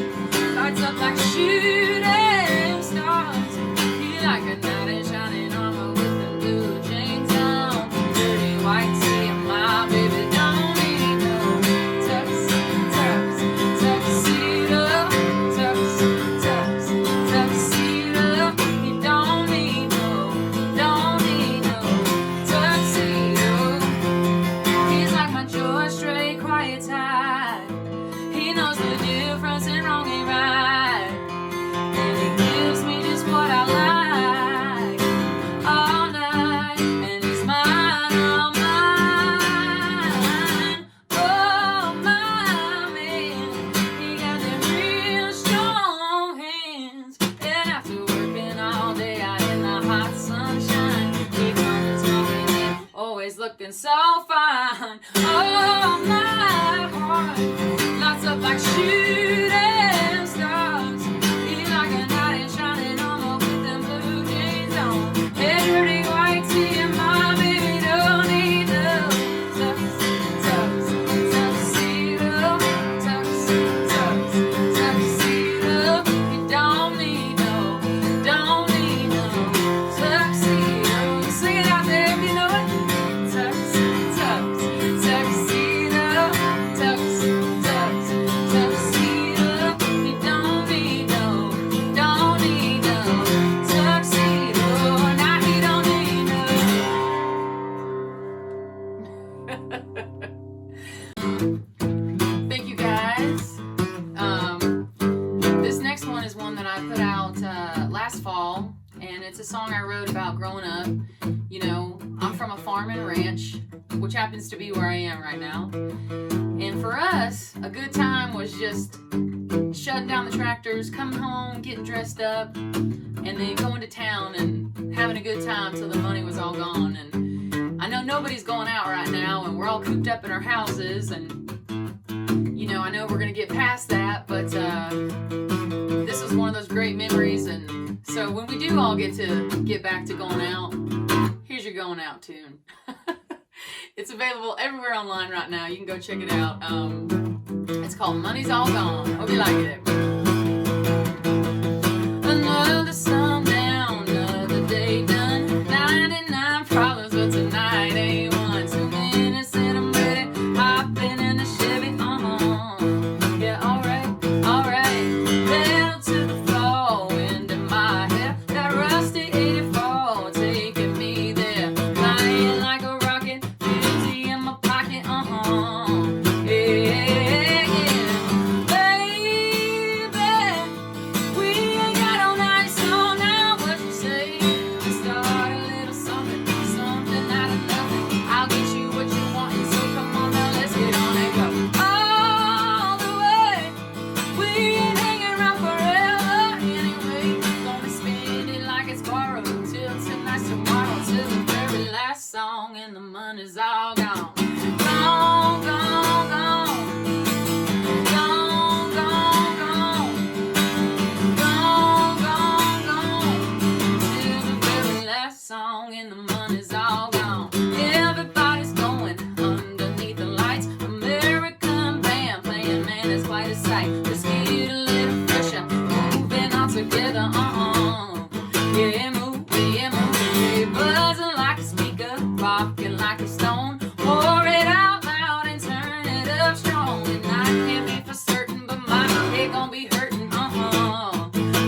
lights up like shooting stars. He like a knight in shining armor with the blue jeans on. Dirty white tee, and my baby don't need no tuxedo. looking so fine. Oh, my heart lights up like shooting stars. Feel like a knight in shining armor with them blue jeans on. Head dirty white tee and my baby don't need no tuxedo. You don't need no tuxedo. Sing it out there if you know it. Tuxedo. You don't need no tuxedo. Now he don't need no. Thank you guys. This next one is one that I put out last fall, and it's a song I wrote about growing up. You know, I'm from a farm and ranch, which happens to be where I am right now. And for us, a good time was just shutting down the tractors, coming home, getting dressed up, and then going to town and having a good time till the money was all gone. And I know nobody's going out right now, and we're all cooped up in our houses, and you know, I know we're gonna get past that, but this was one of those great memories. And so when we do all get back to going out, here's your going out tune. It's available everywhere online right now. You can go check it out. It's called Money's All Gone. Hope you like it. Another sundown, another day done. 99 problems, but tonight ain't one. 2 minutes and I'm ready. Hopping in the Chevy. Yeah, alright. Pedal to the floor, wind in my hair. That rusty 84 taking me there. Flying like a rocket, 50 in my pocket. Yeah. Baby, we ain't got all night, so now what you say? Let's start a little something out of nothing. I'll get you what you want, and so come on now, let's get on and go. All the way, we ain't hanging around forever anyway. Gonna spend it like it's borrowed till tonight's tomorrow, till the very last song, and the money's all gone. Gone, gone, gone. Gone, gone, gone. Gone, gone, gone. Till the very last song, and the money's all gone. Everybody's going underneath the lights. American band playing, man, it's quite a sight. Let's get a little fresher, moving all together. Yeah, move. Buzzing like a speaker, rocking like a stone. Pour it out loud and turn it up strong. And I can't be for certain, but my head gon' be hurting.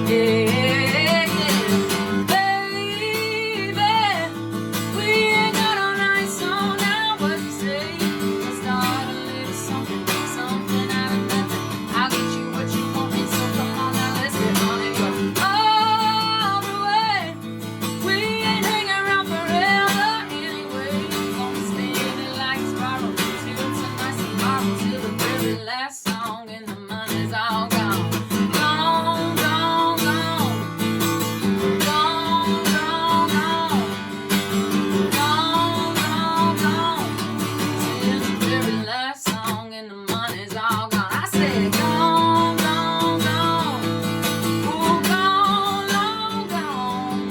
Yeah. Baby, we ain't got all night, so now what you say? Let's start a little something out of nothing. I'll get you what you want, and so come on now, let's get on and go. All the way, we ain't hanging around forever anyway. Gonna spend it like it's borrowed till tonight's tomorrow, till the very last song, and the money's all gone. Gone, gone, gone. Gone, gone, gone. Gone, gone, gone. Till the very last song, and the money's all gone. I said gone, gone, gone. Oh, gone, long gone.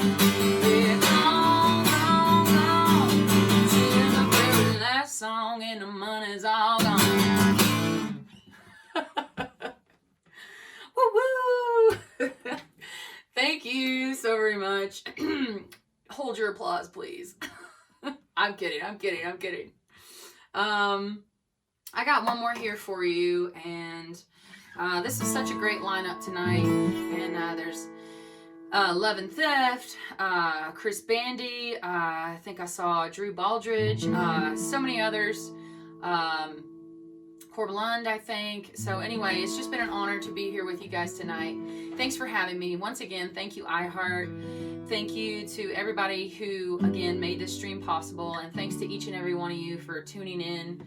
Yeah, gone, gone, gone. Till the very last song, and the money's all gone. Woo woo! Thank you so very much. Hold your applause, please. I'm kidding. I got one more here for you, and this is such a great lineup tonight. And there's Love and Theft, Chris Bandi, I think I saw Drew Baldridge, so many others. Corb Lund, I think. So anyway, it's just been an honor to be here with you guys tonight. Thanks for having me. Once again, thank you, iHeart. Thank you to everybody who, again, made this stream possible. And thanks to each and every one of you for tuning in.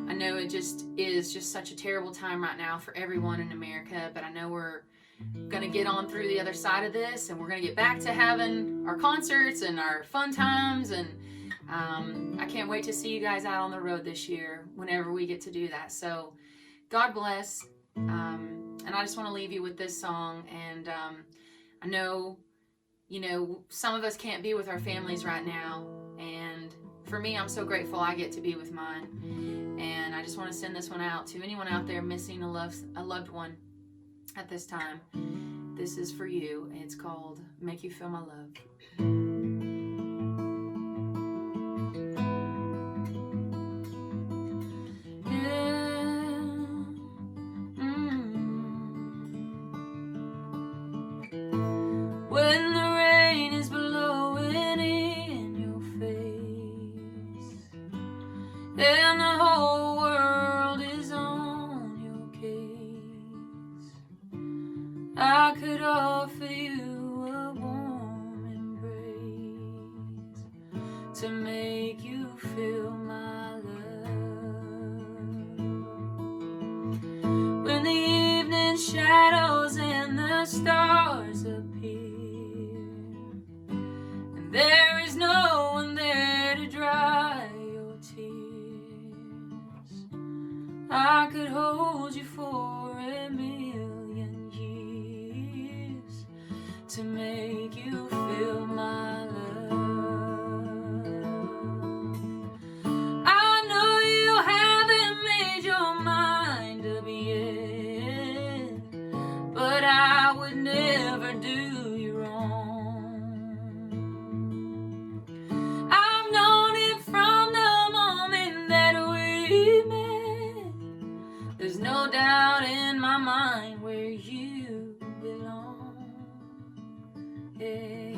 I know it just is just such a terrible time right now for everyone in America, but I know we're going to get on through the other side of this, and we're going to get back to having our concerts and our fun times. And I can't wait to see you guys out on the road this year whenever we get to do that. So God bless. And I just want to leave you with this song. And I know, you know, some of us can't be with our families right now. And for me, I'm so grateful I get to be with mine. And I just want to send this one out to anyone out there missing a loved one at this time. This is for you. It's called Make You Feel My Love. When the rain is blowing in your face and the whole world is on your case, I could offer you a warm embrace to make you feel my love. When the evening shadows and the stars appear, there is no one there to dry your tears, I could hold you for a million years to make you feel my love. I know you haven't made your mind up yet, but I would never do you wrong. No doubt in my mind where you belong. Yeah.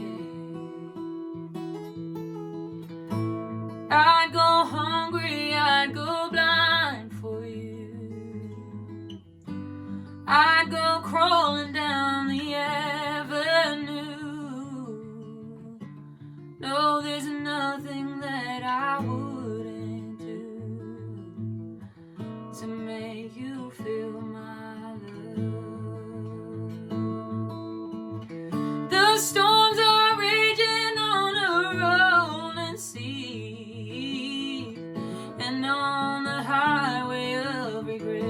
I'd go hungry, I'd go blind for you. I'd go crawling down the avenue. No, there's nothing that I wouldn't do to make you feel my love. The storms are raging on a rolling sea and on the highway of regret.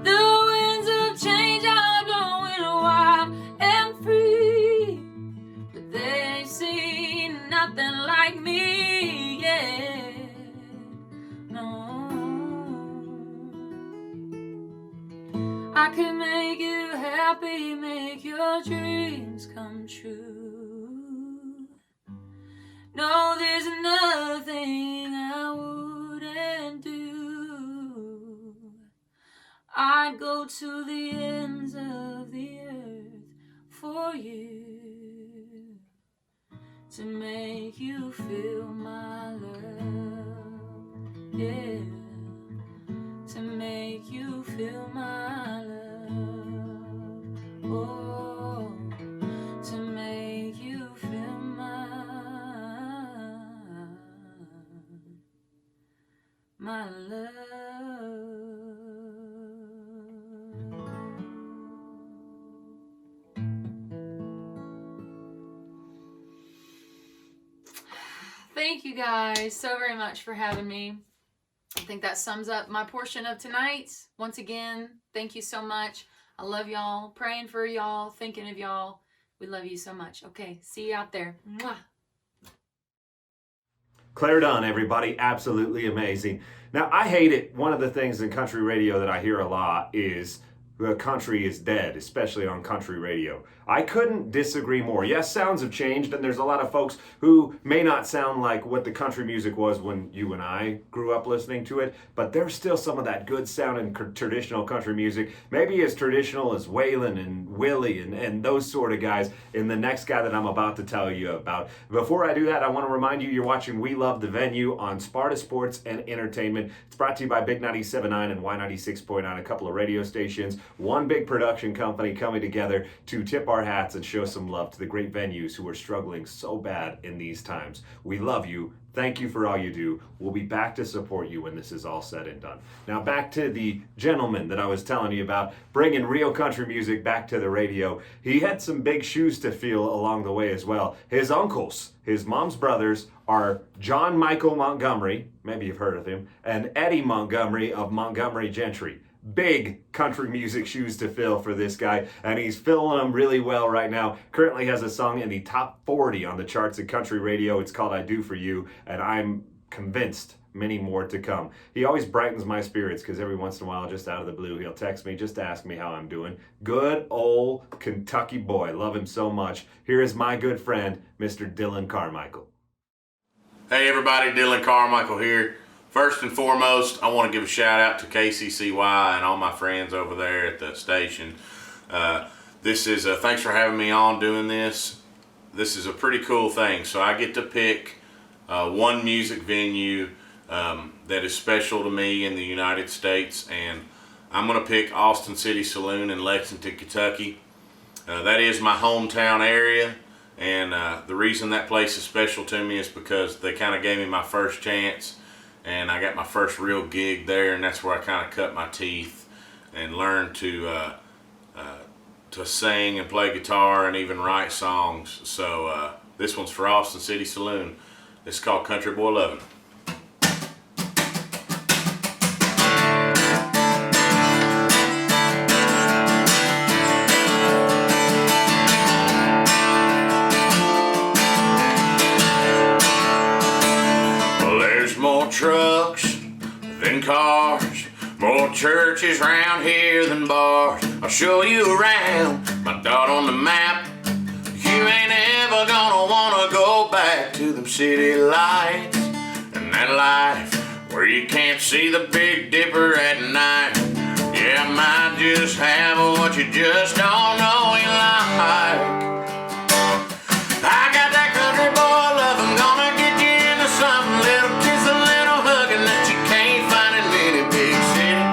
The winds of change are blowing wild and free, but they ain't seen nothing like me yet. I can make you happy, make your dreams come true. No, there's nothing I wouldn't do. I'd go to the ends of the earth for you to make you feel my love. Yeah. To make you feel my love. Oh, to make you feel my love. Thank you guys so very much for having me. I think that sums up my portion of tonight. Once again, thank you so much. I love y'all. Praying for y'all. Thinking of y'all. We love you so much. Okay, see you out there. Mwah. Clare Dunn, everybody. Absolutely amazing. Now, I hate it. One of the things in country radio that I hear a lot is the country is dead, especially on country radio. I couldn't disagree more. Yes, sounds have changed, and there's a lot of folks who may not sound like what the country music was when you and I grew up listening to it, but there's still some of that good sounding traditional country music, maybe as traditional as Waylon and Willie and those sort of guys, and the next guy that I'm about to tell you about. Before I do that, I want to remind you, you're watching We Love the Venue on Sparta Sports and Entertainment. It's brought to you by Big 97.9 and Y96.9, a couple of radio stations, one big production company coming together to tip our hats and show some love to the great venues who are struggling so bad in these times. We love you. Thank you for all you do. We'll be back to support you when this is all said and done. Now back to the gentleman that I was telling you about, bringing real country music back to the radio. He had some big shoes to fill along the way as well. His uncles, his mom's brothers, are John Michael Montgomery, maybe you've heard of him, and Eddie Montgomery of Montgomery Gentry. Big country music shoes to fill for this guy, and he's filling them really well right now. Currently has a song in the top 40 on the charts of country radio. It's called I Do For You, and I'm convinced many more to come. He always brightens my spirits because every once in a while, just out of the blue, he'll text me just to ask me how I'm doing. Good old Kentucky boy. Love him so much. Here is my good friend, Mr. Dillon Carmichael. Hey everybody, Dillon Carmichael here. First and foremost, I want to give a shout out to KCCY and all my friends over there at the station. This is thanks for having me on doing this. This is a pretty cool thing. So I get to pick one music venue that is special to me in the United States, and I'm going to pick Austin City Saloon in Lexington, Kentucky. That is my hometown area, and the reason that place is special to me is because they kind of gave me my first chance. And I got my first real gig there, and that's where I kind of cut my teeth and learned to sing and play guitar and even write songs. So this one's for Austin City Saloon. It's called Country Boy Lovin'. Trucks than cars, more churches round here than bars. I'll show you around, my dot on the map. You ain't ever gonna wanna go back to them city lights and that life where you can't see the Big Dipper at night. Yeah, I might just have what you just don't know you like. I got that country boy love, I'm gonna get you into something little, kiss a little hugging that you can't find in any big city.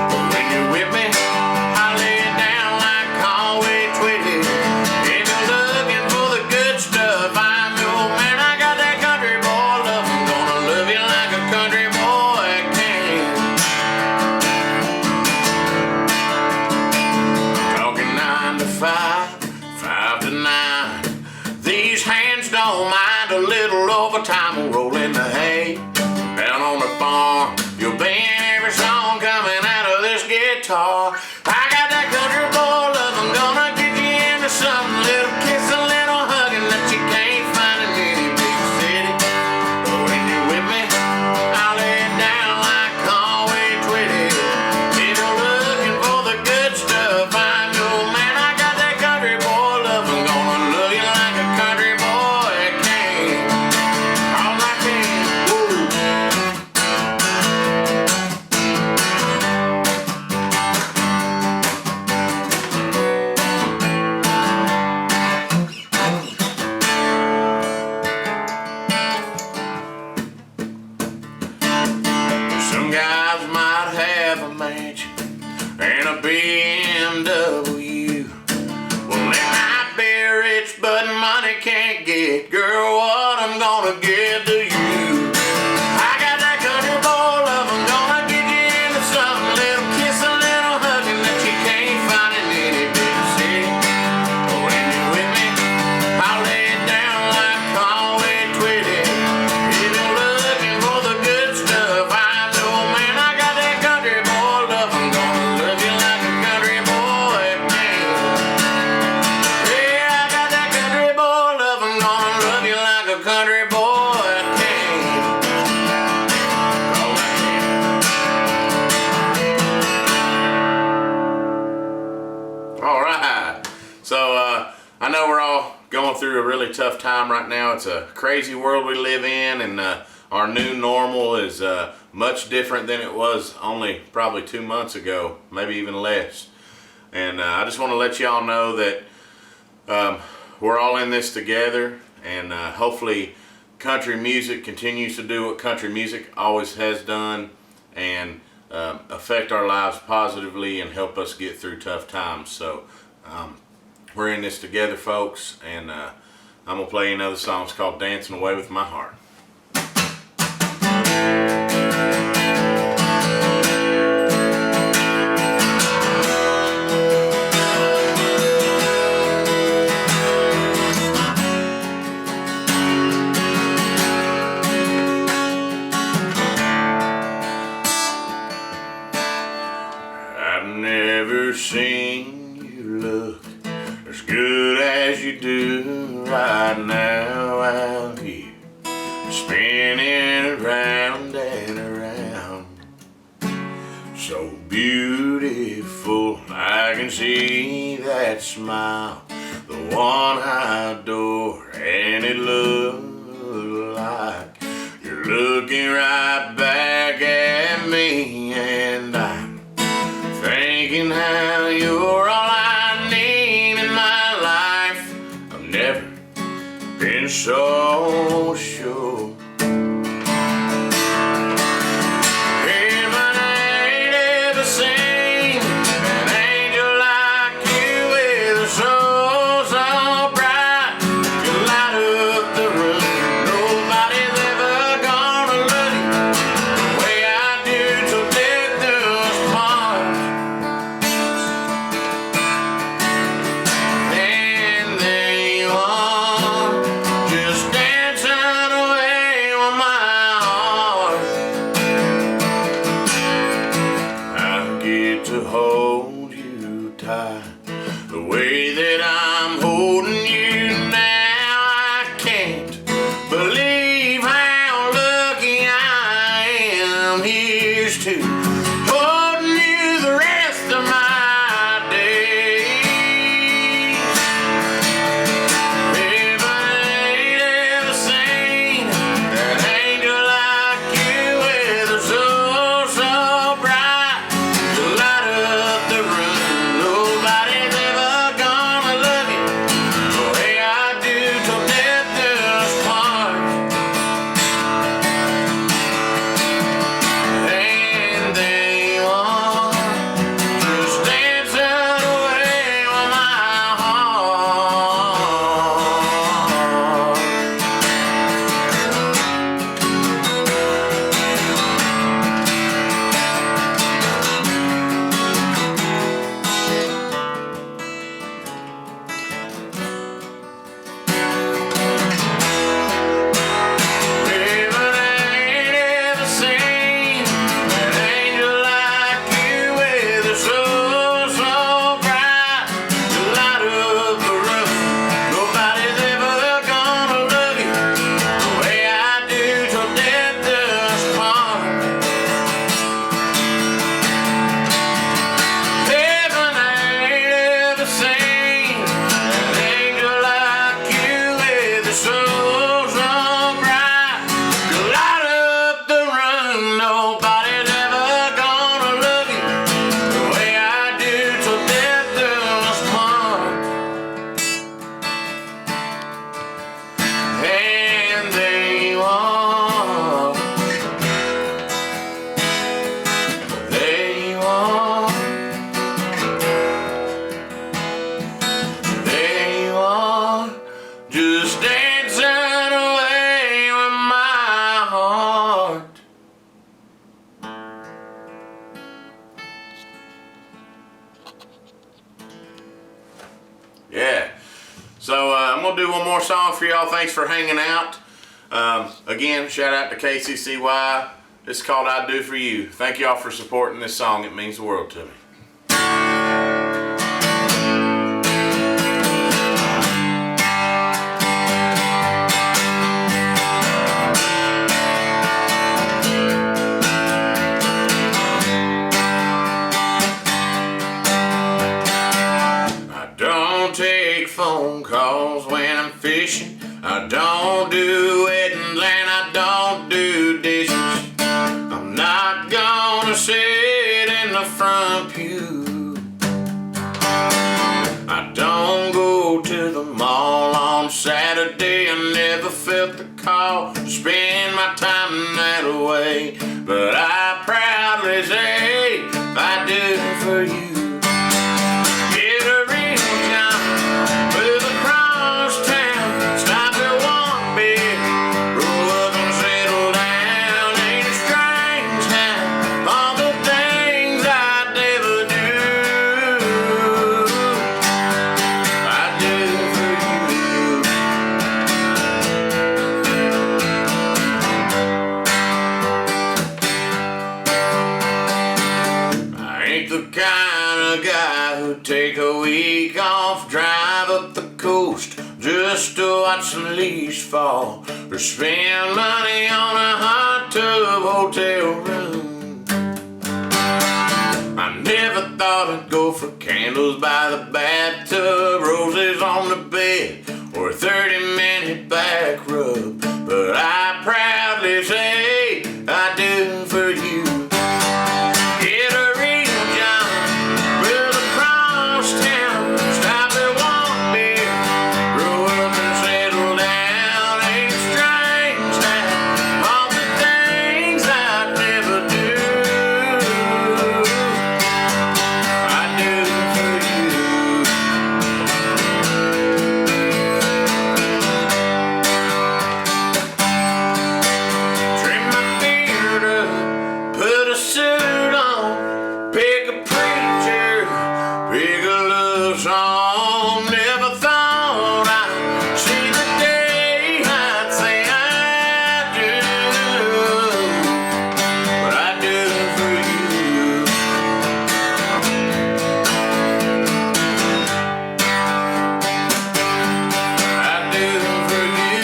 But when you're with me, I lay it down like Conway Twitty. If you're looking for the good stuff, I'm your man. I got that country boy love, I'm gonna love you like a country boy can. Talking 9 to 5, 5 to 9. These hands don't mind a little overtime, rolling the hay. Down on the farm, you'll be in every song coming out of this guitar. I got that country boy love, I'm gonna get you into something little, kiss a little hugging that you can't find in any big city. But when you're with me, I'll lay it down like Conway Twitty. If you're looking for the good stuff, I'm your man. I got that country boy love, I'm gonna love you like a country boy can. All I can. Woo. Some guys might have a mansion and a BMW. Well, they might be rich, but money can't get. Girl, what I'm gonna give to you? I got that country boy love, I'm gonna get you into something little, kiss a little hugging that you can't find in any big city. But when you're with me, I'll lay it down like Conway Twitty. If you're looking for the good stuff, I'm your man. I got that country boy love, I'm gonna love you like a country boy can. Yeah, I got that country boy love, I'm gonna love you like a country boy can. All I can. All right. So I know we're all going through a really tough time right now. It's a crazy world we live in, and our new normal is much different than it was only probably 2 months ago, maybe even less. And I just want to let y'all know that we're all in this together, and hopefully country music continues to do what country music always has done, and affect our lives positively and help us get through tough times. So we're in this together, folks, and I'm gonna play another song. It's called Dancing Away with My Heart. I've never seen you look as good as you do right now out here, spinning around and around. So beautiful, I can see that smile, the one I adore, and it looks like you're looking right back at me, and I'm thinking how you're all I need in my life. I've never been so sure. Heaven ain't ever seen an angel like you with a soul so bright. You light up the room. Nobody's ever gonna love you the way I do till death do us part. And there you are, just dancing away with my heart. I get to hold you tight the way that I'm holding you now. I can't believe how lucky I am. Here's to holding you the rest of my days. Heaven ain't ever seen an angel like you with a soul so bright. You light up the room. Nobody's ever gonna love you the way I do till death do us part. And there you are, just dancing away with my heart. Heaven ain't ever seen an angel like you with a soul so bright. You light up the room. Nobody's ever gonna love you the way I do till death do us part. Heaven ain't ever seen an angel like you with a soul so bright. You light up the room. Nobody's ever gonna love you the way I do till death do us part. And there you are. There you are. There you are, just dancing away with my heart. Yeah. So I'm gonna do one more song for y'all. Thanks for hanging out. Again, shout out to KCCY. This is called "I Do For You." Thank y'all for supporting this song. It means the world to me. I don't take phone calls when I'm fishing. I don't do weddings and I don't do dishes. I'm not gonna sit in the front pew. I don't go to the mall on Saturday. I never felt the call to spend my time that way. But I proudly say I do for you. Get a real job, move across town, stop at one big, grow up and settle down. Ain't guy who'd take a week off, drive up the coast just to watch the leaves fall, or spend money on a hot tub hotel room. I never thought I'd go for candles by the bathtub, roses on the bed, or a 30-minute back rub, but I proudly say I do for you. Get a real job, move across town, stop at one beer, grow up and settle down. Ain't strange that all the things I'd never do, I do for you. Trim my beard up, put a suit on, pick a preacher, pick a love song. Never thought I'd see the day I'd say I do, but I do for you. I do for you.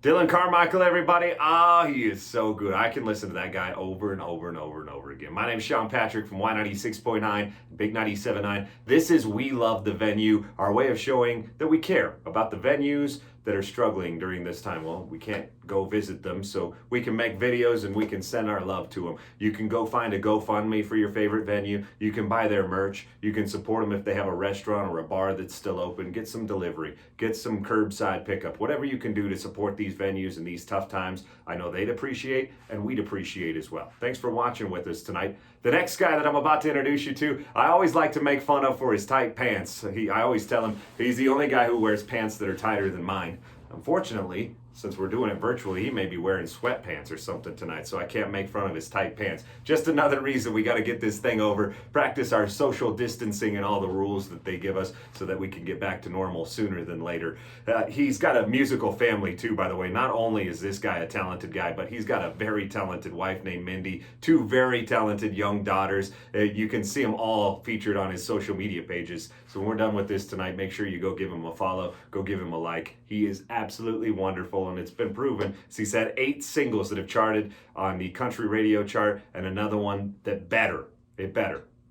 Dillon Carmichael, everybody. He is so good. I can listen to that guy over and over and over and over again. My name's Shawn Patrick from Y96.9, Big 97.9. This is We Love the Venue, our way of showing that we care about the venues that are struggling during this time. Well, we can't go visit them, so we can make videos and we can send our love to them. You can go find a GoFundMe for your favorite venue. You can buy their merch. You can support them if they have a restaurant or a bar that's still open. Get some delivery. Get some curbside pickup. Whatever you can do to support these venues in these tough times, I know they'd appreciate and we'd appreciate as well. Thanks for watching with us tonight. The next guy that I'm about to introduce you to, I always like to make fun of for his tight pants. I always tell him he's the only guy who wears pants that are tighter than mine. Unfortunately, since we're doing it virtually, he may be wearing sweatpants or something tonight, so I can't make fun of his tight pants. Just another reason we got to get this thing over, practice our social distancing and all the rules that they give us so that we can get back to normal sooner than later. He's got a musical family too, by the way. Not only is this guy a talented guy, but he's got a very talented wife named Mindy, two very talented young daughters. You can see them all featured on his social media pages. So when we're done with this tonight, make sure you go give him a follow, go give him a like. He is absolutely wonderful, and it's been proven. So he's had 8 singles that have charted on the country radio chart, and another one that better.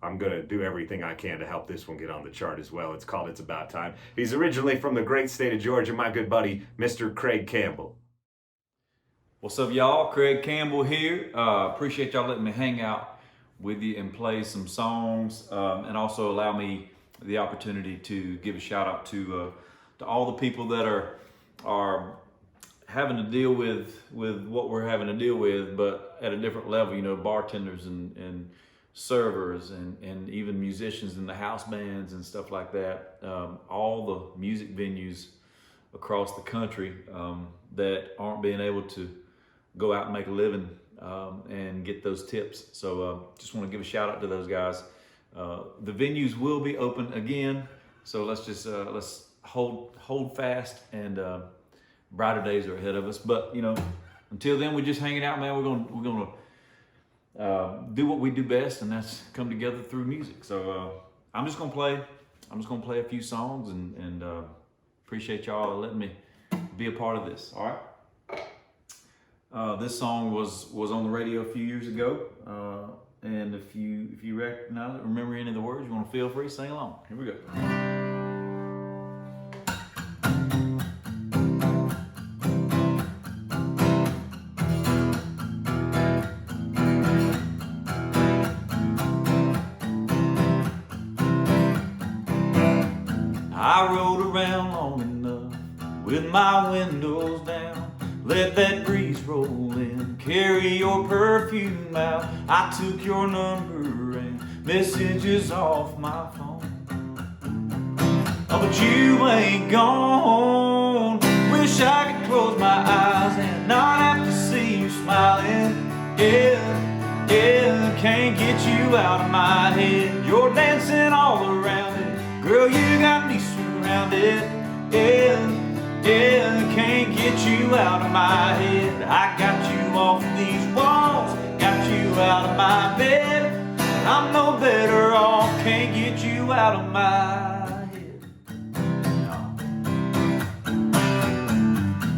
I'm going to do everything I can to help this one get on the chart as well. It's called It's About Time. He's originally from the great state of Georgia, my good buddy, Mr. Craig Campbell. What's up, y'all? Craig Campbell here. Appreciate y'all letting me hang out with you and play some songs, and also allow me the opportunity to give a shout out to all the people that are having to deal with what we're having to deal with, but at a different level. You know, bartenders and servers and even musicians in the house bands and stuff like that. All the music venues across the country that aren't being able to go out and make a living and get those tips. So just want to give a shout out to those guys. The venues will be open again, so let's hold fast, and brighter days are ahead of us. But you know, until then, we're just hanging out, man. We're gonna do what we do best, and that's come together through music. So I'm just gonna play a few songs, and appreciate y'all letting me be a part of this. All right. This song was on the radio a few years ago, and if you recognize it, remember any of the words, you want to feel free, sing along. Here we go. I rode around long enough with my windows down, let that breeze roll in, carry your perfume out. I took your number and messages off my phone. Oh, but you ain't gone. Wish I could close my eyes and not have to see you smiling. Yeah, can't get you out of my head. You're dancing all around Girl, you got me surrounded, yeah, can't get you out of my head. I got you off these walls, got you out of my bed. I'm no better off, can't get you out of my head. No.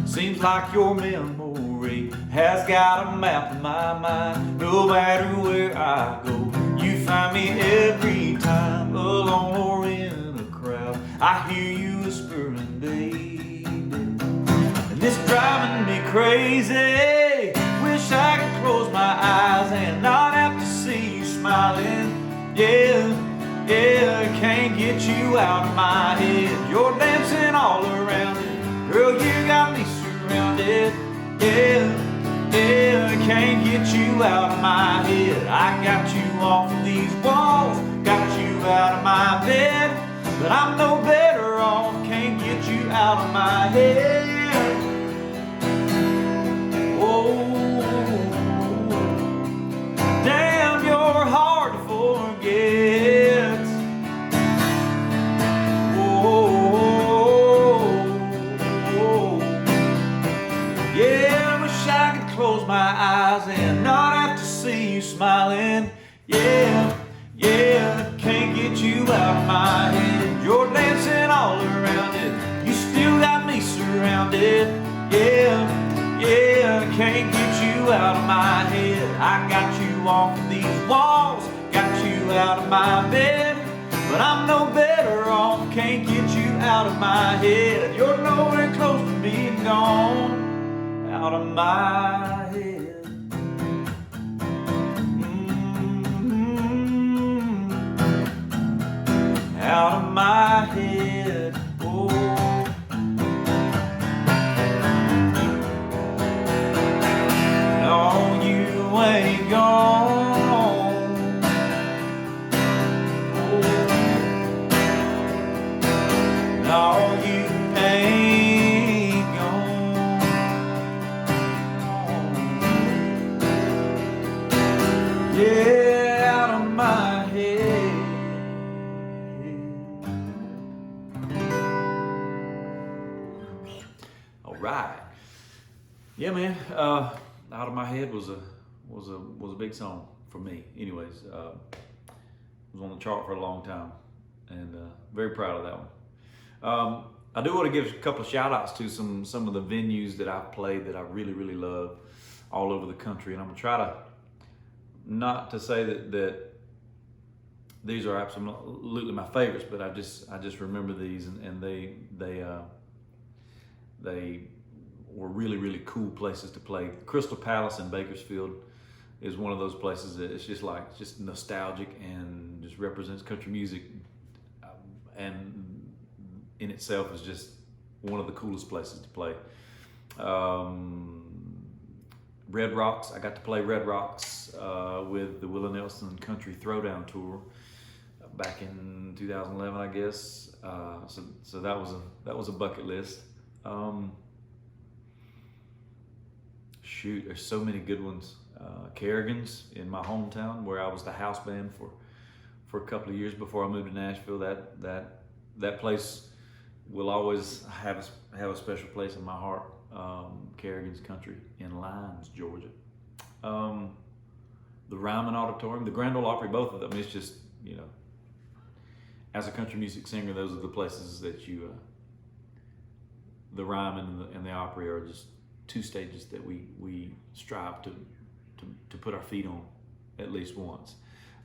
Seems like your memory has got a map of my mind. No matter where I go, you find me every time, alone or in a crowd. I hear you whispering, baby, and it's driving me crazy. Wish I could close my eyes and not have to see you smiling. Yeah, can't get you out of my head. You're dancing all around it. Girl, you got me surrounded. Yeah, can't get you out of my head. I got you off these walls, got you out of my bed. But I'm no better off, can't get you out of my head. Oh, damn, you're hard to forget. Oh, yeah, wish I could close my eyes and not have to see you smiling. Yeah, can't get you out of my head. You're dancing all around it. You still got me surrounded. Yeah, can't get you out of my head. I got you off these walls, got you out of my bed. But I'm no better off, can't get you out of my head. You're nowhere close to being gone out of my head. Out of my head, oh. No, you ain't gone. Oh. No, you ain't gone. Yeah, out of my head. Right. Yeah, man. Out of My Head was a big song for me. Anyways, it was on the chart for a long time, and very proud of that one. I do want to give a couple of shout outs to some of the venues that I've played that I really love all over the country, and I'm gonna try to not to say that these are absolutely my favorites, but I just remember these, and they were really cool places to play. Crystal Palace in Bakersfield is one of those places that it's just nostalgic and just represents country music, and in itself is just one of the coolest places to play. Red Rocks, I got to play Red Rocks with the Willie Nelson Country Throwdown Tour back in 2011, I guess. So that was a bucket list. Shoot, there's so many good ones. Kerrigan's in my hometown, where I was the house band for a couple of years before I moved to Nashville. That place will always have a special place in my heart. Kerrigan's Country in Lyons, Georgia. The Ryman Auditorium, the Grand Ole Opry, both of them. It's just, as a country music singer, those are the places that the Ryman and the Opry are just two stages that we strive to put our feet on at least once.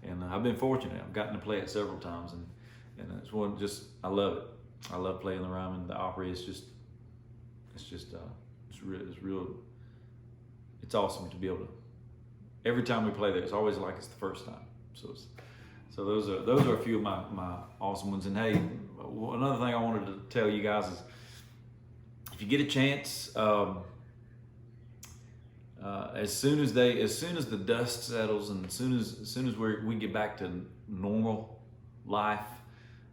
And I've been fortunate. I've gotten to play it several times, and it's one I love it. I love playing the Ryman. The Opry is it's awesome to be able to. Every time we play there, it's always like it's the first time. So those are a few of my awesome ones. And hey, another thing I wanted to tell you guys is, if you get a chance, as soon as the dust settles, and as soon as we get back to normal life,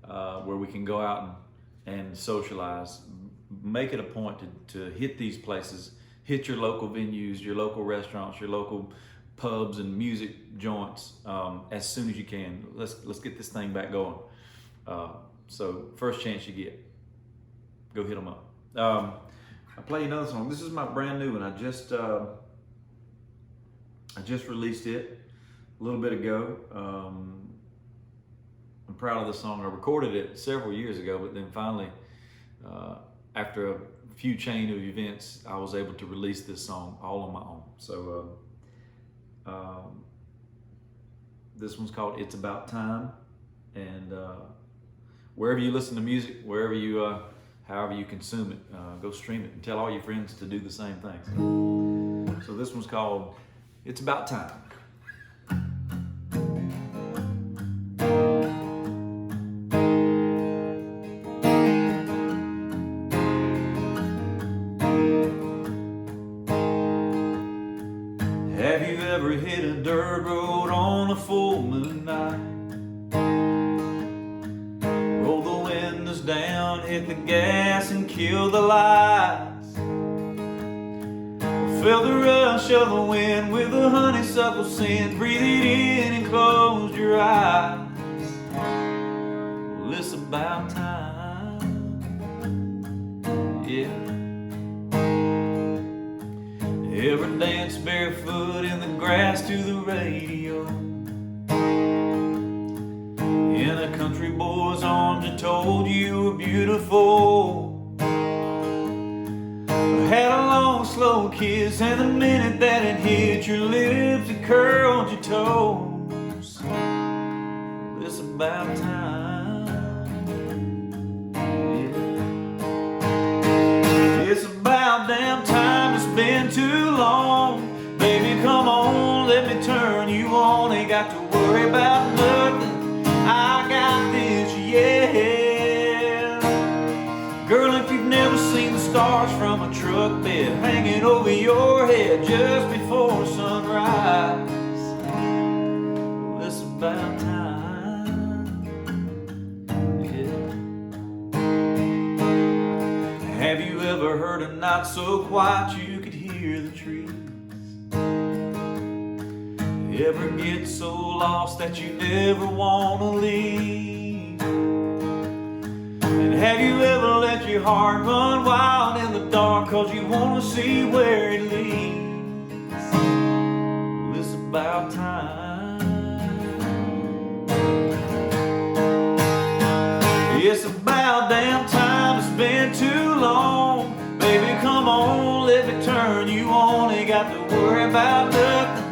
where we can go out and socialize, make it a point to hit these places, hit your local venues, your local restaurants, your local pubs and music joints as soon as you can. Let's get this thing back going. So first chance you get, go hit them up. I'll play you another song. This is my brand new one. I just released it a little bit ago. I'm proud of the song. I recorded it several years ago, but then finally, after a few chain of events, I was able to release this song all on my own. So this one's called It's About Time. And wherever you listen to music, wherever you, however you consume it, go stream it and tell all your friends to do the same thing. So this one's called It's About Time. Have you ever hit a dirt road on a full moon night? Roll the windows down, hit the gas and kill the lights. Feel the rush of the wind with a honeysuckle scent. Breathe it in and close your eyes. Well, it's about time, yeah. Ever dance barefoot in the grass to the radio? In a country boy's arms that told you were beautiful. Had a long slow kiss, and the minute that it hit your lips, it curled your toes. Well, it's about time, yeah. It's about damn time. It's been too long. Baby, come on, let me turn you on. Ain't got to worry about nothing. I got this, yeah. Girl, if you've never seen the stars from a truck bed hanging over your head just before sunrise, well, it's about time, yeah. Have you ever heard a night so quiet you could hear the trees? Ever get so lost that you never want to leave? And have you ever let your heart run wild in the dark cause you want to see where it leads? Well, it's about time. It's about damn time. It's been too long. Baby, come on, let me turn you on. Ain't got to worry about nothing.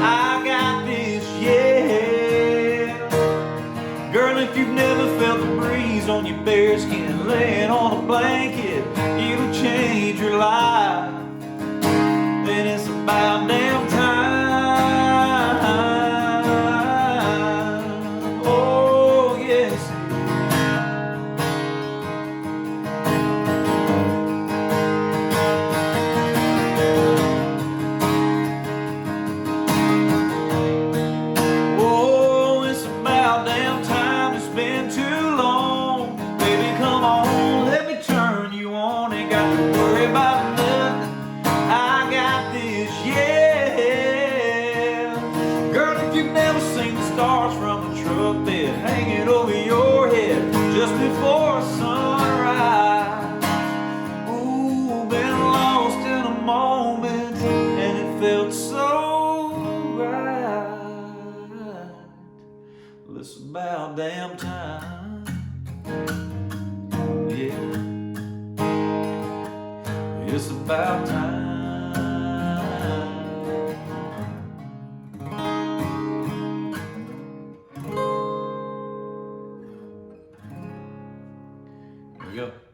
I got this, yeah. Girl, if you've never felt the breeze on your bare skin, laying on a blanket, it'll change your life. Then it's about damn time. Oh, yes. Just before sunrise. Ooh, been lost in a moment, and it felt so right. Well, it's about damn time, yeah. It's about time.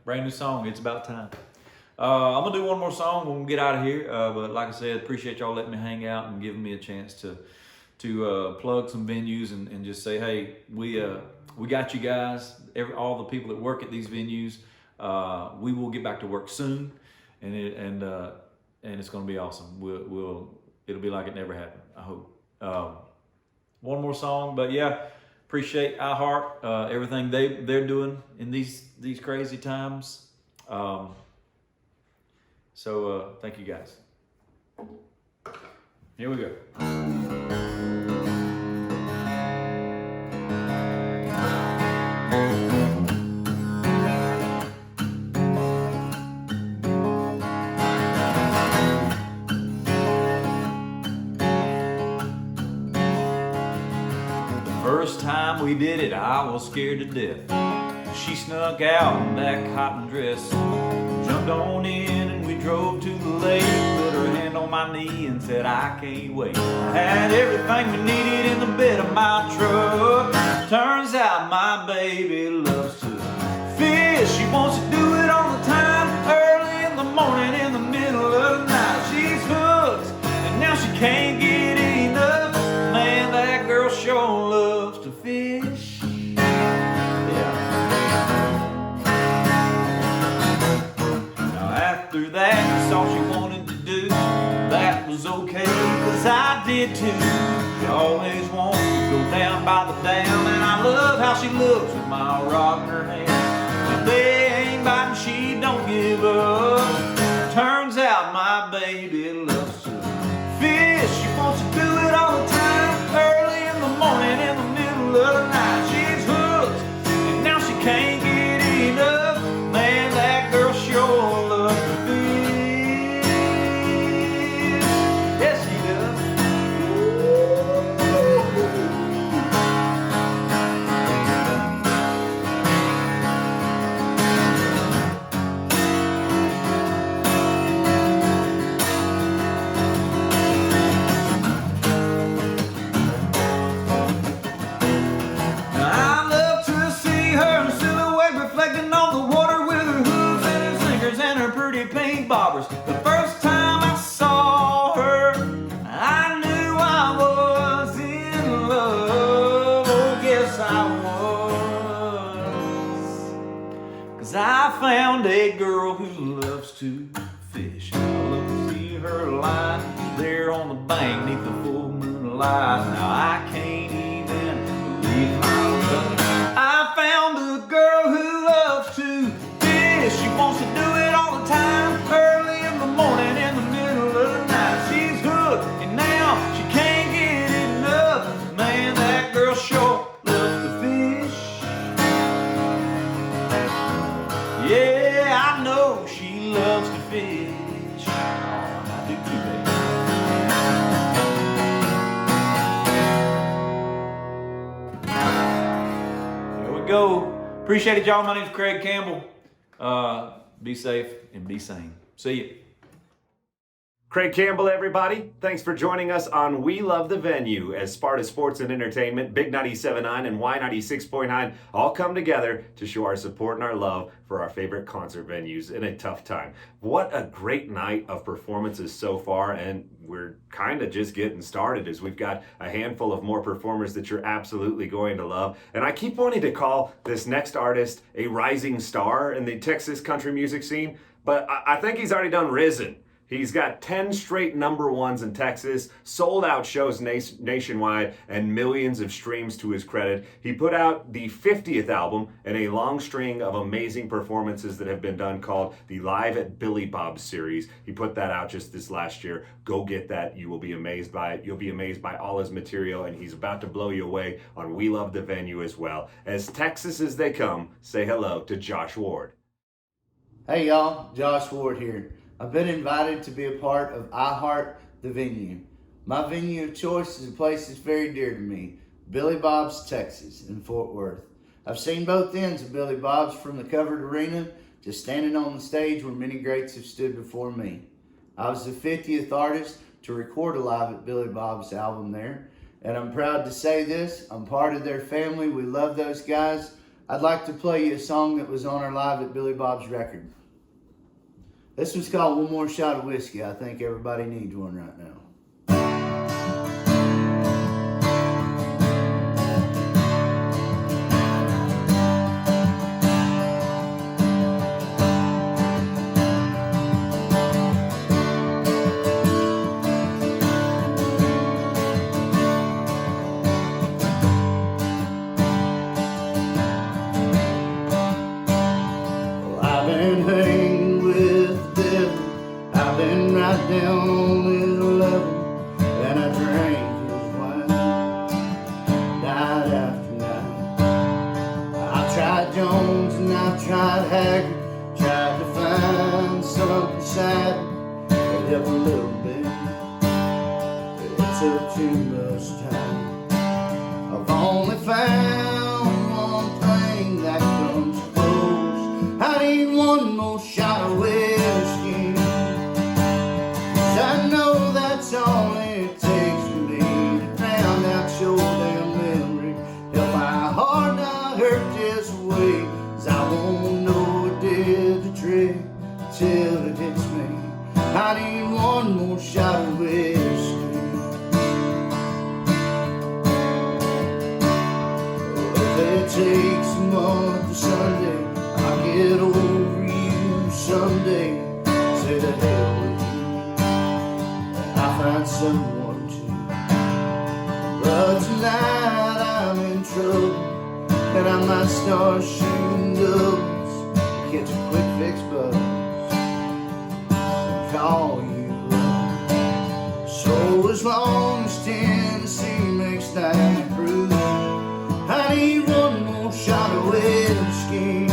Brand new song, It's About Time. I'm gonna do one more song when we get out of here. But like I said, appreciate y'all letting me hang out and giving me a chance to plug some venues and just say, hey, we got you guys, all the people that work at these venues. We will get back to work soon, and it's gonna be awesome. It'll be like it never happened, I hope. One more song, but yeah. Appreciate iHeart, everything they're doing in these crazy times. So thank you guys. Here we go. time we did it, I was scared to death. She snuck out in that cotton dress, jumped on in and we drove to the lake. Put her hand on my knee and said, I can't wait. I had everything we needed in the bed of my truck. Turns out my baby loves to fish. She wants to do it all the time, early in the morning, in the middle of the night. She's hooked and now she can't get enough. Man, that girl sure loves to fish. After that, that's all she wanted to do. That was okay, cause I did too. She always wants to go down by the dam, and I love how she looks with my rock in her hand. If they ain't biting, she don't give up. Turns out my baby loves to fish. She wants to do it all the time, early in the morning, in the middle of the night. She's hooked, and now she can't get enough. Man, that girl sure loves to fish. Yes, she does. Now, I love to see her in silhouette reflecting on the water with her hooves and her singers and her pretty pink bobbers. The first time I saw her, I knew I was in love. Oh, yes, I was. Cause I found a girl who loves to fish. I love to see her lying there on the bank neath the full moonlight. Now I can't even believe my luck. I found a girl who loves to fish. She wants to do it all the time, early in the morning, in the middle of the night. She's hooked, and now she can't get enough. Man, that girl sure loves to fish. Yeah, I know she loves to fish. Oh, I do too, baby. There we go. Appreciate it, y'all. My name's Craig Campbell. Be safe and be sane. See you. Craig Campbell, everybody. Thanks for joining us on We Love the Venue as Sparta Sports and Entertainment, Big 97.9 and Y96.9 all come together to show our support and our love for our favorite concert venues in a tough time. What a great night of performances so far, and we're kind of just getting started as we've got a handful of more performers that you're absolutely going to love. And I keep wanting to call this next artist a rising star in the Texas country music scene, but I think he's already done risen. He's got 10 straight number ones in Texas, sold out shows nationwide, and millions of streams to his credit. He put out the 50th album and a long string of amazing performances that have been done called the Live at Billy Bob's series. He put that out just this last year. Go get that. You will be amazed by it. You'll be amazed by all his material, and he's about to blow you away on We Love the Venue as well. As Texas as they come, say hello to Josh Ward. Hey y'all, Josh Ward here. I've been invited to be a part of I Heart the Venue. My venue of choice is a place that's very dear to me, Billy Bob's Texas in Fort Worth. I've seen both ends of Billy Bob's, from the covered arena to standing on the stage where many greats have stood before me. I was the 50th artist to record a Live at Billy Bob's album there, and I'm proud to say this, I'm part of their family. We love those guys. I'd like to play you a song that was on our Live at Billy Bob's record. This one's called One More Shot of Whiskey. I think everybody needs one right now. Well, I've been hanging with the devil. I've been right down on his level, and I drank his wine night after night. I tried Jones and I tried Haggard, tried to find something sad that helped a little bit, but it took too much time. I've only found one thing that comes close. I need one more shot of whiskey, 'cause I know that's all it takes for me to drown out your damn memory. Help my heart not hurt this way, 'cause I won't know it did the trick till it hits me. I need one more shot of whiskey. It takes a month or Sunday, I'll get over you someday. Say the hell with you, and I'll find someone too. But tonight I'm in trouble, and I might start shooting doubles, catch a quick fix buzz, and call you up. So as long as Tennessee makes that cruise, I need one more shot of whiskey,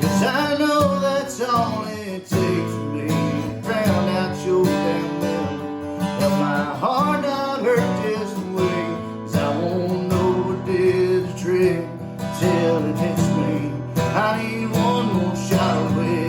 'cause I know that's all it takes for me to drown out your damn memory. Help my heart not hurt this way, 'cause I won't know what did the trick till it hits me. I need one more shot of whiskey.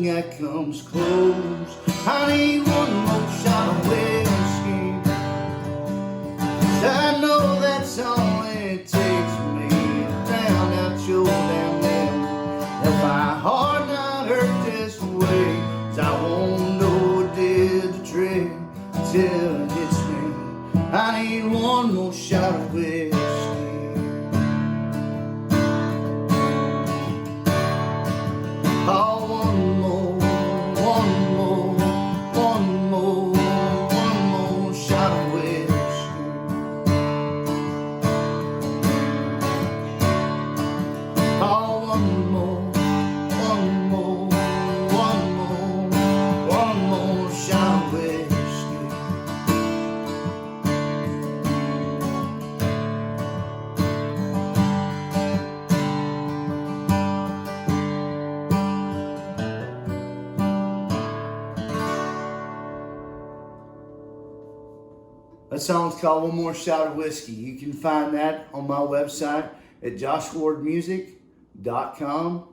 That comes close. I need one more shot of whiskey, 'cause I know that's all it takes for me to drown out your damn memory. If my heart not hurt this way, 'cause I won't know it did the trick till it hits me. I need one more shot of whiskey. Oh, one more shot of whiskey. Oh, one more shot of whiskey. That song's called One More Shot of Whiskey. You can find that on my website at joshwardmusic.com.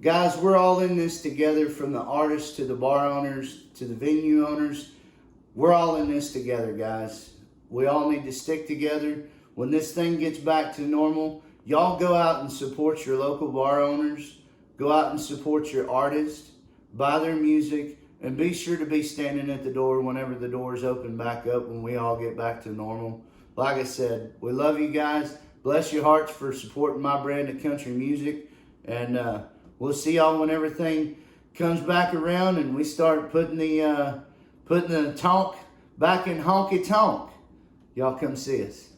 Guys, we're all in this together, from the artists to the bar owners to the venue owners. We're all in this together, guys. We all need to stick together. When this thing gets back to normal, y'all go out and support your local bar owners. Go out and support your artists. Buy their music. And be sure to be standing at the door whenever the doors open back up, when we all get back to normal. Like I said, we love you guys. Bless your hearts for supporting my brand of country music. And we'll see y'all when everything comes back around and we start putting the tonk back in honky tonk. Y'all come see us.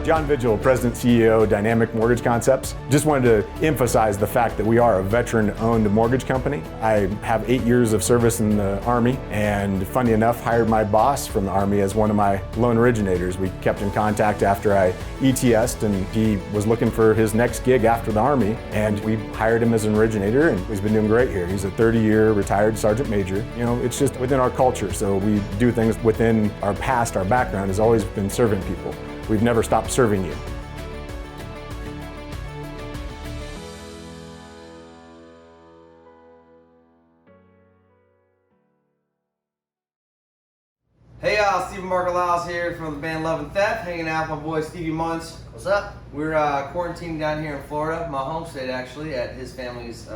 John Vigil, President CEO, Dynamic Mortgage Concepts. Just wanted to emphasize the fact that we are a veteran-owned mortgage company. I have 8 years of service in the Army, and funny enough, hired my boss from the Army as one of my loan originators. We kept in contact after I ETS'd, and he was looking for his next gig after the Army, and we hired him as an originator, and he's been doing great here. He's a 30-year retired Sergeant Major. You know, it's just within our culture, so we do things within our past. Our background has always been serving people. We've never stopped serving you. Hey y'all, Stephen Mark here from the band Love and Theft, hanging out with my boy Stevie Monce. What's up? We're quarantined down here in Florida, my home state actually, at his family's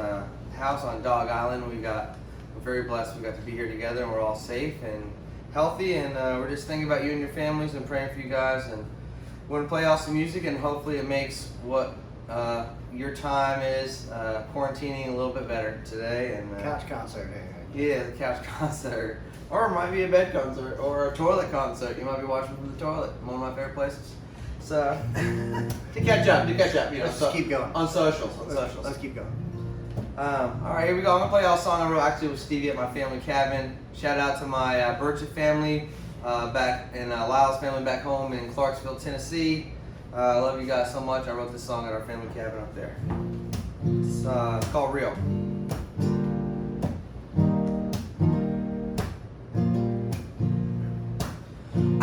house on Dog Island. We're very blessed we got to be here together, and we're all safe and healthy, and we're just thinking about you and your families and praying for you guys, and we're going to play awesome music, and hopefully it makes what your time is quarantining a little bit better today. And Couch concert. Yeah, the couch concert. Or it might be a bed concert or a toilet concert. You might be watching from the toilet. One of my favorite places. So, to catch up, you know. Let's just keep going. On socials. Let's keep going. Alright, here we go. I'm going to play y'all a song I wrote actually with Stevie at my family cabin. Shout out to my Burchett family back in Lyle's family back home in Clarksville, Tennessee. I love you guys so much. I wrote this song at our family cabin up there. It's called Real.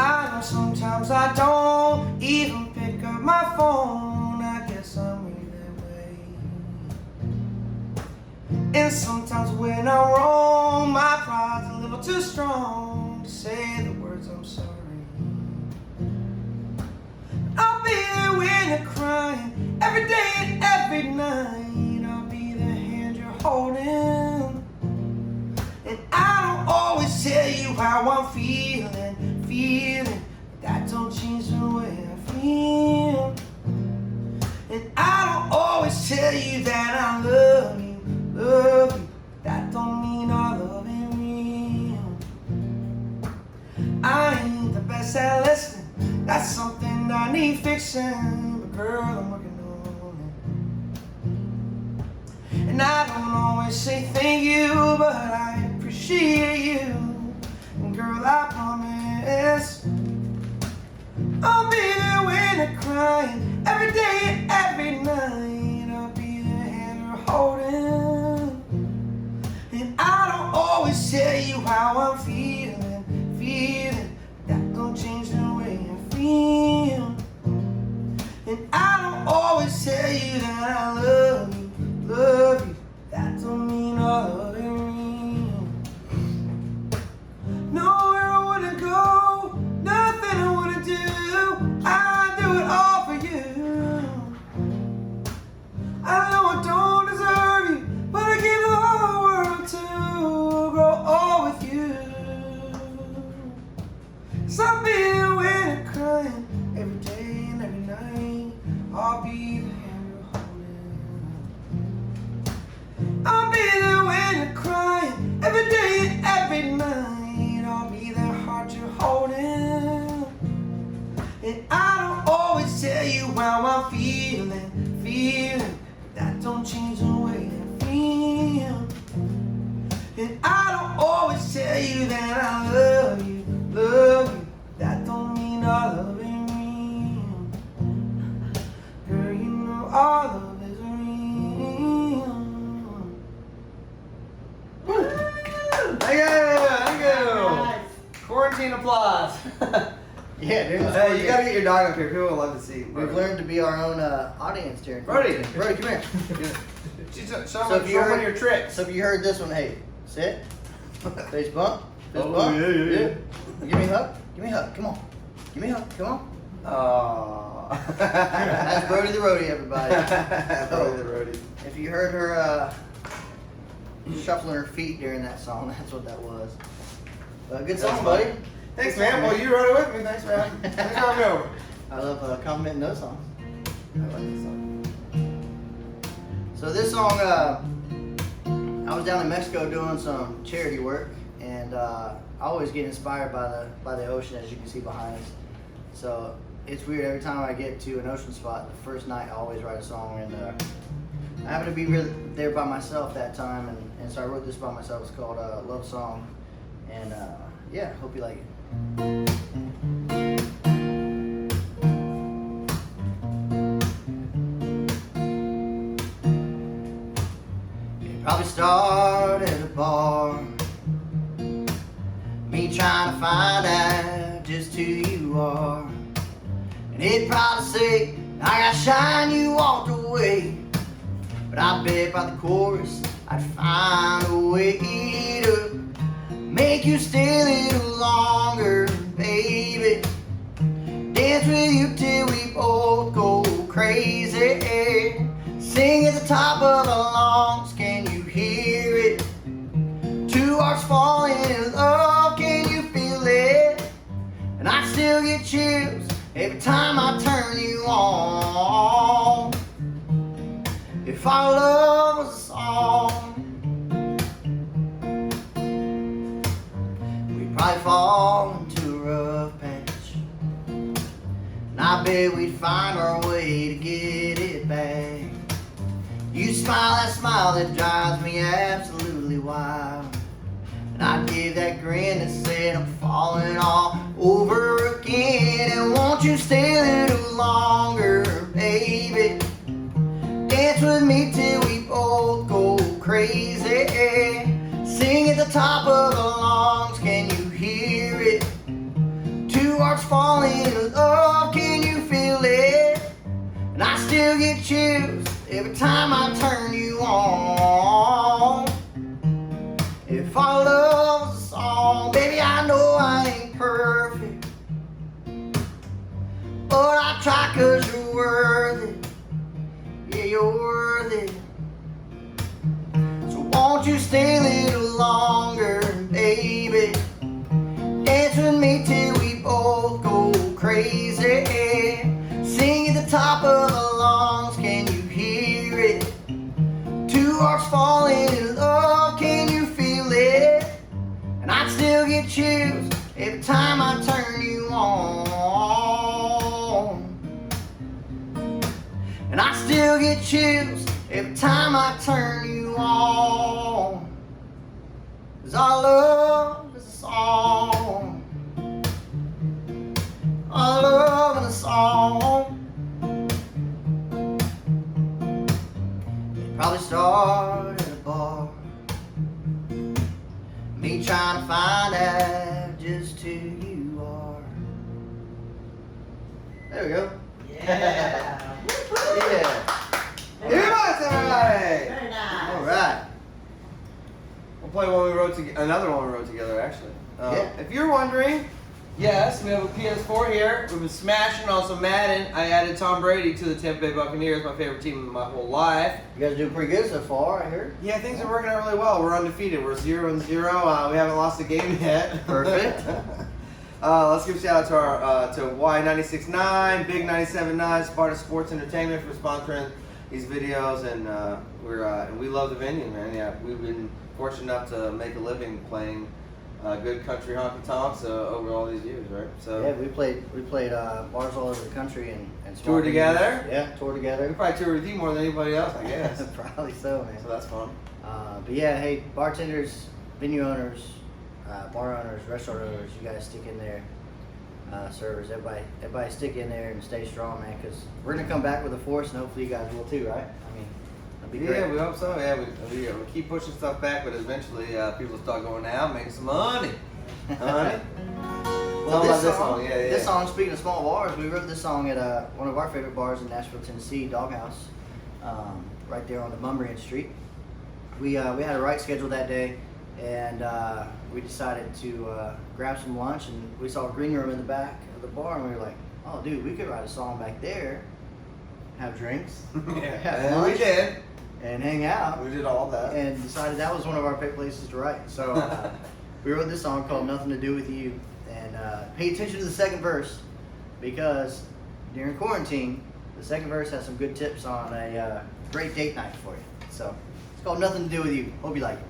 I know sometimes I don't even pick up my phone. I guess I'm really that way. And sometimes when I'm wrong, my pride's a little too strong to say the words I'm sorry. I'll be there when you're crying, every day and every night. I'll be the hand you're holding. And I don't always tell you how I'm feeling, but that don't change the way I feel. And I don't always tell you that I love you, but that don't mean our love ain't real. I ain't the best at listening, that's something I need fixing, but girl, I'm working on it. And I don't always say thank you, but I appreciate you. And girl, I promise I'll be there when you're crying, every day and every night. I'll be the hand you're holding. And I don't always tell you how I'm feeling, that don't change the way I feel. And I don't always tell you that I love you, that don't mean our love ain't real. Nowhere I wanna go, nothing I wanna do, I do it all for you. I know I don't deserve you, but I give the whole world to grow old with you. So I'll be there when you're crying, every day and every night. I'll be the hand you're holding. I'll be there when you're crying, every day and every night. I'll be that heart you're holding. And I don't always tell you how I'm feeling, that don't change the way I feel. And I don't always tell you that I love you, that don't mean our love ain't real. Girl, you know our love is real. Thank you. Quarantine applause. Yeah, dude. Hey, you gotta get your dog up here. People would love to see. We've learned to be our own audience here. Brody, come here. Show me your tricks. So if you heard this one, hey, sit, face bump, fist Oh, bump. yeah. Give me a hug. Give me a hug. Come on. Give me a hug. Come on. Aww. That's Brody the Roadie, everybody. Brody the Roadie. If you heard her shuffling her feet during that song, that's what that was. Good song, buddy. Thanks, man. Well, you wrote it with me. Thanks, man. Thanks for having me over. I love complimenting those songs. I like this song. So this song, I was down in Mexico doing some charity work, and I always get inspired by the ocean, as you can see behind us. So it's weird, every time I get to an ocean spot, the first night I always write a song, and I happened to be there by myself that time, and so I wrote this by myself. It's called Love Song, and yeah, hope you like it. It probably started at a bar, me trying to find out just who you are. And it'd probably say, I got shine, you walked away. But I bet by the chorus I'd find a way to make you stay a little longer. Dance with you till we both go crazy. Sing at the top of the lungs, can you hear it? Two hearts falling in love, can you feel it? And I still get chills every time I turn you on. If our love was a song, we'd probably fall into a rough patch, and I bet we'd find our way to get it back. You smile that smile that drives me absolutely wild, and I'd give that grin that said I'm falling all over again. And won't you stay a little longer, baby? Dance with me till we both go crazy. Sing at the top of the lungs, can you hear it? Two hearts falling in love, can you feel it? And I still get chills every time I turn you on. If our love was a song, baby, I know I ain't perfect, but I try 'cause you're worth it. Yeah, you're worth it. So won't you stay a little longer, baby? Dance with me till we both go crazy. Sing at the top of the lungs, can you hear it? Two hearts falling in love, can you feel it? And I still get chills every time I turn you on. And I still get chills every time I turn you on. 'Cause our love is a song. Our love is a song. It probably started at a bar, me trying to find out just who you are. There we go. Yeah. Yeah. Here goes everybody. Very nice. All right. We'll play one we wrote another one we wrote together, actually. Yeah. If you're wondering, yes, we have a PS4 here. We've been smashing on some Madden. I added Tom Brady to the Tampa Bay Buccaneers, my favorite team in my whole life. You guys are doing pretty good so far, I heard. Yeah, things are working out really well. We're undefeated. We're 0-0. We haven't lost a game yet. Perfect. Let's give a shout out to our to Y96.9, Big 97.9, Sparta Sports and Entertainment for sponsoring these videos, and we love the venue, man. Yeah, we've been fortunate enough to make a living playing good country honky tonks over all these years, right? So yeah, we played bars all over the country and toured together. Yeah, toured together. We probably toured with you more than anybody else, I guess. Probably so, man. So that's fun. But yeah, hey, bartenders, venue owners, bar owners, restaurant owners, you guys stick in there. Servers, everybody stick in there and stay strong, man, because we're gonna come back with a force, and hopefully you guys will too, right? I mean, that'd be great. Yeah, we hope so. Yeah, we keep pushing stuff back, but eventually people start going out, making some money. Honey. Well, this song, speaking of small bars, we wrote this song at one of our favorite bars in Nashville, Tennessee, Doghouse, right there on the Mumbrian Street. We had a write schedule that day, and we decided to grab some lunch, and we saw a green room in the back of the bar, and we were like, oh dude, we could write a song back there, have drinks, have lunch, we did, and hang out. We did all that, and decided that was one of our favorite places to write. So we wrote this song called Nothing to Do With You, and pay attention to the second verse, because during quarantine, the second verse has some good tips on a great date night for you. So it's called Nothing to Do With You. Hope you like it.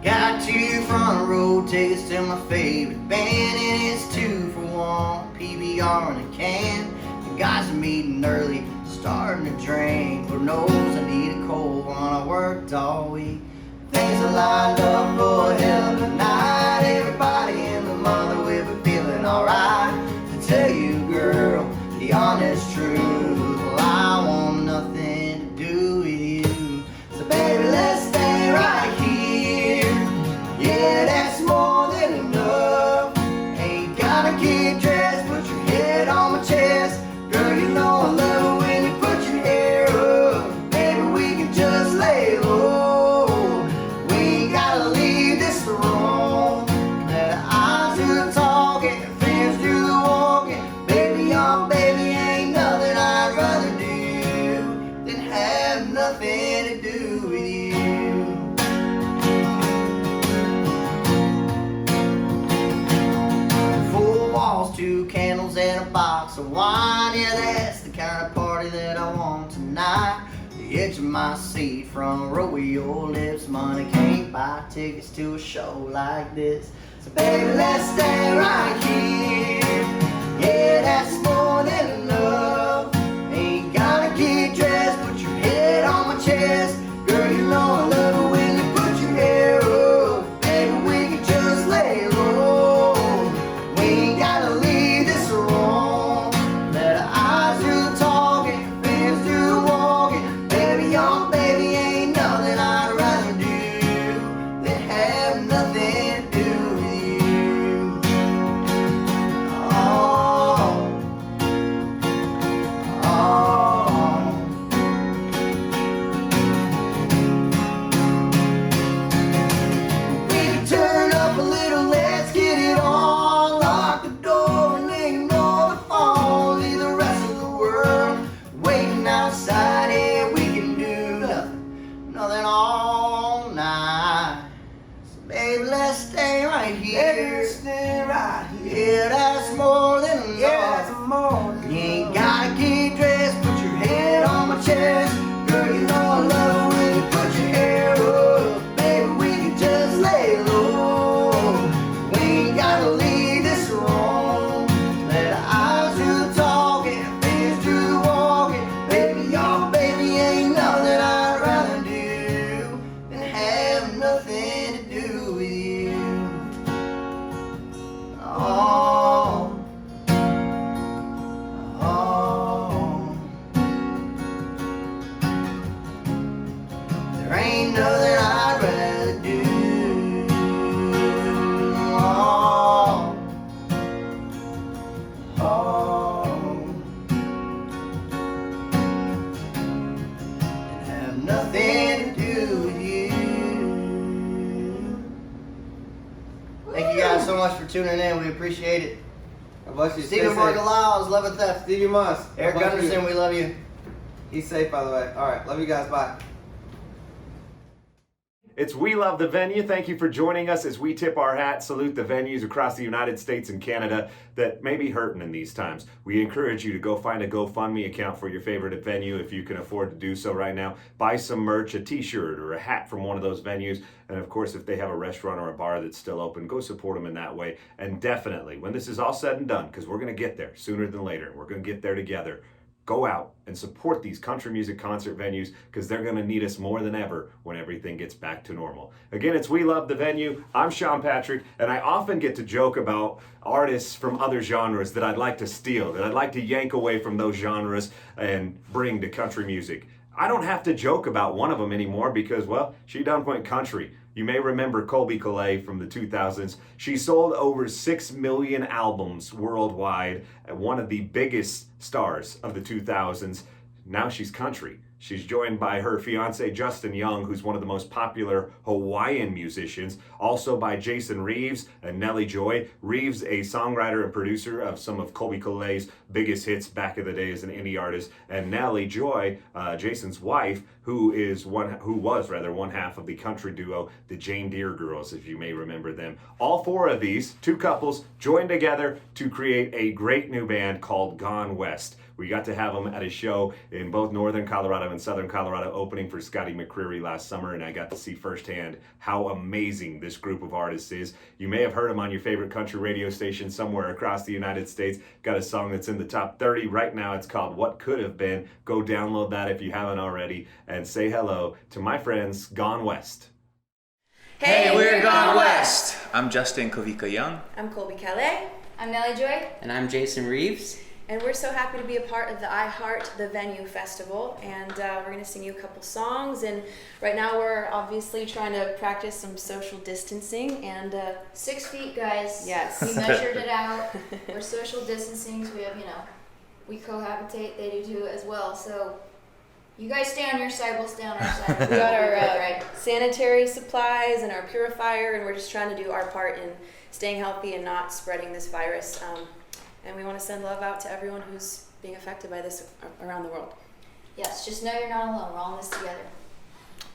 Got 2 front row tickets to my favorite band, and it's 2 for 1 PBR in a can. The guys are meeting early, starting to drink. Lord knows I need a cold one. I worked all week. Things are lined up for a hell of a night. Everybody in the mother will be feeling alright. To tell you, girl, the honest truth, well, I want nothing to do with you. So baby, let's stay right here. Yeah, that's more than enough. Ain't gotta get dressed, put your head on my chest. Girl, you know I love it when you put your head glass of wine. Yeah, that's the kind of party that I want tonight. The edge of my seat from Royale Lips. Money can't buy tickets to a show like this. So baby, let's stay right here. Yeah, that's more than enough. Ain't gotta get dressed, put your head on my chest. Girl, you know I love it when you put your hair up. Baby, we can just lay low. We ain't gotta leave this room. Let our eyes do the talking, fingers do the walking. Baby, your baby ain't nothing I'd rather do than have nothing to do with you. Oh, oh. We can turn up a little, let's get it on. Lock the door and ignore the phone. Leave the rest of the world waiting outside. Yeah, we can do nothing all night. So baby, let's stay right here. Let's stay right here. Yeah, that's more than enough. Yeah, that's more than you ain't gotta get dressed, put your head on my chest. Girl, you know I love it when you put your hair up. Baby, we can just lay low. We ain't gotta leave this room. Let our eyes do the talking, fingers do the walking. Baby, your baby ain't nothing I'd rather do than have nothing to do with you. Oh, oh. There ain't nothing I'd rather do. Oh, oh. And have nothing to do with you. Thank you guys so much for tuning in. We appreciate it. God bless you. Stephen Stay safe. Margoliles, Love and Theft. Stevie Monce. Eric God bless you. Gunderson, we love you. He's safe, by the way. All right, love you guys. Bye. It's We Love the Venue. Thank you for joining us as we tip our hat, salute the venues across the United States and Canada that may be hurting in these times. We encourage you to go find a GoFundMe account for your favorite venue if you can afford to do so right now. Buy some merch, a t-shirt or a hat from one of those venues. And of course, if they have a restaurant or a bar that's still open, go support them in that way. And definitely, when this is all said and done, because we're going to get there sooner than later, we're going to get there together, go out and support these country music concert venues because they're going to need us more than ever when everything gets back to normal. Again, it's We Love the Venue. I'm Sean Patrick, and I often get to joke about artists from other genres that I'd like to steal, that I'd like to yank away from those genres and bring to country music. I don't have to joke about one of them anymore because, well, she done went country. You may remember Colby Calais from the 2000s. She sold over 6 million albums worldwide, one of the biggest stars of the 2000s. Now she's country. She's joined by her fiance, Justin Young, who's one of the most popular Hawaiian musicians, also by Jason Reeves and Nellie Joy. Reeves, a songwriter and producer of some of Colby Calais's biggest hits back in the day as an indie artist, and Nellie Joy, Jason's wife, who was one half of the country duo, the Jane Deere Girls, if you may remember them. All four of these, two couples, joined together to create a great new band called Gone West. We got to have them at a show in both northern Colorado and southern Colorado, opening for Scotty McCreery last summer, and I got to see firsthand how amazing this group of artists is. You may have heard them on your favorite country radio station somewhere across the United States. Got a song that's in the top 30 right now. It's called What Could Have Been. Go download that if you haven't already, and say hello to my friends Gone West. Hey, we're Gone West. I'm Justin Kovika Young. I'm Colby Calais. I'm Nellie Joy. And I'm Jason Reeves. And we're so happy to be a part of the I Heart the Venue Festival, and we're going to sing you a couple songs. And right now we're obviously trying to practice some social distancing and 6 feet, guys. Yes. We measured it out. We're social distancing, so we have, we cohabitate. They do too as well. So you guys stay on your side, we'll stay on our side. We got our sanitary supplies and our purifier, and we're just trying to do our part in staying healthy and not spreading this virus. And we want to send love out to everyone who's being affected by this around the world. Yes, just know you're not alone. We're all in this together.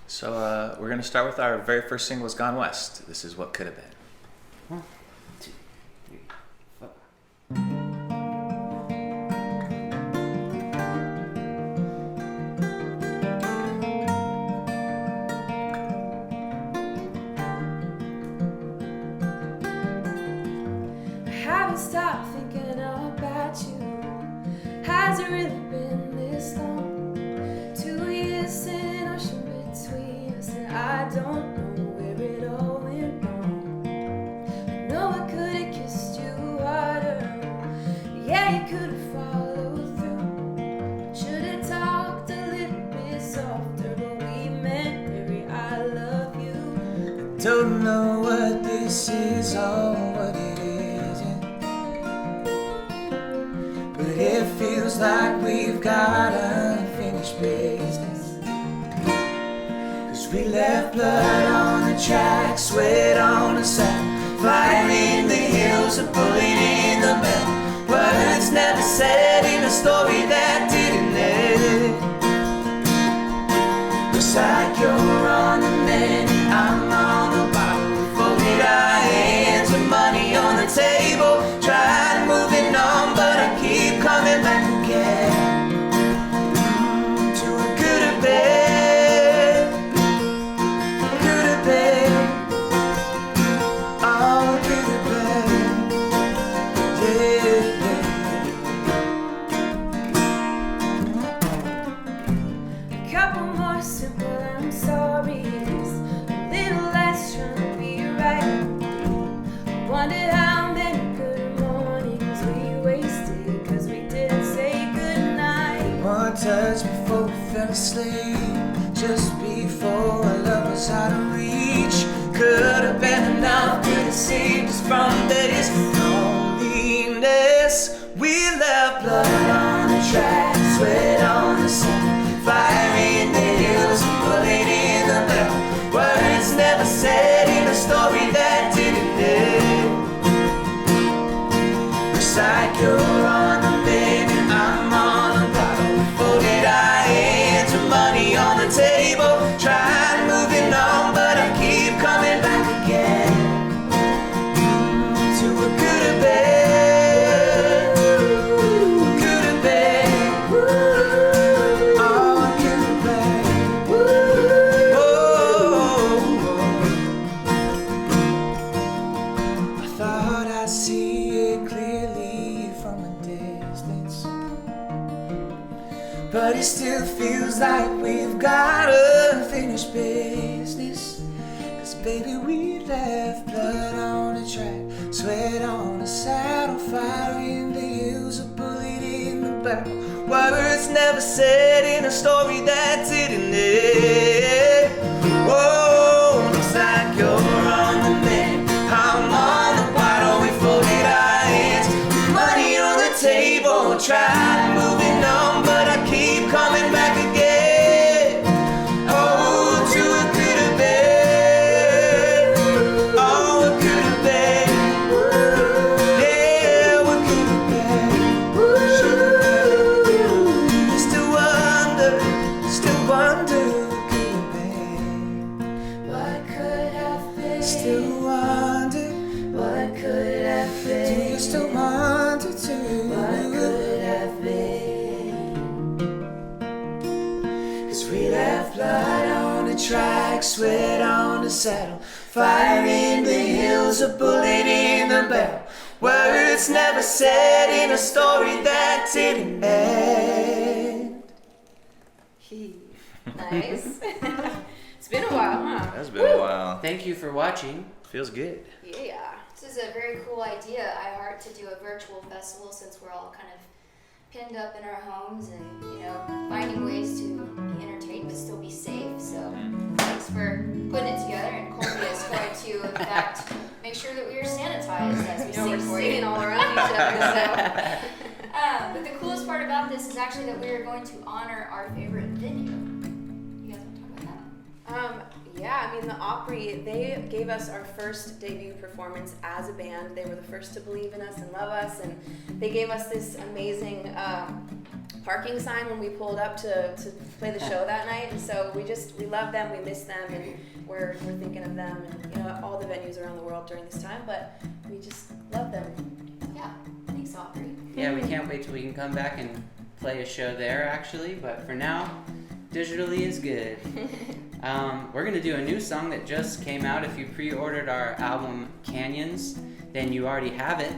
So we're going to start with our very first single, is Gone West. This is What Could Have Been. 1, 2, 3, 4. I stop thinking about you. Has it really been this long? 2 years sitting in ocean between us, and I don't know where it all went wrong. I know I could have kissed you harder. Yeah, you could have followed through. Should have talked a little bit softer, but we meant every I love you. Don't know what this is or what it isn't, but it feels like we've got unfinished business. 'Cause we left blood on the track, sweat on the sand, fire in the hills, a bullet in the bell. Words never said in a story that didn't end. Looks like you're on the mend, I'm on the bottom. We folded our hands with money on the table. Tried moving on, but I keep coming back again. To a could have been, could have been, oh, could have been, yeah. A couple more simple I'm sorry's, a little less trying to be right. Wondered how many good mornings we wasted 'cause we didn't say goodnight. One touch before we fell asleep, just before our love was out of reach. Could have been enough to deceive us from this loneliness. We left blood on the track, sweat on the sand, fire in the hills, a bullet in the bell. Words never said in a story that didn't end. Looks like you're on the mend and I'm on the bottom. We folded our hands with money on the table. Tried moving on, but I keep coming back again. To a could have been, could have been, oh, could have been, oh. I thought I'd see it clearly from a distance, but it still feels like we've got unfinished business. 'Cause baby, we left blood on the track, sweat on the saddle, fire in the hills, a bullet in the barrel. Words never said in a story that didn't end. Whoa, looks like you're on the mend, I'm on the bottom. We folded our hands, money on the table. Tried moving on, but I keep coming back again. Oh, to a could have been, oh, it could have been, yeah, what could have been, should have been. Still wonder what could have been. What could have been? Still wonder What could have been? do you still wonder too? What could have been? 'Cause we left blood on the track, sweat on the saddle, fire in the hills, a bullet in the barrel. Words never said in a story that didn't end. Nice. It's been a while, huh? That's been a while. Thank you for watching. Feels good. Yeah. This is a very cool idea, iHeart, to do a virtual festival since we're all kind of pinned up in our homes and, you know, finding ways to be entertained but still be safe. So thanks for putting it together, and Colby is going to, in fact, make sure that we are sanitized as we sing for you. Singing all around each other, so. But the coolest part about this is actually that we are going to honor our favorite venue. You guys want to talk about that? Yeah, I mean, the Opry, they gave us our first debut performance as a band. They were the first to believe in us and love us, and they gave us this amazing parking sign when we pulled up to play the show that night. And so we love them, we miss them, and we're thinking of them and, you know, all the venues around the world during this time, but we just love them. Yeah, thanks, Opry. Yeah, we can't wait till we can come back and play a show there, actually. But for now, digitally is good. We're going to do a new song that just came out. If you pre-ordered our album Canyons, then you already have it.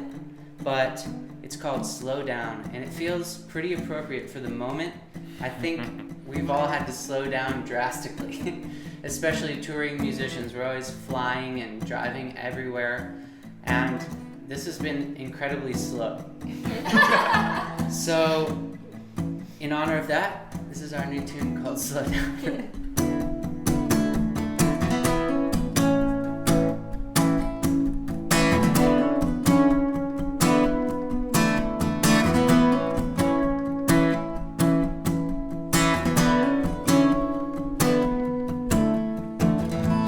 but it's called Slow Down, and it feels pretty appropriate for the moment. I think we've all had to slow down drastically, especially touring musicians. We're always flying and driving everywhere, and this has been incredibly slow. So, in honor of that, this is our new tune called Slow Down.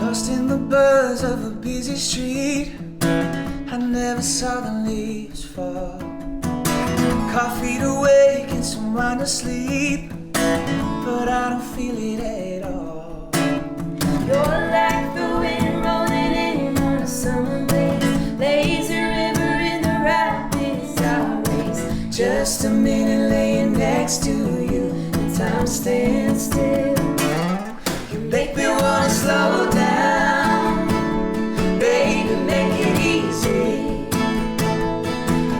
Lost in the buzz of a busy street, I never saw the leaves fall. Coffee to wake and some wine to sleep, but I don't feel it at all. You're like the wind rolling in on a summer breeze, lazy river in the rapids I race. Just a minute laying next to you, and time stands still. You make me wanna slow down, baby, make it easy.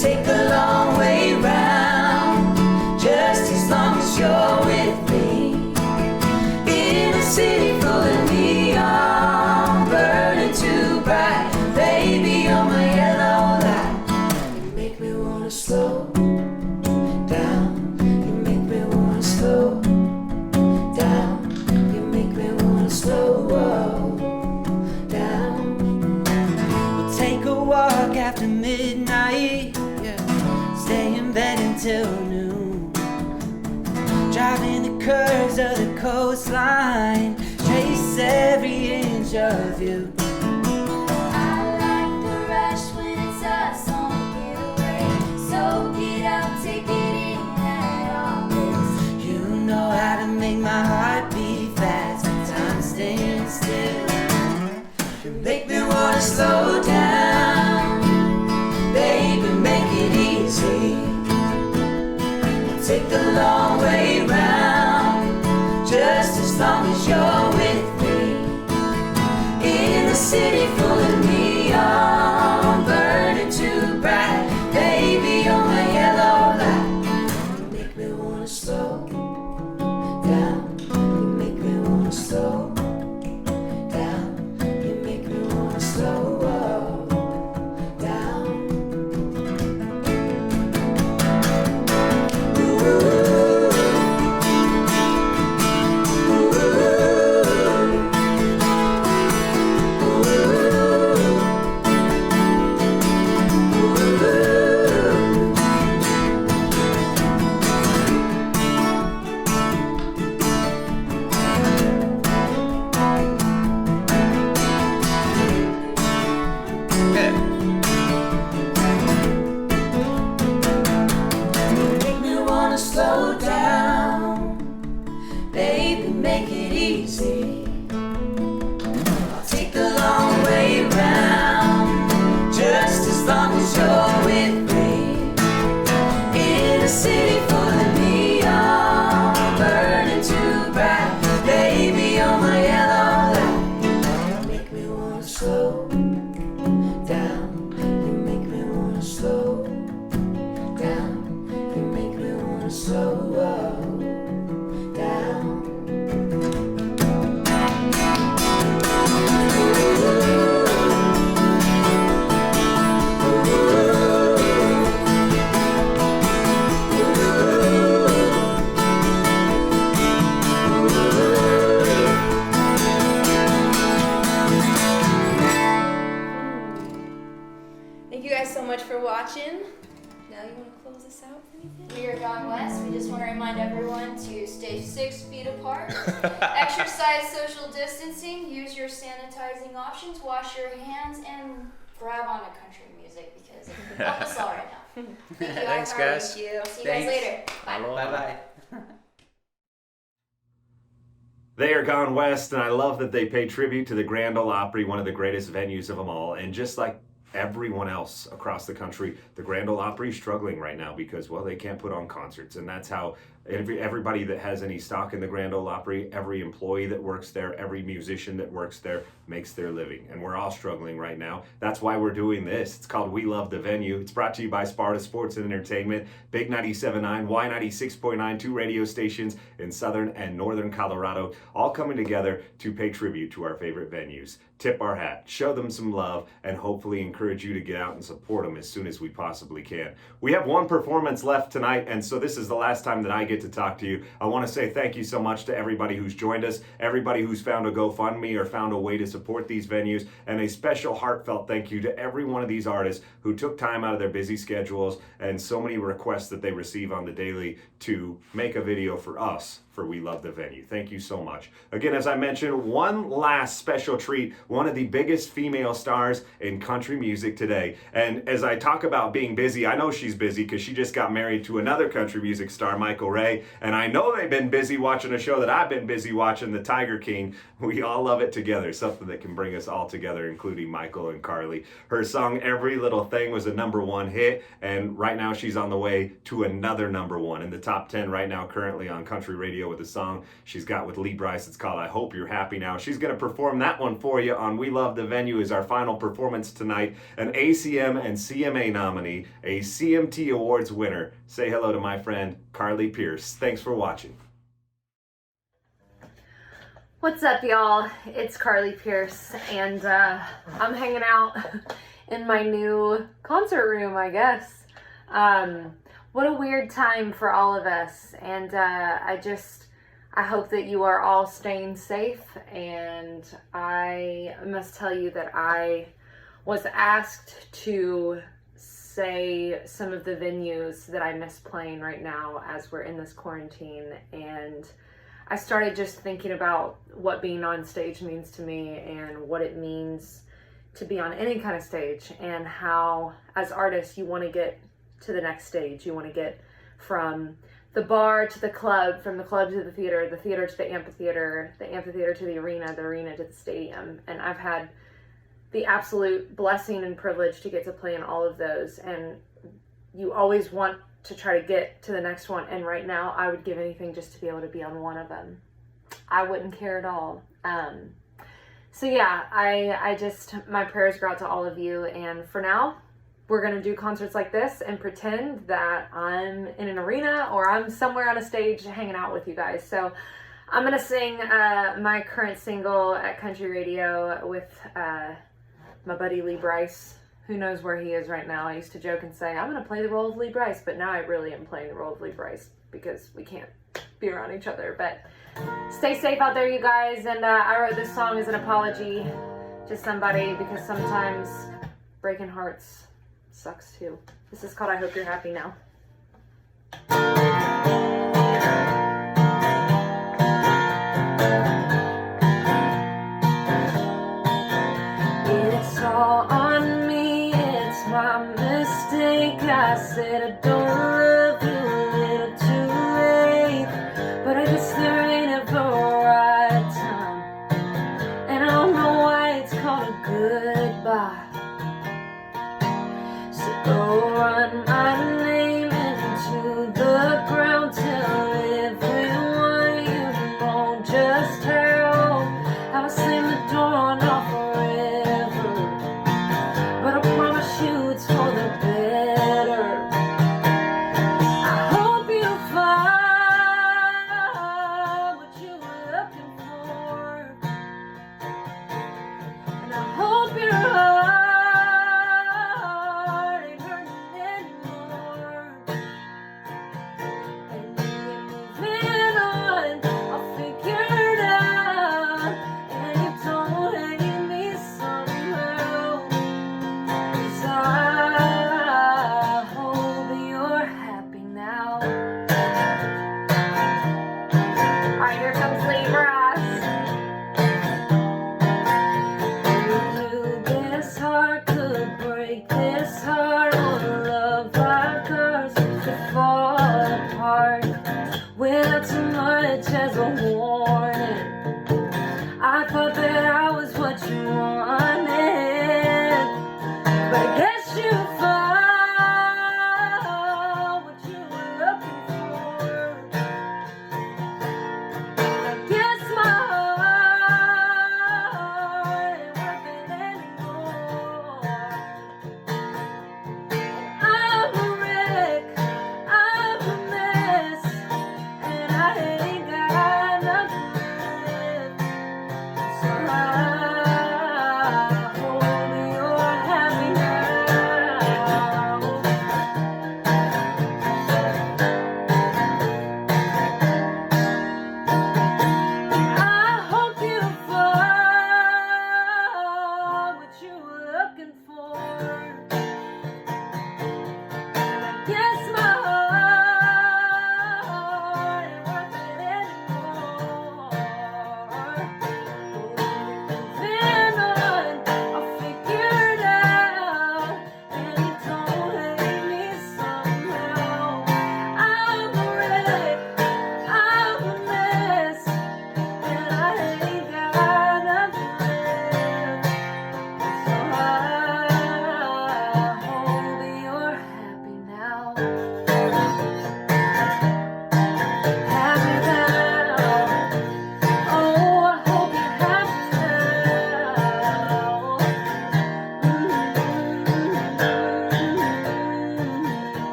Take the long way round, just as long as you're with me. In a city full of neon, burning too bright, baby, you're my yellow light. You make me wanna slow down, you make me wanna slow down, you make me wanna slow down. We'll take a walk after midnight, stay in bed until noon, driving the curves of the coastline, chase every inch of you. I like the rush when it's us on a getaway. Soak it out, take it in at all this. You know how to make my heart beat fast, and time staying still. You make me wanna slow down, baby, make it easy. Take the long way round, just as long as you're with me. In a city full of neon, burning too bright, baby, you're my yellow light. You make me wanna slow down, you make me wanna slow down, you make me wanna slow down. Make me wanna slow down, baby, make it easy. I'll take the long way round, just as long as you're with me. In a city full of neon, burning too bright, baby, you're my yellow light. You make me wanna slow down, you make me wanna slow down, you make me wanna slow down. Thank you guys so much for watching. Now you want to close this out with anything? We are Gone West. We just want to remind everyone to stay 6 feet apart, exercise social distancing, use your sanitizing options, wash your hands, and grab on to country music because it can help us all right now. Thank you. Thanks, guys. Thank you. See you guys later. Bye. Bye-bye. They are Gone West, and I love that they pay tribute to the Grand Ole Opry, one of the greatest venues of them all. And just like everyone else across the country, the Grand Ole Opry is struggling right now because, well, they can't put on concerts. And that's how everybody that has any stock in the Grand Ole Opry, every employee that works there, every musician that works there makes their living. And we're all struggling right now. That's why we're doing this. It's called We Love the Venue. It's brought to you by Sparta Sports and Entertainment, Big 97.9, Y96.9, 2 radio stations in southern and northern Colorado, all coming together to pay tribute to our favorite venues. Tip our hat, show them some love, and hopefully encourage you to get out and support them as soon as we possibly can. We have one performance left tonight, and so this is the last time that I get to talk to you. I want to say thank you so much to everybody who's joined us, everybody who's found a GoFundMe or found a way to support these venues, and a special heartfelt thank you to every one of these artists who took time out of their busy schedules and so many requests that they receive on the daily to make a video for us for We Love the Venue. Thank you so much. Again, as I mentioned, one last special treat, one of the biggest female stars in country music today. And as I talk about being busy, I know she's busy because she just got married to another country music star, Michael Ray. And I know they've been busy watching a show that I've been busy watching, The Tiger King. We all love it together, something that can bring us all together, including Michael and Carly. Her song, Every Little Thing, was a #1 hit. And right now she's on the way to another #1 in the top 10 right now, currently on country radio, with a song she's got with Lee Brice. It's called I Hope You're Happy Now. She's going to perform that one for you on We Love the Venue as our final performance tonight. An ACM and CMA nominee, a CMT Awards winner. Say hello to my friend Carly Pearce. Thanks for watching. What's up, y'all? It's Carly Pearce, and I'm hanging out in my new concert room, I guess. What a weird time for all of us, and I hope that you are all staying safe. And I must tell you that I was asked to say some of the venues that I miss playing right now as we're in this quarantine, and I started just thinking about what being on stage means to me and what it means to be on any kind of stage, and how as artists you want to get to the next stage. You want to get from the bar to the club, from the club to the theater to the amphitheater to the arena to the stadium. And I've had the absolute blessing and privilege to get to play in all of those. And you always want to try to get to the next one. And right now I would give anything just to be able to be on one of them. I wouldn't care at all. So yeah, I just, my prayers go out to all of you. And for now, we're going to do concerts like this and pretend that I'm in an arena or I'm somewhere on a stage hanging out with you guys. So I'm going to sing my current single at country radio with my buddy Lee Brice. Who knows where he is right now. I used to joke and say, I'm going to play the role of Lee Brice, but now I really am playing the role of Lee Brice because we can't be around each other. But stay safe out there, you guys. And I wrote this song as an apology to somebody because sometimes breaking hearts sucks too. This is called I Hope You're Happy Now. It's all on me, it's my mistake. I said I don't love you a little too late, but I guess there ain't ever a right time, and I don't know why it's called a goodbye. Go run my name into the ground, tell everyone you know just how I slam the door on off forever, but I promise you it's for the better. I hope you find what you were looking for, and I hope you're as a warning. I thought that I was what you wanted, but I guess you found what you were looking for.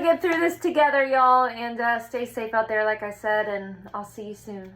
get through this together, y'all, and stay safe out there, like I said, and I'll see you soon.